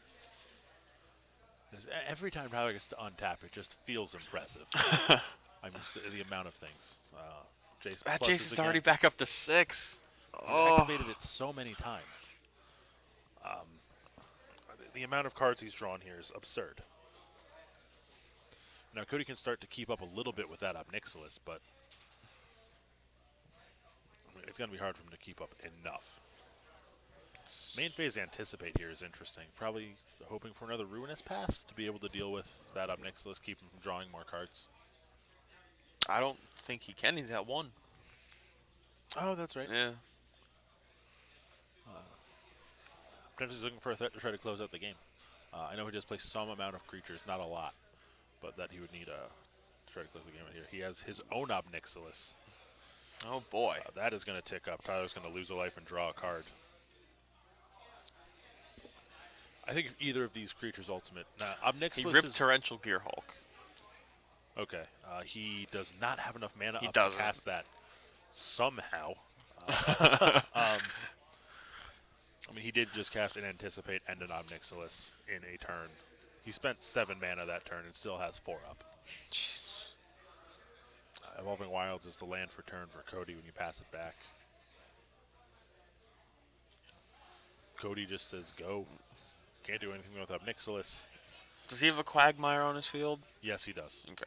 Every time Tyler gets to untap, it just feels impressive. I mean, the amount of things. Jace That pluses Jace is already again. back up to 6. He's Oh, activated it so many times. The amount of cards he's drawn here is absurd. Now, Cody can start to keep up a little bit with that Obnixilis, but I mean, it's going to be hard for him to keep up enough. Main phase Anticipate here is interesting. Probably hoping for another Ruinous Path to be able to deal with that Obnixilis, keep him from drawing more cards. I don't think he can. He's at 1. Oh, that's right. Yeah. Potentially looking for a threat to try to close out the game. I know he does play some amount of creatures, not a lot, but that he would need to try to close the game out here. He has his own Obnixilis. Oh, boy. That is going to tick up. Tyler's going to lose a life and draw a card. I think if either of these creatures ultimate... Obnixilis He ripped is... Torrential Gearhulk. Okay. He does not have enough mana He up doesn't. to cast that somehow. I mean, he did just cast an Anticipate and an Obnixilis in a turn. He spent 7 mana that turn and still has 4 up. Evolving Wilds is the land for turn for Cody when you pass it back. Cody just says go. Can't do anything with Obnixilis. Does he have a Quagmire on his field? Yes, he does. Okay.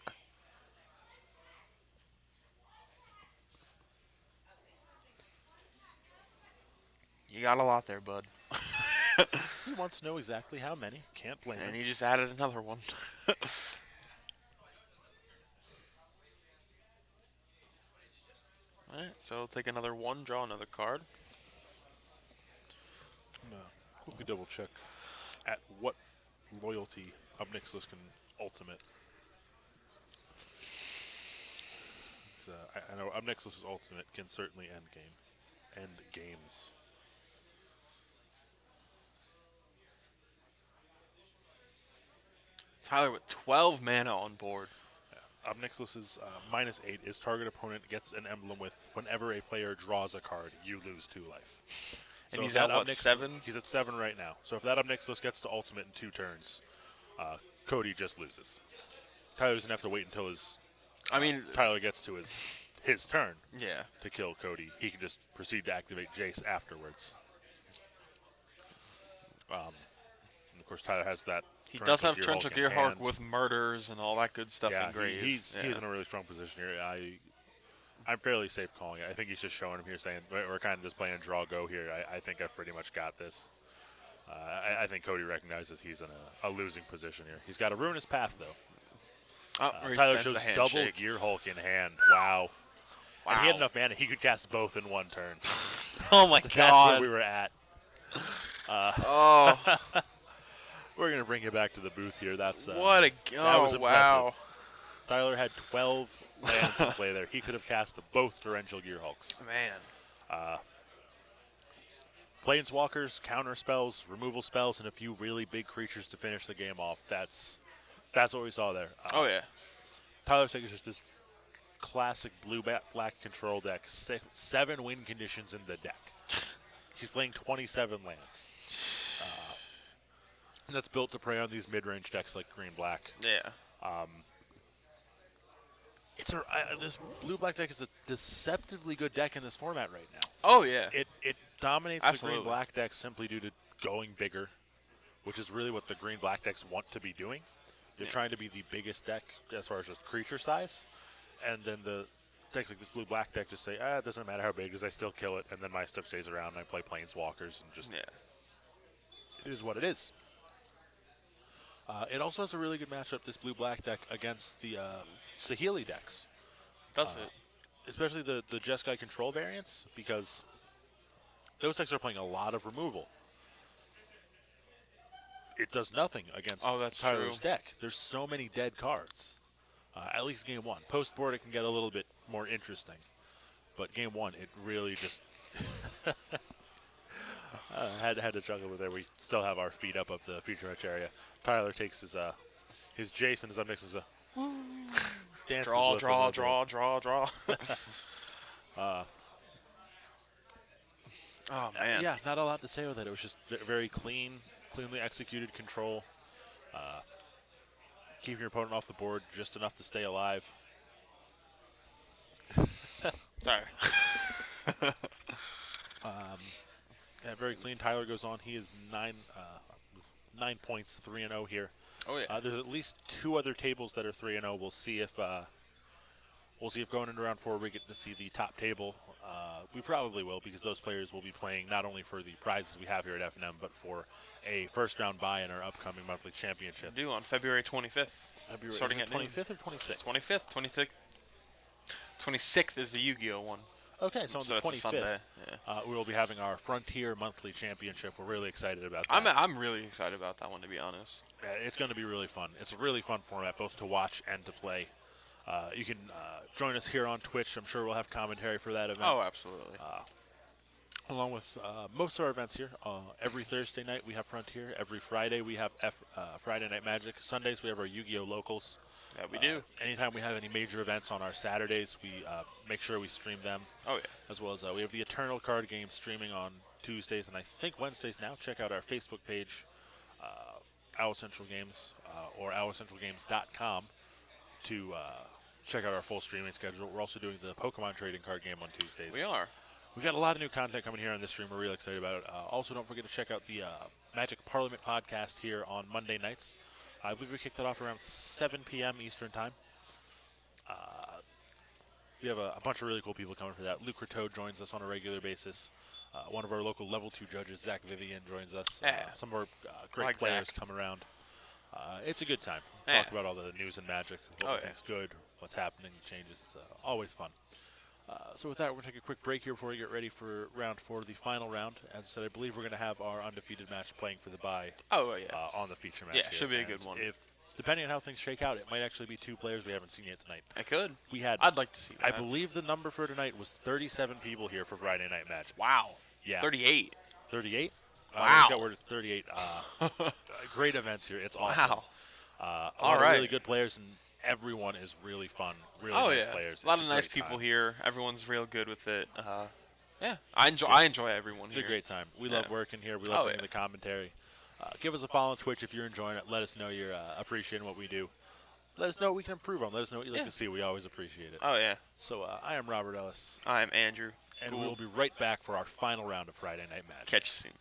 You got a lot there, bud. He wants to know exactly how many. Can't blame And him. you just added another one. Alright, so take another 1, draw another card. I'm gonna quickly double check at what loyalty Obnixilis can ultimate. I know Obnixilis' ultimate can certainly end games. Tyler with 12 mana on board. Obnixilis' -8 is target opponent gets an emblem with whenever a player draws a card, you lose 2 life. And So he's if at that what, Obnix- 7? He's at 7 right now. So if that Obnixilis gets to ultimate in 2 turns, Cody just loses. Tyler doesn't have to wait until I mean, Tyler gets to his turn yeah. to kill Cody. He can just proceed to activate Jace afterwards. And of course, Tyler has that. He does have Torrential Torrential in Gearhulk hand. with murders and all that good stuff Yeah, engraved. he's in a really strong position here. I'm fairly safe calling it. I think he's just showing him here, saying we're kind of just playing draw go here. I think I've pretty much got this. I think Cody recognizes he's in a losing position here. He's got a Ruinous Path though. Oh, or he Tyler sends shows the double handshake. Gearhulk in hand. Wow. And he had Wow. enough mana. He could cast both in 1 turn. Oh my That's god. where we were at. Oh, We're gonna bring you back to the booth here. what a That was oh impressive. wow, Tyler had 12 lands to play there. He could have cast both Torrential Gearhulks. man. Planeswalkers, counter spells, removal spells, and a few really big creatures to finish the game off. That's what we saw there. Oh yeah. Tyler's deck is just this classic blue-black control deck. 7 win conditions in the deck. He's playing 27 lands. And that's built to prey on these mid-range decks like green-black. Yeah. This blue-black deck is a deceptively good deck in this format right now. Oh yeah. It dominates Absolutely. the green-black decks simply due to going bigger, which is really what the green-black decks want to be doing. They're Yeah. trying to be the biggest deck as far as just creature size, and then the decks like this blue-black deck just say, it doesn't matter how big it is, I still kill it, and then my stuff stays around, and I play Planeswalkers, and just Yeah. it is what it is. It also has a really good matchup, this blue-black deck, against the Saheeli decks, That's it. especially the Jeskai control variants, because those decks are playing a lot of removal. It does nothing against Oh, that's Tyler's true. deck. There's so many dead cards. At least game 1. Post-board, it can get a little bit more interesting. But game 1, it really just had to chuckle with there. We still have our feet up of the feature match area. Tyler takes his Jason is up next to dances Draw, with draw, him. draw, draw, draw. Oh man. Yeah, not a lot to say with it. It was just very cleanly executed control. Keeping your opponent off the board just enough to stay alive. Sorry. Yeah, very clean. Tyler goes on. He is 9 points, 3-0 here. Oh yeah. There's at least 2 other tables that are 3-0. We'll see if going into round 4 we get to see the top table. We probably will, because those players will be playing not only for the prizes we have here at FNM, but for a first round bye in our upcoming monthly championship. Due on February 25th. Starting at 25th or 26th? 25th, 26th. 26th is the Yu-Gi-Oh one. Okay, so on So the that's a 25th, Sunday. Yeah. we will be having our Frontier monthly championship. We're really excited about that. I'm really excited about that one, to be honest. It's going to be really fun. It's a really fun format, both to watch and to play. You can join us here on Twitch. I'm sure we'll have commentary for that event. Oh, absolutely. Along with most of our events here. Every Thursday night we have Frontier. Every Friday we have Friday Night Magic. Sundays we have our Yu-Gi-Oh! Locals. Yeah, we do. Anytime we have any major events on our Saturdays, we make sure we stream them. Oh yeah. As well as we have the Eternal card game streaming on Tuesdays and I think Wednesdays now. Check out our Facebook page, Owl Central Games, or owlcentralgames.com to check out our full streaming schedule. We're also doing the Pokemon trading card game on Tuesdays. We are. We've got a lot of new content coming here on this stream. We're really excited about it. Also, don't forget to check out the Magic Parliament podcast here on Monday nights. I believe we kicked it off around 7 p.m. Eastern Time. We have a bunch of really cool people coming for that. Luke Rateau joins us on a regular basis. One of our local level 2 judges, Zach Vivian, joins us. Yeah. Some of our great like players Zach. come around. It's a good time. Yeah. Talk about all the news and Magic, what Oh, we think's good, what's happening, changes. It's always fun. So with that, we're going to take a quick break here before we get ready for round 4, the final round. As I said, I believe we're going to have our undefeated match playing for the bye Oh yeah. on the feature match. Yeah, here. should be a And good one. If depending on how things shake out, it might actually be 2 players we haven't seen yet tonight. I could. We had, I'd like to see that. I believe the number for tonight was 37 people here for Friday Night Magic. Wow. Yeah. 38. 38? Wow. We got word it's 38. Great events here. It's awesome. Wow. A All lot of right. really good players, and everyone is really fun. Really Oh nice yeah. players. A lot It's of nice great people time. here. Everyone's real good with it. Yeah. I enjoy everyone It's here. a great time. We Yeah. love working here. We love Oh, bringing yeah. the commentary. Give us a follow on Twitch if you're enjoying it. Let us know you're appreciating what we do. Let us know what we can improve on. Let us know what you'd like Yeah. to see. We always appreciate it. Oh yeah. So I am Robert Ellis, I'm Andrew. and Cool. we'll be right back for our final round of Friday Night Magic. Catch you soon.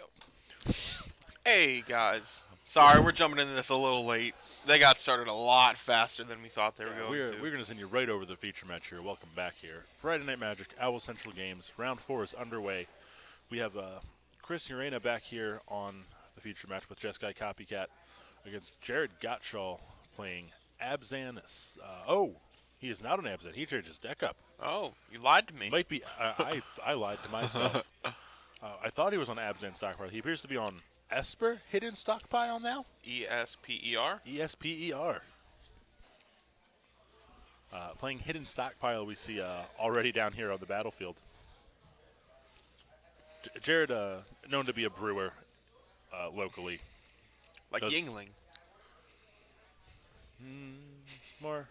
go. Hey guys, sorry we're jumping into this a little late. They got started a lot faster than we thought they were going We're to. going to send you right over the feature match here. Welcome back here. Friday Night Magic, Owl Central Games. Round 4 is underway. We have Chris Urena back here on the feature match with Jeskai Copycat against Jared Gottschall playing Abzan. He is not an Abzan. He changed his deck up. Oh, you lied to me. Might be. I lied to myself. I thought he was on Abzan Stockpile. He appears to be on Esper Hidden Stockpile now. ESPER? ESPER. Playing Hidden Stockpile, we see already down here on the battlefield. Jared, known to be a brewer locally. Like Does- Yingling. More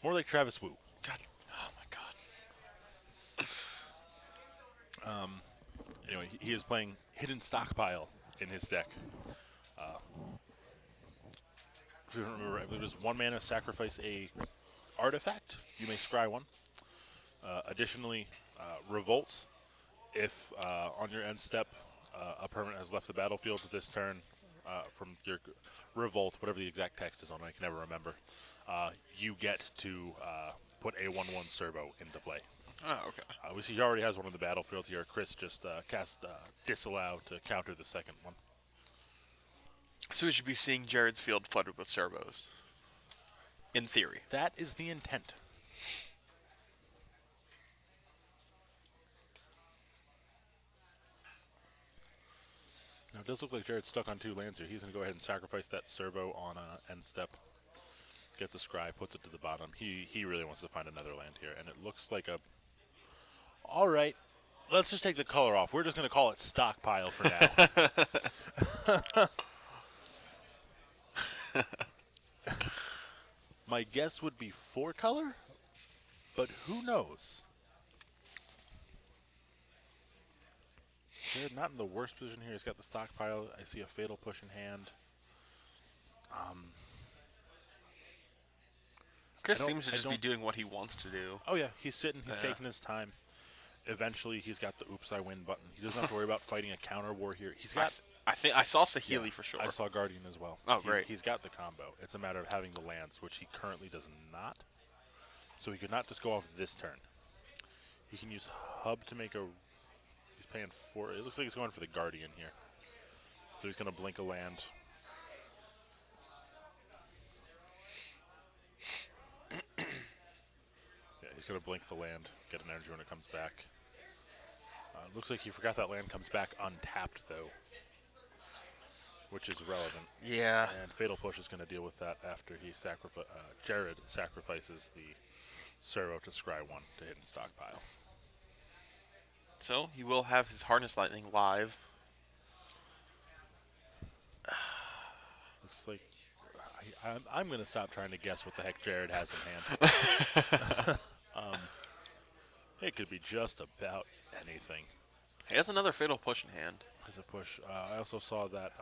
like Travis Wu. God. Oh my god. Anyway, he is playing Hidden Stockpile in his deck. If you don't remember, I believe it was 1 mana, sacrifice a artifact. You may scry one. Additionally, revolts. If on your end step a permanent has left the battlefield this turn from your revolt, whatever the exact text is on it, I can never remember, you get to put a 1/1 servo into play. Oh, okay. We see he already has one on the battlefield here. Chris just cast Disallow to counter the second one. So we should be seeing Jared's field flooded with servos. In theory. That is the intent. Now, it does look like Jared's stuck on 2 lands here. He's going to go ahead and sacrifice that servo on end step. Gets a scry, puts it to the bottom. He really wants to find another land here, and it looks like a... All right, let's just take the color off. We're just going to call it stockpile for now. My guess would be 4 color, but who knows? Jared not in the worst position here. He's got the stockpile. I see a fatal push in hand. Chris I don't- seems to I just be don't- doing what he wants to do. Oh yeah, he's sitting. He's Yeah. taking his time. Eventually, he's got the "Oops, I win" button. He doesn't have to worry about fighting a counter war here. He's got. I think I saw Sahili for sure. I saw Guardian as well. Oh, great. He's got the combo. It's a matter of having the lands, which he currently does not. So he could not just go off this turn. He can use Hub to make a. He's paying 4. It looks like he's going for the Guardian here. So he's going to blink a land. Yeah, he's going to blink the land, get an energy when it comes back. Looks like he forgot that land comes back untapped, though, which is relevant. Yeah. And Fatal Push is going to deal with that after he Jared sacrifices the servo to scry 1 to hidden stockpile. So he will have his Harness Lightning live. Looks like I'm going to stop trying to guess what the heck Jared has in hand. It could be just about anything. He has another Fatal Push in hand. As a push, I also saw that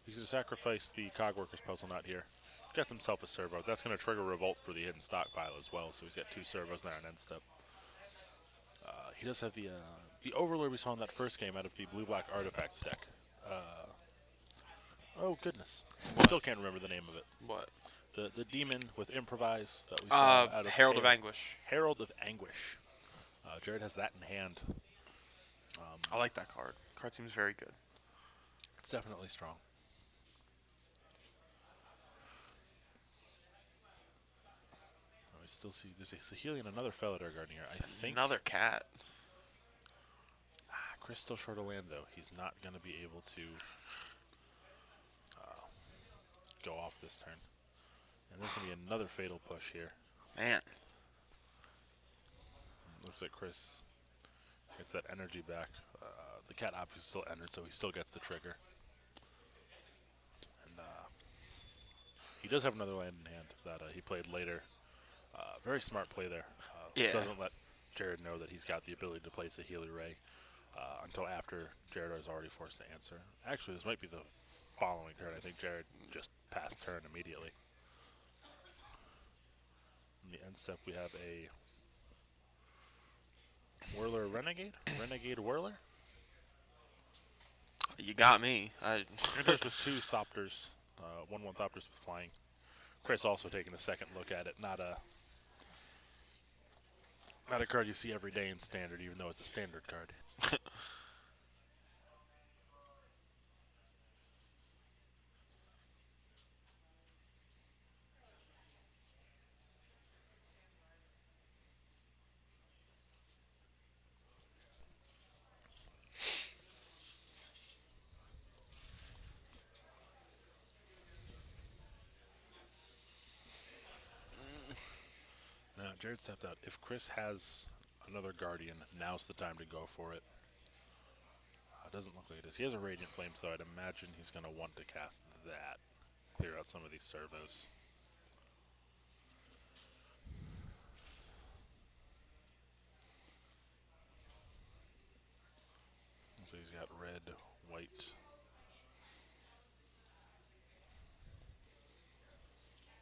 he's going to sacrifice the Cogworker's Puzzle Nut here. Gets himself a servo. That's going to trigger Revolt for the hidden stockpile as well, so he's got 2 servos there on end step. He does have the Overlord we saw in that first game out of the blue-black artifacts deck. Oh, goodness. Still can't remember the name of it. What? The demon with Improvise that we saw out of Herald of Anguish. Herald of Anguish. Jared has that in hand. I like that card. Card seems very good. It's definitely strong. Oh, I still see there's a Sahili and another Felidar Guardian here. I think Another cat. Chris still short a land though. He's not going to be able to go off this turn. And there's going to be another Fatal Push here. Man. Looks like Chris gets that energy back. The cat obviously still entered, so he still gets the trigger. And he does have another land in hand that he played later. Very smart play there. Yeah. Doesn't let Jared know that he's got the ability to place a Healy Ray until after Jared is already forced to answer. Actually, this might be the following turn. I think Jared just passed turn immediately. In the end step, we have a Whirler Renegade? Renegade Whirler? You got me. There's with two Thopters, 1/1 Thopters flying. Chris also taking a second look at it. Not a card you see every day in Standard, even though it's a Standard card. Now, Jared stepped out. If Chris has another Guardian, now's the time to go for it. It doesn't look like it is. He has a Radiant Flame, so I'd imagine he's going to want to cast that. Clear out some of these servos. So he's got red, white.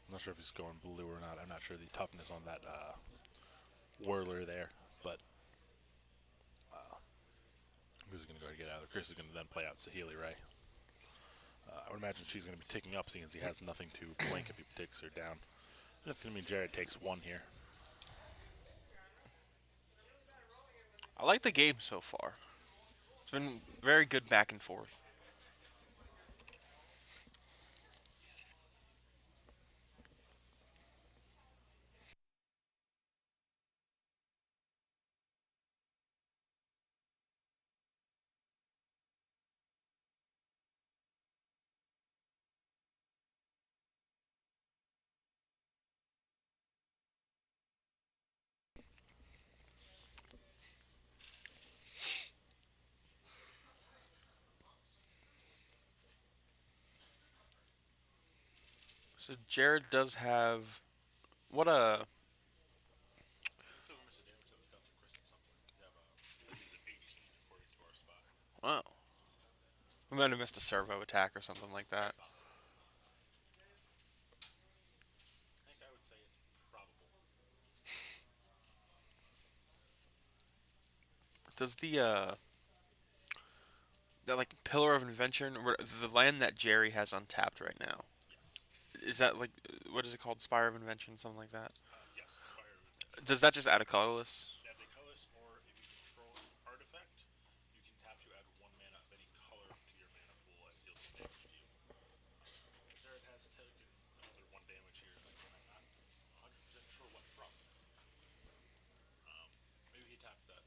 I'm not sure if he's going blue or not. I'm not sure the toughness on that Whirler there, but who's going to go ahead and get out of there? Chris is going to then play out Saheeli Rai. I would imagine she's going to be ticking up, seeing as he has nothing to blink if he takes her down. That's going to mean Jared takes one here. I like the game so far. It's been very good back and forth. So Jared does have what a wow. We might have missed a servo attack or something like that. I think I would say it's probable. Does the that like Pillar of Invention, the land that Jerry has untapped right now, Yes. is that like what is it called? Spire of Invention, something like that. Yes. Spire. Does that just add a colorless? As a colorless, or if you control an artifact, you can tap to add 1 mana of any color to your mana pool and deal some damage to you. Jared has taken another 1 damage here. Again, I'm not 100% sure what from. Maybe he tapped that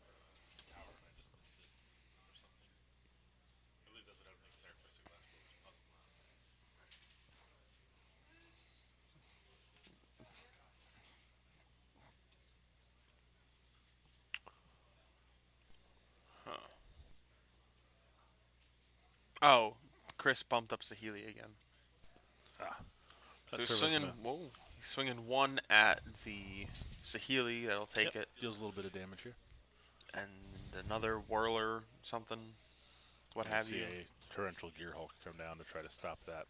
tower and I just missed it or something. I believe that's what I would make sacrificing last was puzzle. Oh, Chris bumped up Saheeli again. Ah, So he's swinging. Whoa, he's swinging one at the Saheeli. That'll take it, Deals a little bit of damage here. and another Whirler, something, what I have see you. a torrential gear hulk come down to try to stop that.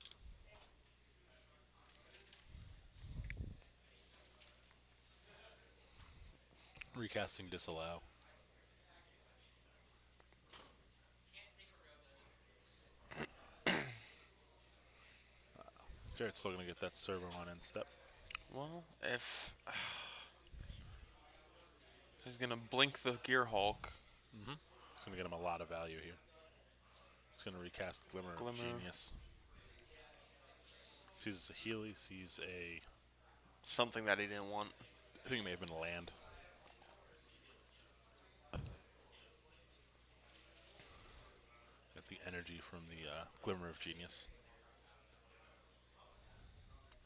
Recasting disallow. Jared's still going to get that servo on end step. Well, if he's gonna blink the Gear Hulk, It's going to get him a lot of value here. It's going to recast Glimmer of Genius. Sees a Saheeli, sees a... something that he didn't want. I think it may have been a land. That's the energy from the Glimmer of Genius.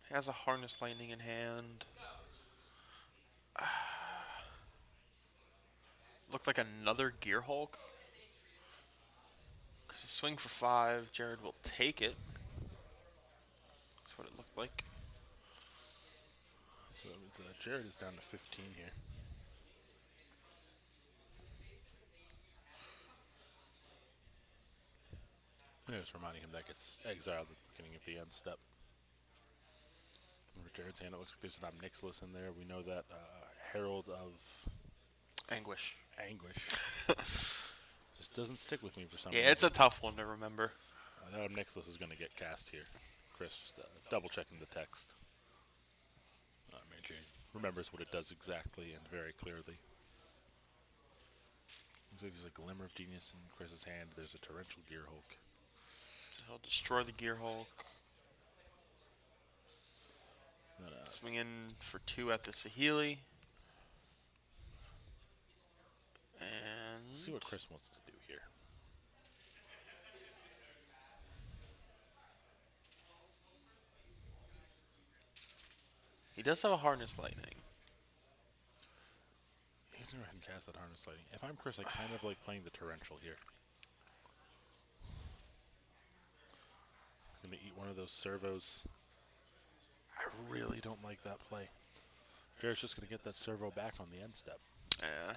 He has a Harness Lightning in hand. Looked like another Gear Hulk. Because he swing for 5, Jared will take it. That's what it looked like. So it was, Jared is down to 15 here. Just reminding him that gets exiled at the beginning of the end step. For Jared's hand, it looks like there's an Omnixilus in there. We know that Herald of Anguish. Anguish. Just just doesn't stick with me for some Yeah, reason. it's a tough one to remember. That Nicholas is going to get cast here. Chris just double checking the text. Mary Jane remembers what it does exactly and very clearly. Looks like there's a glimmer of genius in Chris's hand. There's a torrential Gear Hulk. So he'll destroy the Gear Hulk. Swing in for 2 at the Saheeli. And Let's see what Chris wants to do here. he does have a Harness Lightning. He's going to go ahead and cast that Harness Lightning. If I'm Chris, I kind of like playing the torrential here. He's going to eat one of those servos. I really don't like that play. Jared's just going to get that servo back on the end step. Yeah.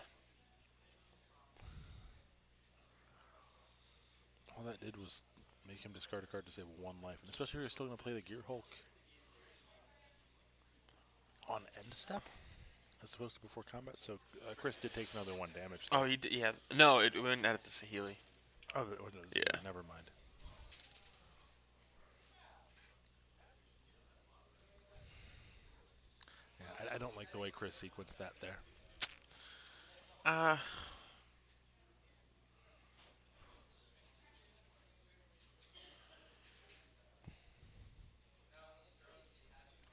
All that did was make him discard a card to save 1 life. And especially if you're still going to play the Gear Hulk on end step as opposed to before combat. So Chris did take another 1 damage. Oh, he did, yeah. No, it went at the Saheeli. Oh, Yeah. Never mind. Yeah, I don't like the way Chris sequenced that there.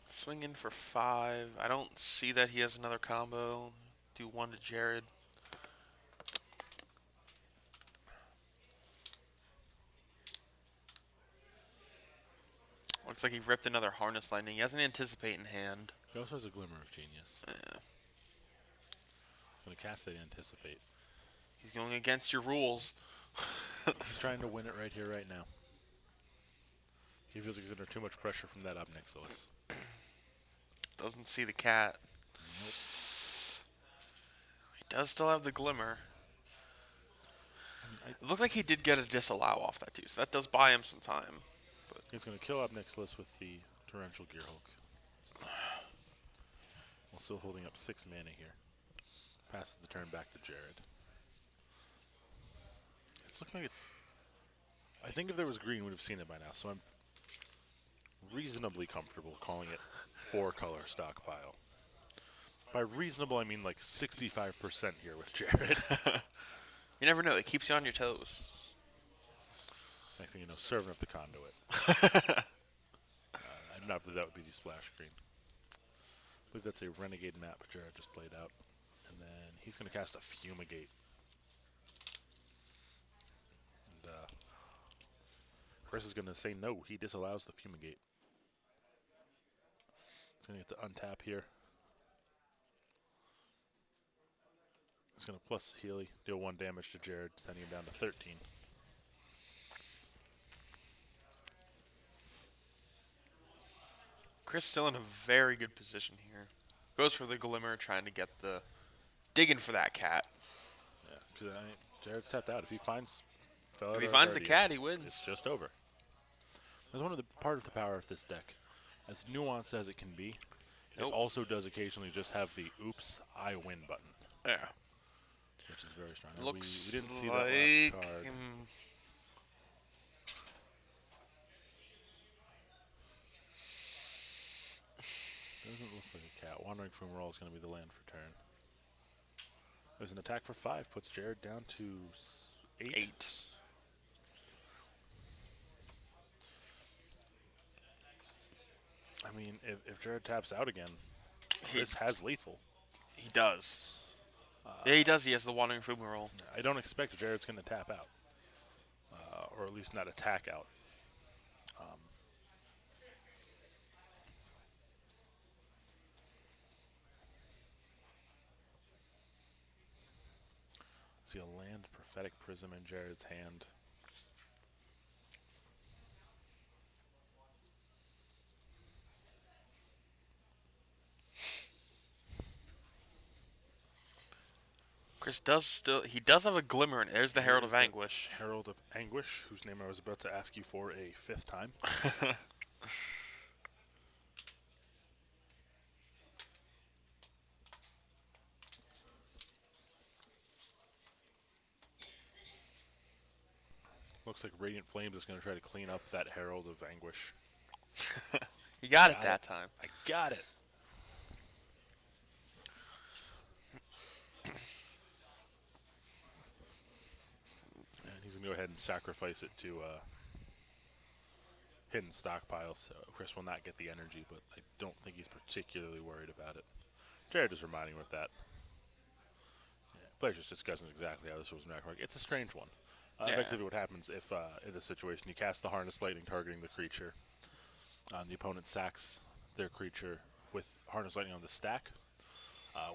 Swing in for 5. I don't see that he has another combo. Do 1 to Jared. Looks like he ripped another Harness Lightning. He has an Anticipate in hand. He also has a Glimmer of Genius. Yeah. He's going to cast that Anticipate. He's going against your rules. He's trying to win it right here, right now. He feels like he's under too much pressure from that Nicholas. Doesn't see the cat. Nope. He does still have the Glimmer. It looked like he did get a disallow off that too, so that does buy him some time. But he's going to kill Nicholas with the Torrential Gear Hulk. While still holding up 6 mana here. Passes the turn back to Jared. It's looking like it's... I think if there was green, we'd have seen it by now, so I'm reasonably comfortable calling it 4-color stockpile. By reasonable, I mean like 65% here with Jared. You never know. It keeps you on your toes. Next thing you know, serving up the conduit. I do not believe that would be the splash screen. I believe that's a Renegade map Jared just played out. And then he's going to cast a Fumigate. And Chris is going to say no. He disallows the Fumigate. He's going to get to untap here. He's going to plus Healy, deal 1 damage to Jared, sending him down to 13. Chris still in a very good position here. Goes for the Glimmer, trying to get the... digging for that cat. Yeah, because Jared's tapped out. If he finds the cat, he wins. It's just over. That's one of the part of the power of this deck. As nuanced as it can be, it also does occasionally just have the "Oops, I win" button. Yeah. Which is very strong. Looks we didn't see like that last card. Doesn't look like a cat. Wandering Fumarole is going to be the land for turn. There's an attack for 5. Puts Jared down to 8. I mean, if Jared taps out again, Chris has lethal. He does. Yeah, he does. He has the Wandering Fumarole. I don't expect Jared's going to tap out. Or at least not attack out. See a land Prophetic Prism in Jared's hand. Chris does have a Glimmer, and there's the Herald of Anguish. Herald of Anguish, whose name I was about to ask you for a 5th time. Looks like Radiant Flames is going to try to clean up that Herald of Anguish. You got it Got that it. time. I got it. And he's going to go ahead and sacrifice it to hidden stockpiles, so Chris will not get the energy, but I don't think he's particularly worried about it. Jared is reminding him of that. Yeah, players just discussing exactly how this was going to work. It's a strange one. Yeah. Effectively, what happens if, in this situation, you cast the Harness Lightning targeting the creature, the opponent sacks their creature with Harness Lightning on the stack.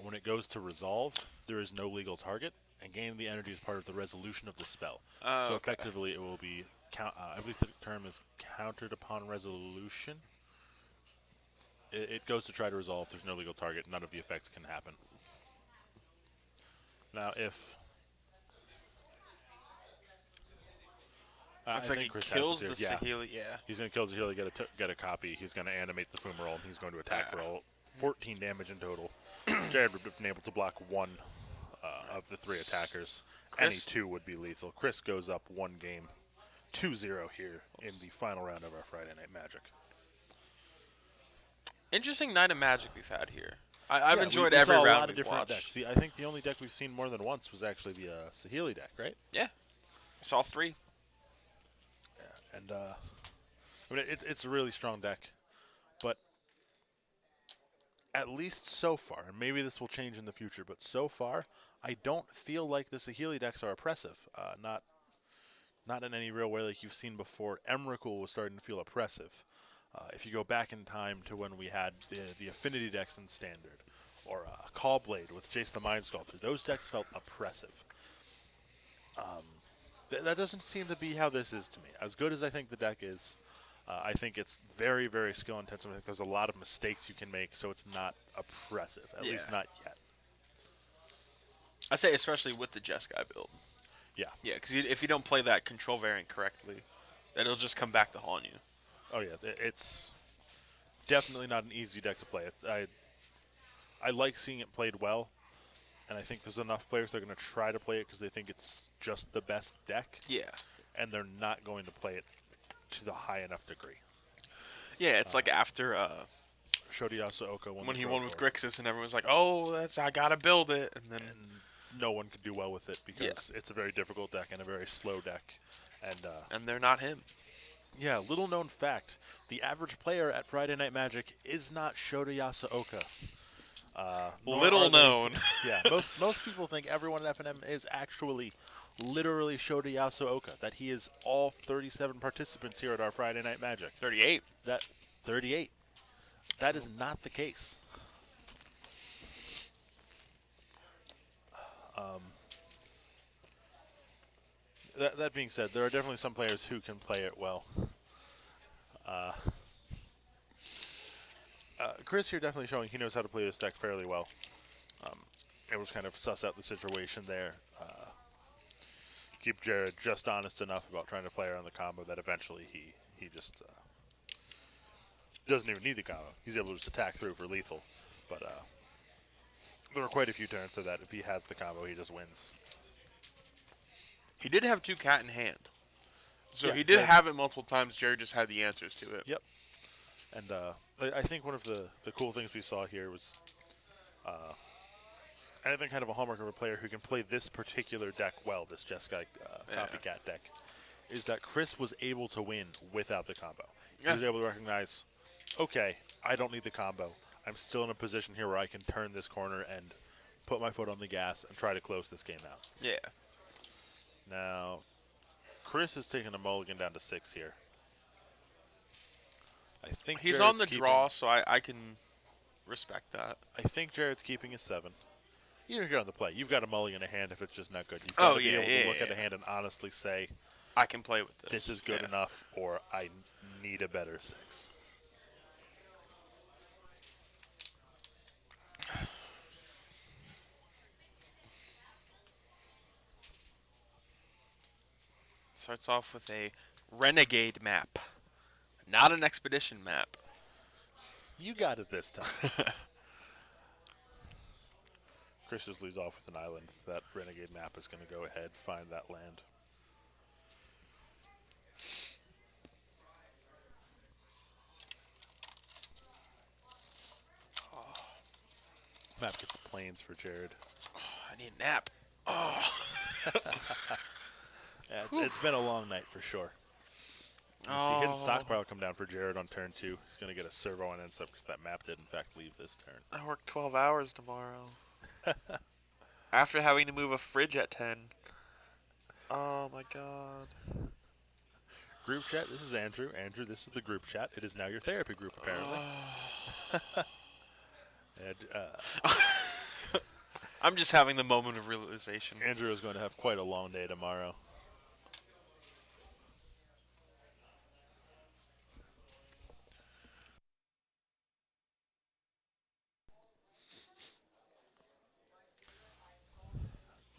When it goes to resolve, there is no legal target, and gaining the energy is part of the resolution of the spell. Oh, So okay. effectively, it will be, I believe the term is countered upon resolution. It goes to try to resolve. There's no legal target. None of the effects can happen. Now, if Looks I like think he Chris has kills it the here. Yeah. Saheeli. Yeah. He's going to kill Zahili, get a copy. He's going to animate the Fumarole, and he's going to attack for all 14 damage in total. Jared would have been able to block one of the 3 attackers. Any Chris- 2 would be lethal. Chris goes up 1 game, 2-0 here in the final round of our Friday Night Magic. Interesting night of Magic we've had here. I've Yeah, enjoyed we every saw a round lot of we've different watched. decks. I think the only deck we've seen more than once was actually the Saheeli deck, right? Yeah. I saw 3. And I mean, it's a really strong deck, but at least so far, and maybe this will change in the future, but so far, I don't feel like the Saheeli decks are oppressive. Not in any real way like you've seen before. Emrakul was starting to feel oppressive. If you go back in time to when we had the Affinity decks in Standard, or Callblade with Jace the Mind Sculptor, those decks felt oppressive. That doesn't seem to be how this is to me. As good as I think the deck is, I think it's very, very skill intensive. I think there's a lot of mistakes you can make, so it's not oppressive, at least Yeah. not yet. I say especially with the Jeskai build. Yeah. Yeah, because if you don't play that control variant correctly, it'll just come back to haunt you. Oh yeah, it's definitely not an easy deck to play. I like seeing it played well, and I think there's enough players that are going to try to play it because they think it's just the best deck, Yeah. and they're not going to play it to the high enough degree. Yeah, it's like after Shodiyasu Oka won when the he Pro won with Tour, Grixis and everyone's like, "Oh, I gotta build it," and then no one could do well with it because it's a very difficult deck and a very slow deck. And they're not him. yeah, little known fact: the average player at Friday Night Magic is not Shodiyasu Oka. Nor Little are they- known. Yeah, most people think everyone at FNM is actually literally Shodiyasu Oka, that he is all 37 participants here at our Friday Night Magic. 38. That 38. That is not the case. That being said, there are definitely some players who can play it well. Chris here definitely showing he knows how to play this deck fairly well. It was kind of suss out the situation there. Keep Jared just honest enough about trying to play around the combo that eventually he just doesn't even need the combo. He's able to just attack through for lethal. But there were quite a few turns so that if he has the combo, he just wins. He did have 2 cat in hand, so Yeah, he did yeah. have it multiple times. Jerry just had the answers to it. Yep. And I think one of the cool things we saw here was, and I think kind of a hallmark of a player who can play this particular deck well, this Jeskai copycat deck, is that Chris was able to win without the combo. Yeah. He was able to recognize, okay, I don't need the combo. I'm still in a position here where I can turn this corner and put my foot on the gas and try to close this game out. Yeah. Now, Chris is taking a mulligan down to 6 here. I think He's Jared's on the keeping- draw, so I can respect that. I think Jared's keeping his 7. Even if you're on the play, you've got a mulligan in a hand if it's just not good. You've got to be able to look at a hand and honestly say, I can play with this. this is good Yeah. enough, or I need a better 6. Starts off with a renegade map, not an expedition map. You got it this time. Chris just leads off with an island. That renegade map is going to go ahead, find that land. gains for Jared. I need a nap. Yeah, it's been a long night for sure. You see hidden stockpile come down for Jared on turn 2. He's going to get a servo on end step because that map did in fact leave this turn. I work 12 hours tomorrow. After having to move a fridge at 10. Oh my god. Group chat, this is Andrew. Andrew, this is the group chat. It is now your therapy group, apparently. And, I'm just having the moment of realization. Andrew is going to have quite a long day tomorrow.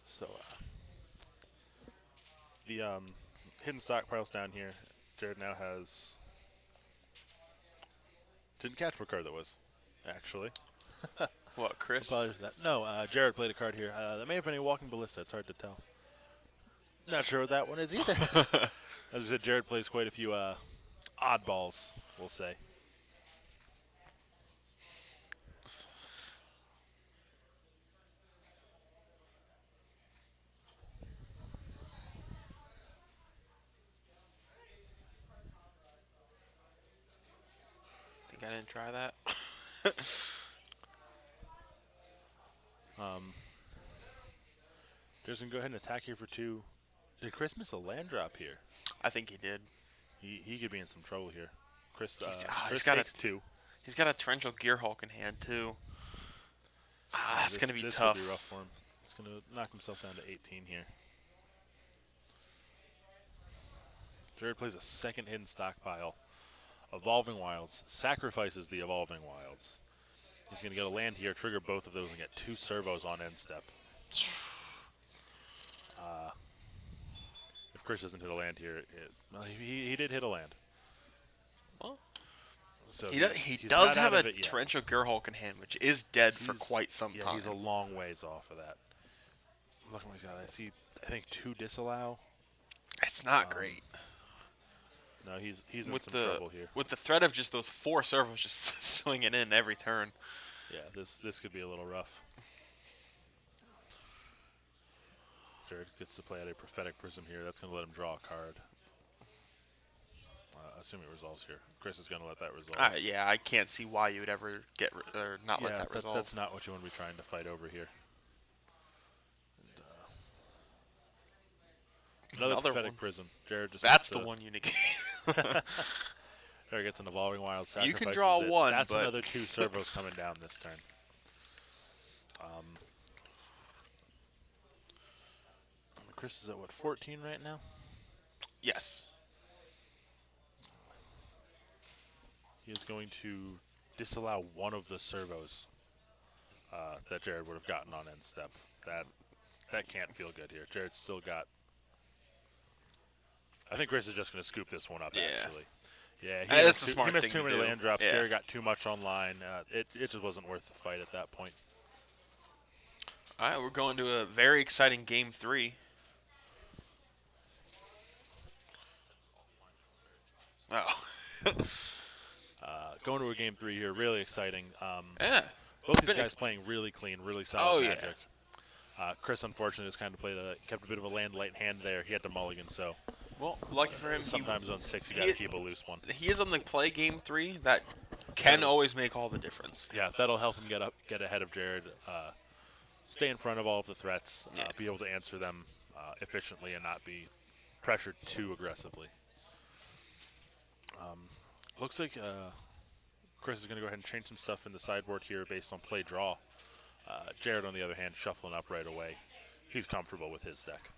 So, the hidden stockpiles down here. Jared now has... Didn't catch what card that was, actually. What, Chris? Apologies for that. No, Jared played a card here. That may have been a Walking Ballista. It's hard to tell. Not sure what that one is either. As I said, Jared plays quite a few oddballs, we'll say. Think I didn't try that? Jared's going to go ahead and attack here for 2. Did Chris miss a land drop here? I think he did. He could be in some trouble here. Chris he's got takes 2. He's got a torrential Gearhulk in hand, too. It's going to be this tough. This will be rough for him. He's going to knock himself down to 18 here. Jared plays a second hidden stockpile. Evolving Wilds. Sacrifices the Evolving Wilds. He's going to get a land here, trigger both of those, and get 2 servos on end step. If Chris doesn't hit a land here, he did hit a land. Well, So he he's does not have out of a it yet. torrential Gearhulk in hand, which is dead for He's- quite some yeah, time. he's a long ways off of that. Look what he's got. I think 2 disallow. It's not great. No, he's in With some the trouble here. with the threat of just those 4 servos just swinging in every turn. Yeah, this could be a little rough. Jared gets to play out a Prophetic Prism here. That's going to let him draw a card. Assuming it resolves here. Chris is going to let that resolve. Yeah, I can't see why you would ever or not let that resolve. That's not what you want to be trying to fight over here. And, another Prophetic one. Prism. Jared just That's gets the one you negate. Jared gets an Evolving Wild. You can sacrifices draw it. one, That's but another 2 servos coming down this turn. Chris is at what, 14 right now? Yes. He is going to disallow one of the servos that Jared would have gotten on end step. That can't feel good here. Jared's still got... I think Chris is just going to scoop this one up, Yeah. actually. Yeah, That's a smart he missed thing too to many do. land drops. Yeah. Jared got too much online. It just wasn't worth the fight at that point. All right, we're going to a very exciting game 3. Oh. Going to a game 3 here, really exciting. Yeah. Both these guys playing really clean, really solid Oh, yeah. Magic. Chris, unfortunately, has kind of kept a bit of a land light hand there. He had to mulligan, so Well, lucky for him, sometimes on 6 you got to keep a loose one. he is on the play game 3. That can always make all the difference. Yeah, that'll help him get ahead of Jared, stay in front of all of the threats, Yeah. be able to answer them efficiently and not be pressured too aggressively. Looks like Chris is going to go ahead and change some stuff in the sideboard here based on play draw. Jared, on the other hand, shuffling up right away. He's comfortable with his deck.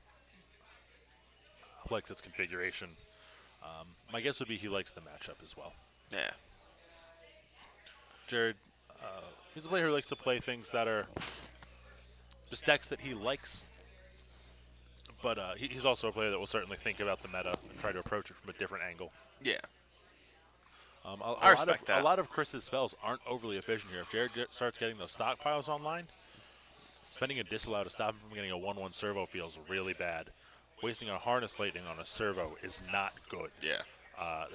Likes its configuration. My guess would be he likes the matchup as well. Yeah. Jared, he's a player who likes to play things that are just decks that he likes. But he's also a player that will certainly think about the meta and try to approach it from a different angle. Yeah. I respect that. A lot of Chris's spells aren't overly efficient here. If Jared starts getting those stockpiles online, spending a disallow to stop him from getting a 1-1 servo feels really bad. Wasting a Harness Lightning on a servo is not good. Yeah.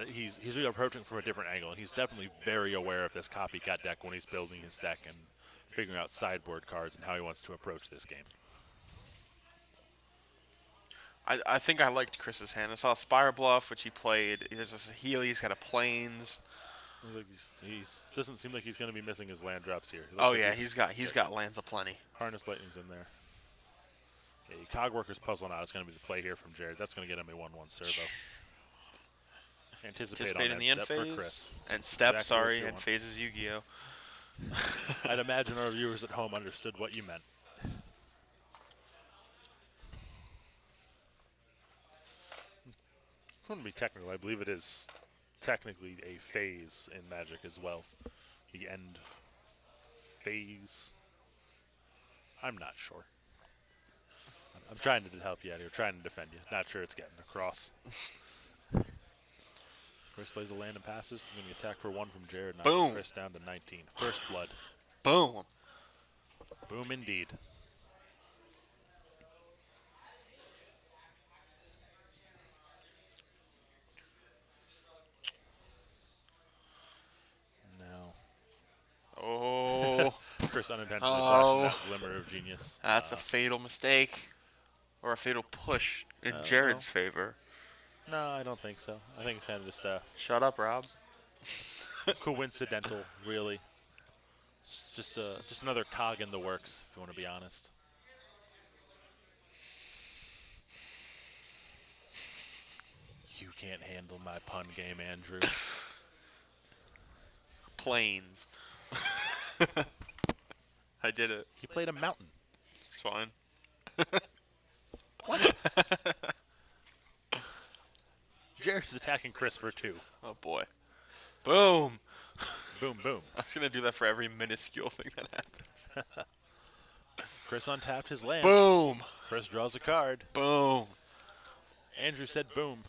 He's really approaching from a different angle, and he's definitely very aware of this copycat deck when he's building his deck and figuring out sideboard cards and how he wants to approach this game. I think I liked Chris's hand. I saw Spire Bluff, which he played. There's a Healy. He's got a Plains. Looks like he's doesn't seem like he's going to be missing his land drops here. He looks Oh like yeah, he's got lands aplenty. Harness Lightning's in there. Yeah, Cogworker's Puzzle Knot is going to be the play here from Jared. That's going to get him a 1/1 servo. Anticipate on In the end that step phase for Chris. and step. Exactly Sorry, what you and want. phases Yu-Gi-Oh. I'd imagine our viewers at home understood what you meant. It wouldn't be technical. I believe it is technically a phase in Magic as well. The end phase. I'm not sure. I'm trying to help you out here, trying to defend you. Not sure it's getting across. Chris plays a land and passes. He's going to attack for 1 from Jared. Knocking Boom. Chris down to 19. First blood. Boom. Boom indeed. Now, Oh, Chris unintentionally Oh. flashing that Glimmer of Genius. that's a fatal mistake, or a fatal push in well. Jared's favor. No, I don't think so. I think it's kind of just Shut up, Rob. coincidental, really. It's just another cog in the works, if you want to be honest. You can't handle my pun game, Andrew. Plains. I did it. He played a mountain. It's fine. Jared's attacking Chris for 2. Oh boy. Boom. Boom, boom. I was gonna do that for every minuscule thing that happens. Chris untapped his land. Boom. Chris draws a card. Boom. Andrew said boom.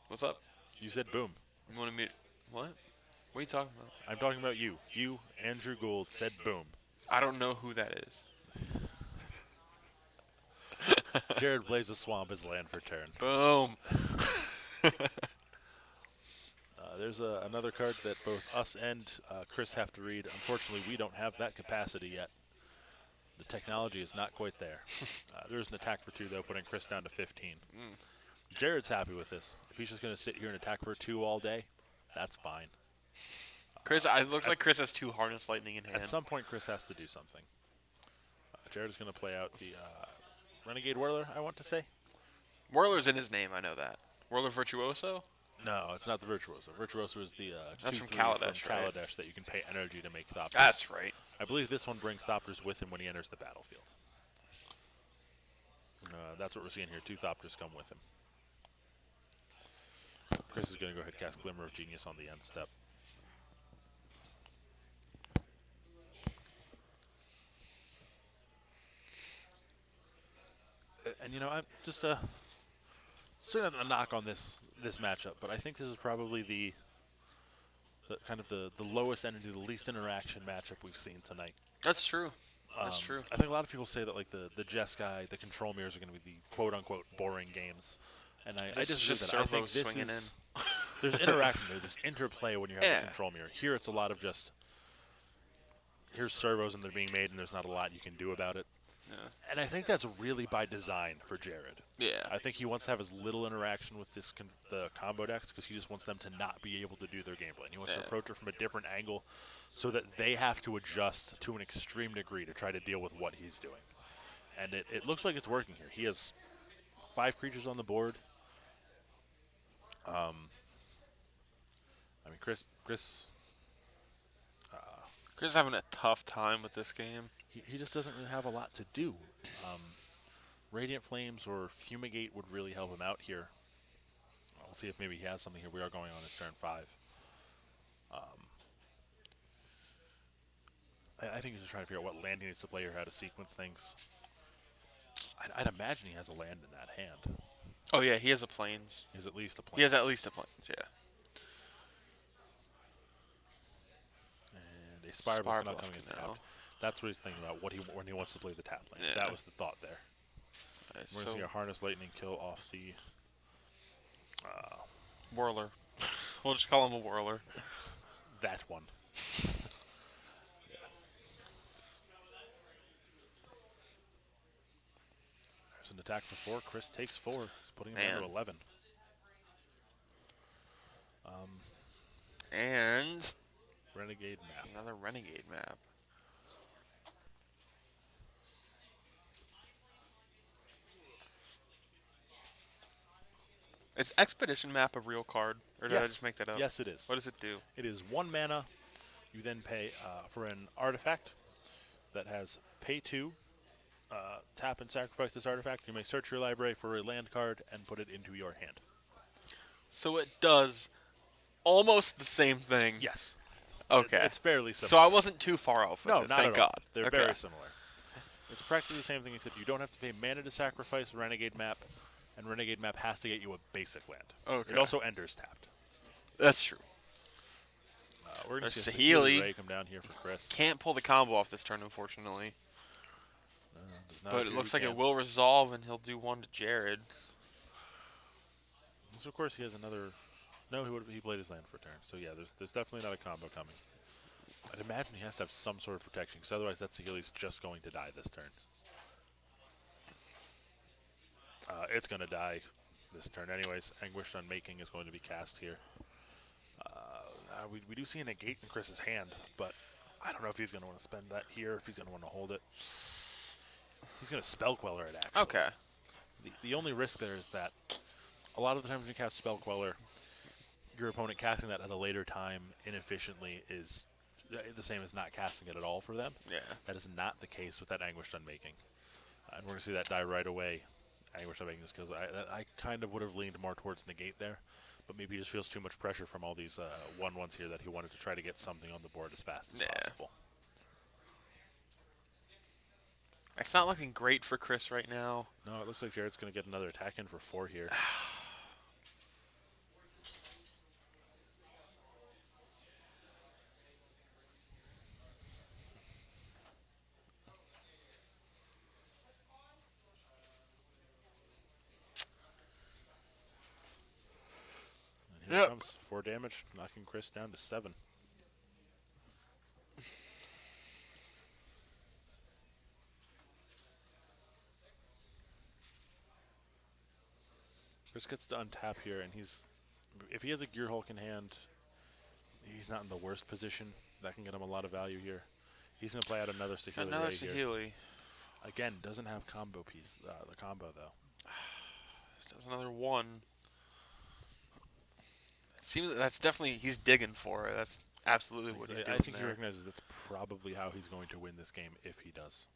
What's up? You said boom. You want to meet? What? What are you talking about? I'm talking about you. You, Andrew Gould, said boom. I don't know who that is. Jared plays a swamp as land for turn. Boom. There's another card that both us and Chris have to read. Unfortunately, we don't have that capacity yet. The technology is not quite there. There's an attack for 2, though, putting Chris down to 15. Jared's happy with this. If he's just going to sit here and attack for 2 all day, that's fine. Chris, it looks like Chris has 2 Harness Lightning in hand. At some point, Chris has to do something. Jared is going to play out the Renegade Whirler, I want to say. Whirler's in his name, I know that. Whirler Virtuoso? No, it's not the Virtuoso. Virtuoso is the That's from 2/3 Kaladesh, right? Kaladesh that you can pay energy to make Thopters. That's right. I believe this one brings Thopters with him when he enters the battlefield. That's what we're seeing here. 2 Thopters come with him. Chris is going to go ahead and cast Glimmer of Genius on the end step. And you know, I'm just certainly not a knock on this matchup, but I think this is probably the kind of the lowest energy, the least interaction matchup we've seen tonight. That's true. That's true. I think a lot of people say that like the Jeskai, the control mirrors are going to be the quote unquote boring games, and I This is just just that. I think servos this swinging is, there's interaction there, there's interplay when you have Yeah. the control mirror. Here it's a lot of just here's servos and they're being made, and there's not a lot you can do about it. Yeah. And I think that's really by design for Jared. Yeah. I think he wants to have as little interaction with the combo decks because he just wants them to not be able to do their gameplay. And he wants to Yeah. approach it from a different angle so that they have to adjust to an extreme degree to try to deal with what he's doing. And it looks like it's working here. He has 5 creatures on the board. I mean, Chris, Chris is having a tough time with this game. he just doesn't really have a lot to do. Radiant Flames or Fumigate would really help him out here. We'll see if maybe he has something here. We are going on his turn 5. I think he's just trying to figure out what land he needs to play or how to sequence things. I'd imagine he has a land in that hand. Oh yeah, he has a Plains. He has at least a plan. He has at least a Plains, yeah. And a Spire Spire Bluff not Bluff coming Canal. into tap. That's what he's thinking about, when he wants to play the tap land. Yeah. That was the thought there. Okay, We're going to so see a Harness Lightning kill off the... Whirler. We'll just call him a Whirler. that one. Absent attack for 4. Chris takes 4. He's putting him down to Man. 11. And Renegade map. another Renegade map. Is Expedition map a real card? Or did I Yes. just make that up? Yes, it is. What does it do? It is 1 mana. You then pay for an artifact that has pay 2. Tap and sacrifice this artifact. You may search your library for a land card and put it into your hand. So it does almost the same thing. Yes. Okay. It's fairly similar. So I wasn't too far off with No, it, not thank at God. all. They're Okay. very similar. It's practically the same thing, except you don't have to pay mana to sacrifice Renegade map, and Renegade map has to get you a basic land. Okay. It also enters tapped. That's true. We're going to There's see Saheeli. Ray come down here for Chris. Can't pull the combo off this turn, unfortunately. Does not But it appear looks he like it can. will resolve, and he'll do one to Jared. So of course he has another. No, he played his land for a turn. So yeah, there's definitely not a combo coming. I'd imagine he has to have some sort of protection, because otherwise that Saheeli's just going to die this turn. It's going to die this turn anyways. Anguished Unmaking is going to be cast here. We do see a negate in Chris's hand, but I don't know if he's going to want to spend that here, if he's going to want to hold it. He's going to Spell Queller it, actually. Okay. The only risk there is that a lot of the times when you cast Spell Queller, your opponent casting that at a later time inefficiently is the same as not casting it at all for them. Yeah. That is not the case with that Anguished Unmaking. And we're going to see that die right away. Anguished Unmaking just because I kind of would have leaned more towards negate there, but maybe he just feels too much pressure from all these 1/1s here that he wanted to try to get something on the board as fast as Yeah. possible. It's not looking great for Chris right now. No, it looks like Jared's going to get another attack in for 4 here. And here Yep. comes 4 damage, knocking Chris down to 7. Chris gets to untap here, and if he has a Gear Hulk in hand, he's not in the worst position. That can get him a lot of value here. He's going to play out another Saheeli Another Ray here. Saheeli. Again, doesn't have combo piece. The combo though. Does another one. It seems that's definitely he's digging for it. That's absolutely what he's doing I think he there. recognizes that's probably how he's going to win this game if he does.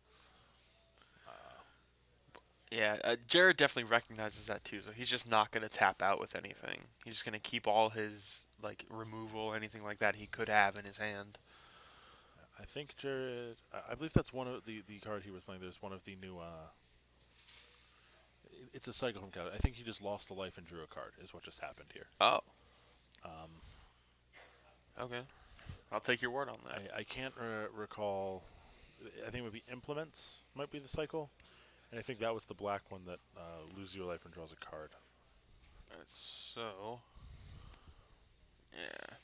Yeah, Jared definitely recognizes that too. So he's just not going to tap out with anything. He's just going to keep all his like removal, anything like that he could have in his hand. I think Jared. I believe that's one of the card he was playing. There's one of the new. It's a cycle from card. I think he just lost a life and drew a card. Is what just happened here. Oh. Okay. I'll take your word on that. I can't recall. I think it would be Implements might be the cycle, and I think that was the black one that loses your life and draws a card. So. Yeah.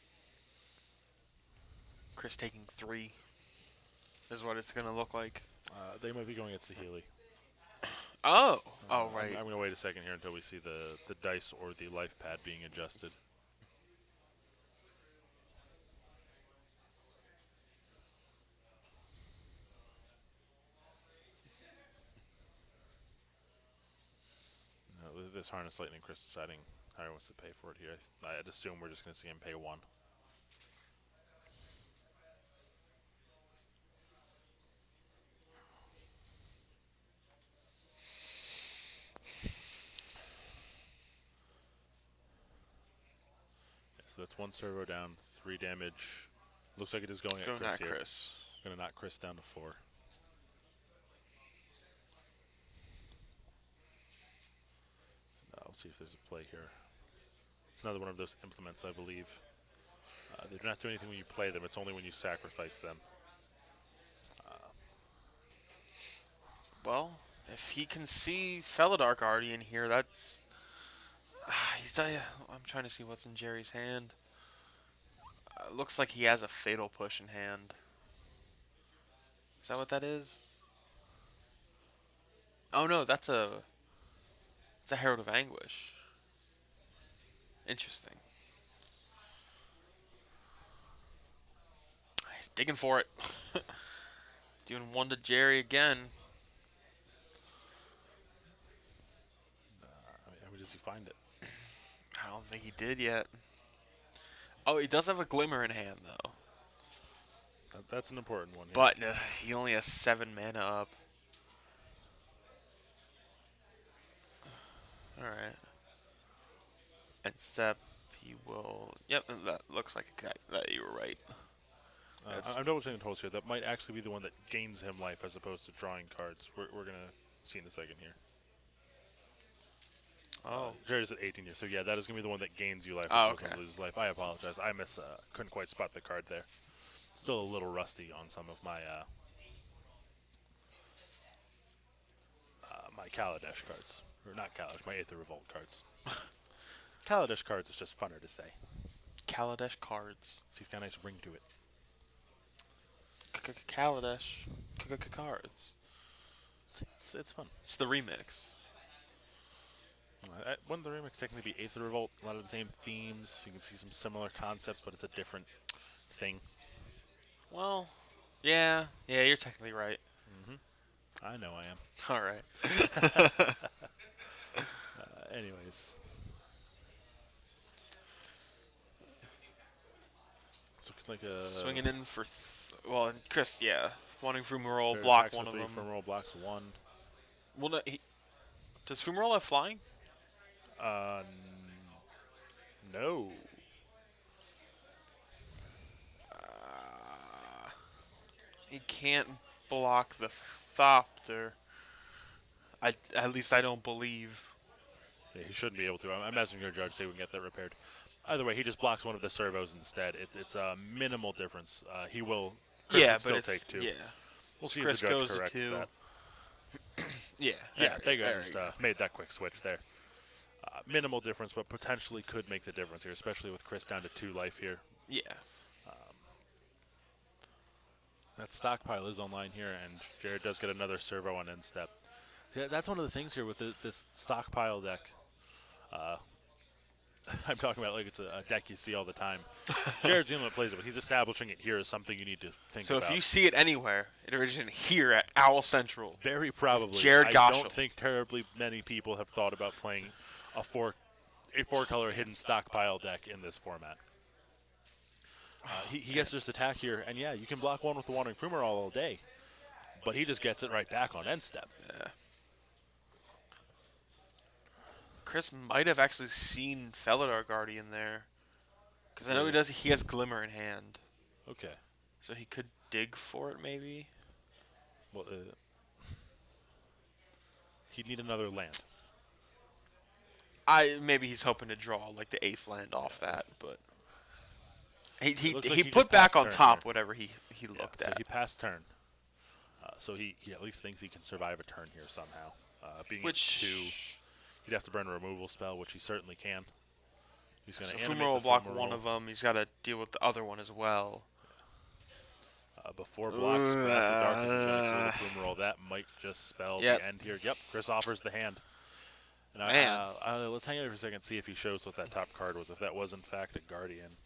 Chris taking 3 is what it's going to look like. They might be going at Saheeli. Oh. Oh, right. I'm going to wait a second here until we see the dice or the life pad being adjusted. No, this Harness Lightning, Chris deciding how he wants to pay for it here. I'd assume we're just going to see him pay 1. So that's 1 servo down, 3 damage. Looks like it is going at Going Chris at here. Chris. Going to knock Chris down to 4. We'll see if there's a play here. Another one of those implements, I believe. They do not do anything when you play them. It's only when you sacrifice them. Well, if he can see Felidar Guardian here, that's... I'm trying to see what's in Jerry's hand. Looks like he has a Fatal Push in hand. Is that what that is? Oh no, that's a It's a Herald of Anguish. Interesting. He's digging for it. Doing one to Jerry again. How does he find it? I don't think he did yet. Oh, he does have a Glimmer in hand, though. That's an important one. Here. But he only has 7 mana up. Alright. And step, he will... Yep, that looks like that you were right. I'm double checking the totals here. That might actually be the one that gains him life as opposed to drawing cards. We're going to see in a second here. Oh. Jared's at 18 here, so yeah, that is going to be the one that gains you life as Oh, opposed to okay. loses life. I apologize. I couldn't quite spot the card there. Still a little rusty on some of my my Kaladesh cards. Or not Kaladesh, my Aether Revolt cards. Kaladesh cards is just funner to say. Kaladesh cards. He's got a nice ring to it. Kaladesh cards. It's fun. It's the remix. Wouldn't the remix technically be Aether Revolt? A lot of the same themes. You can see some similar concepts, but it's a different thing. Well, yeah, you're technically right. I know I am. All right. Anyways. It's looking like a... Swinging in for... well, and Chris, yeah. Wanting Fumarole, Fair block attacks one for of 3, them. Fumarole blocks 1. Well, no, does Fumarole have flying? No. He can't block the Thopter. At least I don't believe. Yeah, he shouldn't be able to. I'm asking your judge, say we can get that repaired. Either way, he just blocks one of the servos instead. It's a minimal difference. He will Chris Yeah, will but still it's... take 2. yeah. We'll see Chris if the judge goes to corrects 2. that. Yeah. Yeah, there you go. there Just you go. made that quick switch there. Minimal difference, but potentially could make the difference here, especially with Chris down to 2 life here. Yeah. That stockpile is online here, and Jared does get another servo on end step. Yeah, that's one of the things here with this stockpile deck. I'm talking about like it's a deck you see all the time. Jared's the only one that plays it, but he's establishing it here as something you need to think So about. if you see it anywhere, it originated here at Owl Central. Very probably. Jared I Goschel. don't think terribly many people have thought about playing a four-color hidden stockpile deck in this format. He gets just attack here, and yeah, you can block one with the Wandering Fumarole all day, but he just gets it right back on end step. Yeah. Chris might have actually seen Felidar Guardian there, because I know he does. He has Glimmer in hand, Okay. so he could dig for it maybe. Well, he'd need another land. Maybe he's hoping to draw like the 8th land off that, but he looks like he he put just back passed on turn top here. whatever he Yeah, looked so at. he passed turn. So he at least thinks he can survive a turn here somehow. Being Which at 2, he'd have to burn a removal spell, which he certainly can. He's going so to Fumarole will block one of them. He's got to deal with the other one as well. Before blocks, Wrath of Darkness is going to kill the Fumarole. That might just spell Yep. the end here. Yep, Chris offers the hand. And Man. let's hang out here for a second and see if he shows what that top card was, if that was in fact a Guardian.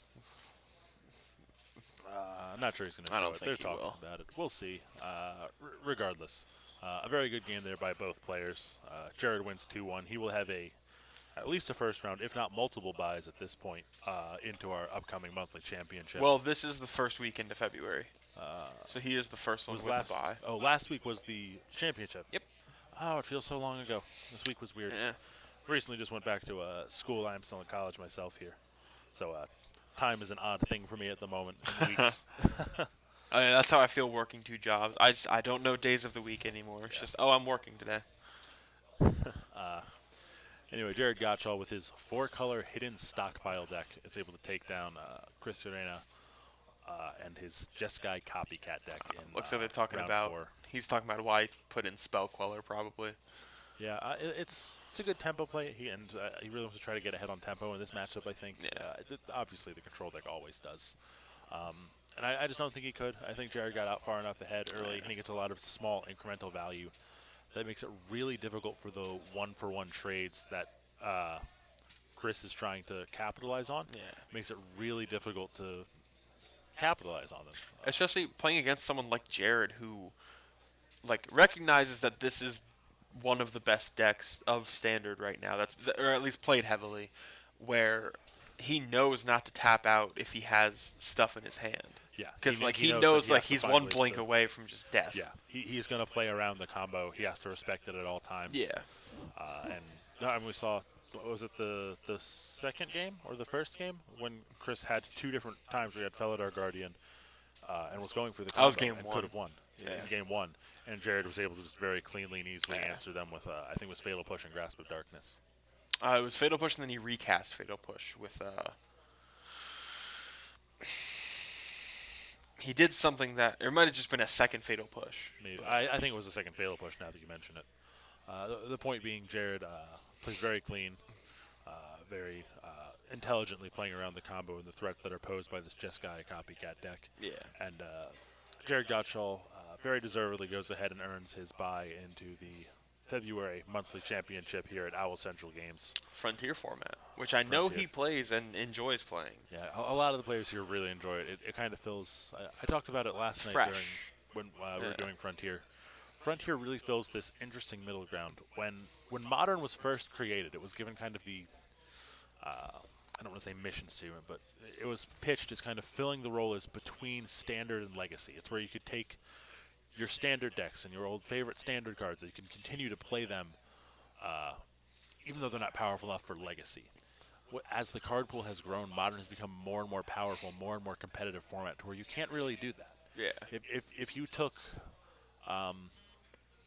I'm not sure he's going to show I don't it. think They're he talking will. about it. We'll see. Regardless, a very good game there by both players. Jared wins 2-1. He will have at least a first round, if not multiple buys at this point, into our upcoming monthly championship. Well, this is the first weekend of February, so he is the first one was with last, a bye. last week was the championship. Yep. Oh, it feels so long ago. This week was weird. Yeah. Recently just went back to school. I'm still in college myself here. So time is an odd thing for me at the moment. In weeks. That's how I feel working 2 jobs. I don't know days of the week anymore. It's just I'm working today. Anyway, Jared Gottschall with his 4-color hidden stockpile deck is able to take down Chris Serena and his Jeskai copycat deck. Looks like they're talking round about. 4. He's talking about why he put in Spell Queller probably. Yeah, it's a good tempo play. He really wants to try to get ahead on tempo in this matchup, I think. Yeah. Obviously, the control deck always does. And I just don't think he could. I think Jared got out far enough ahead early, and he gets a lot of small incremental value that makes it really difficult for the one-for-one trades that Chris is trying to capitalize on. Yeah. Makes it really difficult to capitalize on them. Especially playing against someone like Jared, who like recognizes that this is one of the best decks of Standard right now. Or at least played heavily, where he knows not to tap out if he has stuff in his hand. Yeah, Because like he he knows knows that he like has to he's find one ways blink to- away from just death. Yeah, he's going to play around the combo. He has to respect it at all times. Yeah. And no, I mean, we saw, was it the second game or the first game when Chris had two different times where he had Felidar Guardian and was going for the combo That was game and one. could have won in game one. And Jared was able to just very cleanly and easily Yeah. answer them with, I think it was Fatal Push and Grasp of Darkness. It was Fatal Push, and then he recast Fatal Push with. He did something that it might have just been a second Fatal Push. Maybe. I think it was the second Fatal Push now that you mention it. The point being, Jared plays very clean, very intelligently playing around the combo and the threats that are posed by this Jeskai copycat deck. Yeah. And Jared Gottschall very deservedly goes ahead and earns his bye into the February monthly championship here at Owl Central Games. Frontier format, which I know Frontier. he plays and enjoys playing. Yeah, a lot of the players here really enjoy it. It kind of feels. I talked about it last night Fresh. when we were Yeah. doing Frontier. Frontier really fills this interesting middle ground. When Modern was first created, it was given kind of the I don't want to say mission statement, but it was pitched as kind of filling the role as between Standard and Legacy. It's where you could take your Standard decks and your old favorite Standard cards that you can continue to play them, even though they're not powerful enough for Legacy. As the card pool has grown, Modern has become more and more powerful, more and more competitive format to where you can't really do that. Yeah. If you took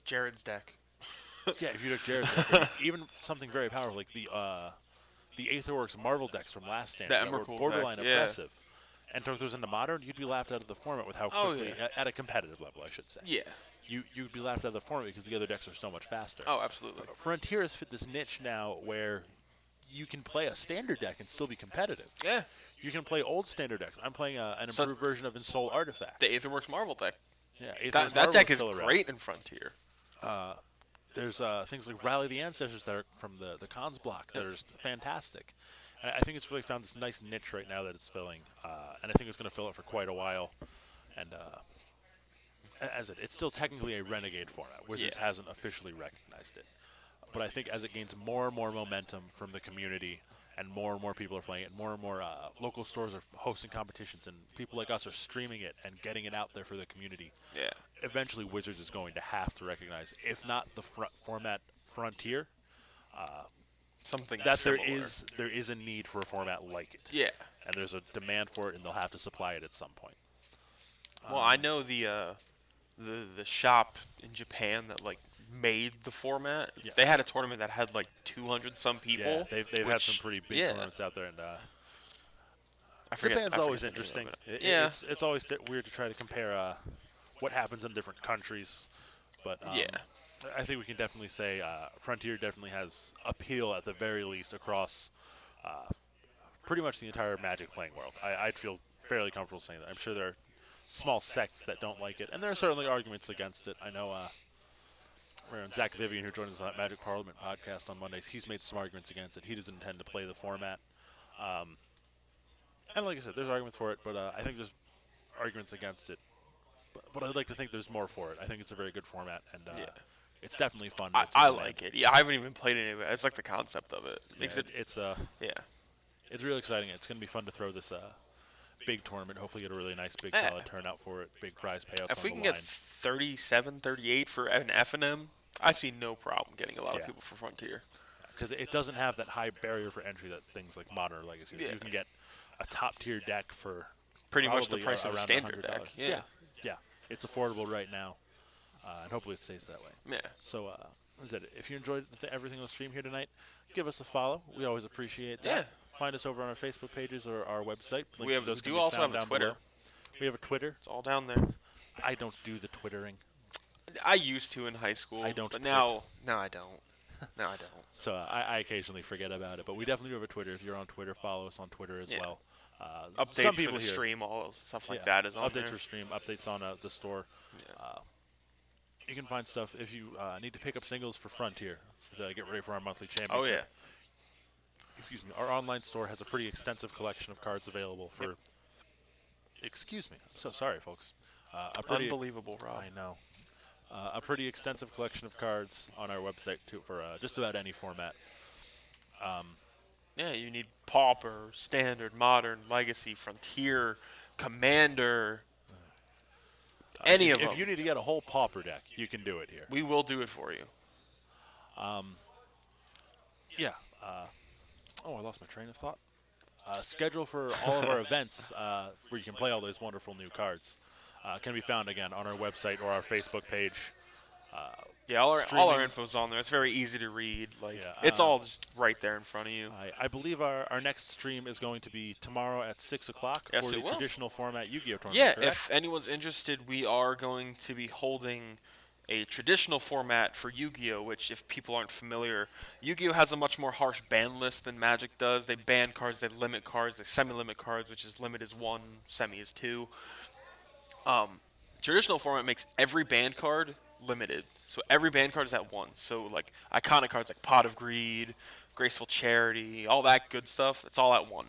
Jared's deck. if you took Jared's deck, even something very powerful like the Aetherworks Marvel decks from last Stand The that were Emrakul borderline deck, yeah. oppressive, and took those into Modern, you'd be laughed out of the format with how Oh, quickly, yeah. at a competitive level, I should say. Yeah. You'd be laughed out of the format because the other decks are so much faster. Oh, absolutely. Frontier has fit this niche now where you can play a Standard deck and still be competitive. Yeah. You can play old Standard decks. I'm playing an So- improved version of Ensoul Artifact. The Aetherworks Marvel deck. Yeah, That, Aether's that Marvel deck is still around. great in Frontier. There's things like Rally the Ancestors that are from the cons block that are just fantastic. And I think it's really found this nice niche right now that it's filling, and I think it's going to fill it for quite a while. And as it's still technically a Renegade format. Wizards Yeah. hasn't officially recognized it, but I think as it gains more and more momentum from the community, and more people are playing it, more and more local stores are hosting competitions, and people like us are streaming it and getting it out there for the community. Yeah. Eventually Wizards is going to have to recognize, if not the format Frontier, Something that similar. there is a need for a format like it. Yeah. And there's a demand for it, and they'll have to supply it at some point. Well, I know the shop in Japan that like made the format. Yeah. They had a tournament that had like 200 some people. Yeah, they've had which- some pretty big yeah. tournaments out there, and I forget. Japan's I always forget the name interesting. of it. Yeah. It's always weird to try to compare what happens in different countries, but Yeah. I think we can definitely say Frontier definitely has appeal at the very least across pretty much the entire Magic playing world. I'd feel fairly comfortable saying that. I'm sure there are small sects that don't like it, and there are certainly arguments against it. I know Zach Vivian, who joins us on that Magic Parliament podcast on Mondays, he's made some arguments against it. He doesn't intend to play the format. And like I said, there's arguments for it, but I think there's arguments against it. But I'd like to think there's more for it. I think it's a very good format, and Yeah. it's definitely fun. I like it. Yeah, I haven't even played any of it. It's like the concept of it. Yeah, Makes it. it's Yeah. it's really exciting. It's going to be fun to throw this big tournament. Hopefully, get a really nice, big, Yeah. solid turnout for it. Big prize payouts If on we the can line. get 37, 38 for an F&M, I see no problem getting a lot of Yeah. people for Frontier. Because it doesn't have that high barrier for entry that things like Modern or Legacy. Yeah. You can get a top tier deck for Pretty much the probably price of a around standard $100. deck. Yeah. yeah. It's affordable right now, and hopefully it stays that way. Yeah. So, as I said, if you enjoyed everything on the stream here tonight, give us a follow. We always appreciate that. Yeah. Find us over on our Facebook pages or our website. Links We to have- those we can do be also found have a down Twitter. below. We have a Twitter. It's all down there. I don't do the Twittering, I used to in high school. I don't But quit. now I don't. No, I don't. so I occasionally forget about it. But we definitely do have a Twitter. If you're on Twitter, follow us on Twitter as Yeah. well. Updates some for people the here, stream, all stuff like yeah, that is on updates there. for stream, updates on the store. Yeah. You can find stuff if you need to pick up singles for Frontier to get ready for our monthly championship. Oh yeah. Excuse me. Our online store has a pretty extensive collection of cards available for. Excuse me. I'm so sorry, folks. A pretty, Unbelievable, Rob. I know. A pretty extensive collection of cards on our website too for just about any format. Yeah, you need Pauper, Standard, Modern, Legacy, Frontier, Commander, any of them. If you need to get a whole Pauper deck, you can do it here. We will do it for you. Yeah. Oh, I lost my train of thought. Schedule for all of our events where you can play all those wonderful new cards can be found again on our website or our Facebook page. Yeah, all our Streaming. info's on there. It's very easy to read. Like Yeah, it's all just right there in front of you. I believe our next stream is going to be tomorrow at 6 o'clock Yes, for the it will. traditional format Yu-Gi-Oh tournament. Yeah, correct? if anyone's interested, we are going to be holding a traditional format for Yu-Gi-Oh, which if people aren't familiar, Yu-Gi-Oh has a much more harsh ban list than Magic does. They ban cards, they limit cards, they semi-limit cards, which is limit is 1, semi is 2. Traditional format makes every banned card limited. So every banned card is at 1. So like iconic cards like Pot of Greed, Graceful Charity, all that good stuff, it's all at 1.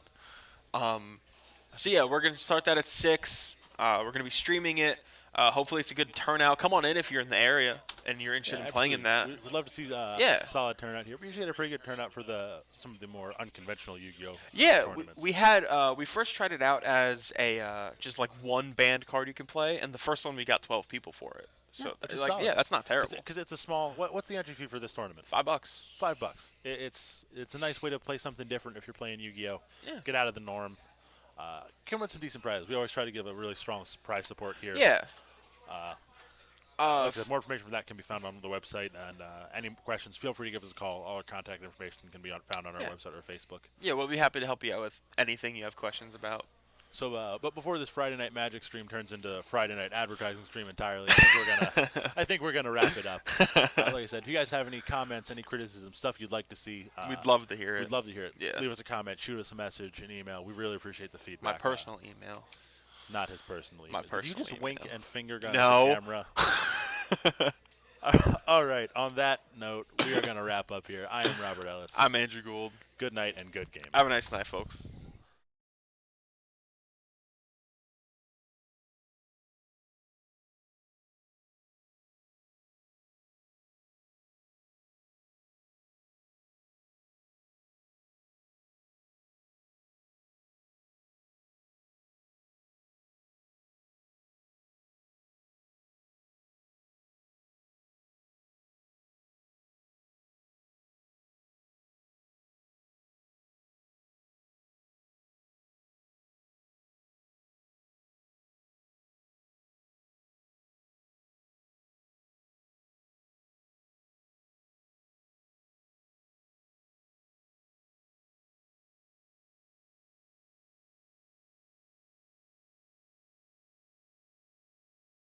So yeah, we're going to start that at 6. We're going to be streaming it. Hopefully it's a good turnout. Come on in if you're in the area and you're interested in playing in that. We'd love to see Yeah. solid turnout here. We usually had a pretty good turnout for some of the more unconventional Yu-Gi-Oh Yeah, tournaments. we had we first tried it out as a just like one banned card you can play, and the first one we got 12 people for it. So Which is like solid. yeah, that's not terrible. Because it's a small. What's the entry fee for this tournament? $5. $5. It's a nice way to play something different if you're playing Yu-Gi-Oh. Yeah. Get out of the norm. Come with some decent prizes. We always try to give a really strong prize support here. Yeah. Like I said, more information for that can be found on the website. And any questions, feel free to give us a call. All our contact information can be found on our Yeah. website or Facebook. Yeah, we'll be happy to help you out with anything you have questions about. So, but before this Friday Night Magic stream turns into Friday Night Advertising stream entirely, I think we're gonna wrap it up. Like I said, if you guys have any comments, any criticism, stuff you'd like to see, We'd love to hear it. we'd love to hear it. Yeah. Leave us a comment, shoot us a message, an email. We really appreciate the My feedback. personal email. Not his personal email. My Did you personal just wink email. and finger gun No. at the camera? All right. On that note, we are gonna wrap up here. I am Robert Ellis. I'm Andrew Gould. Good night and good game. Have a nice night, folks.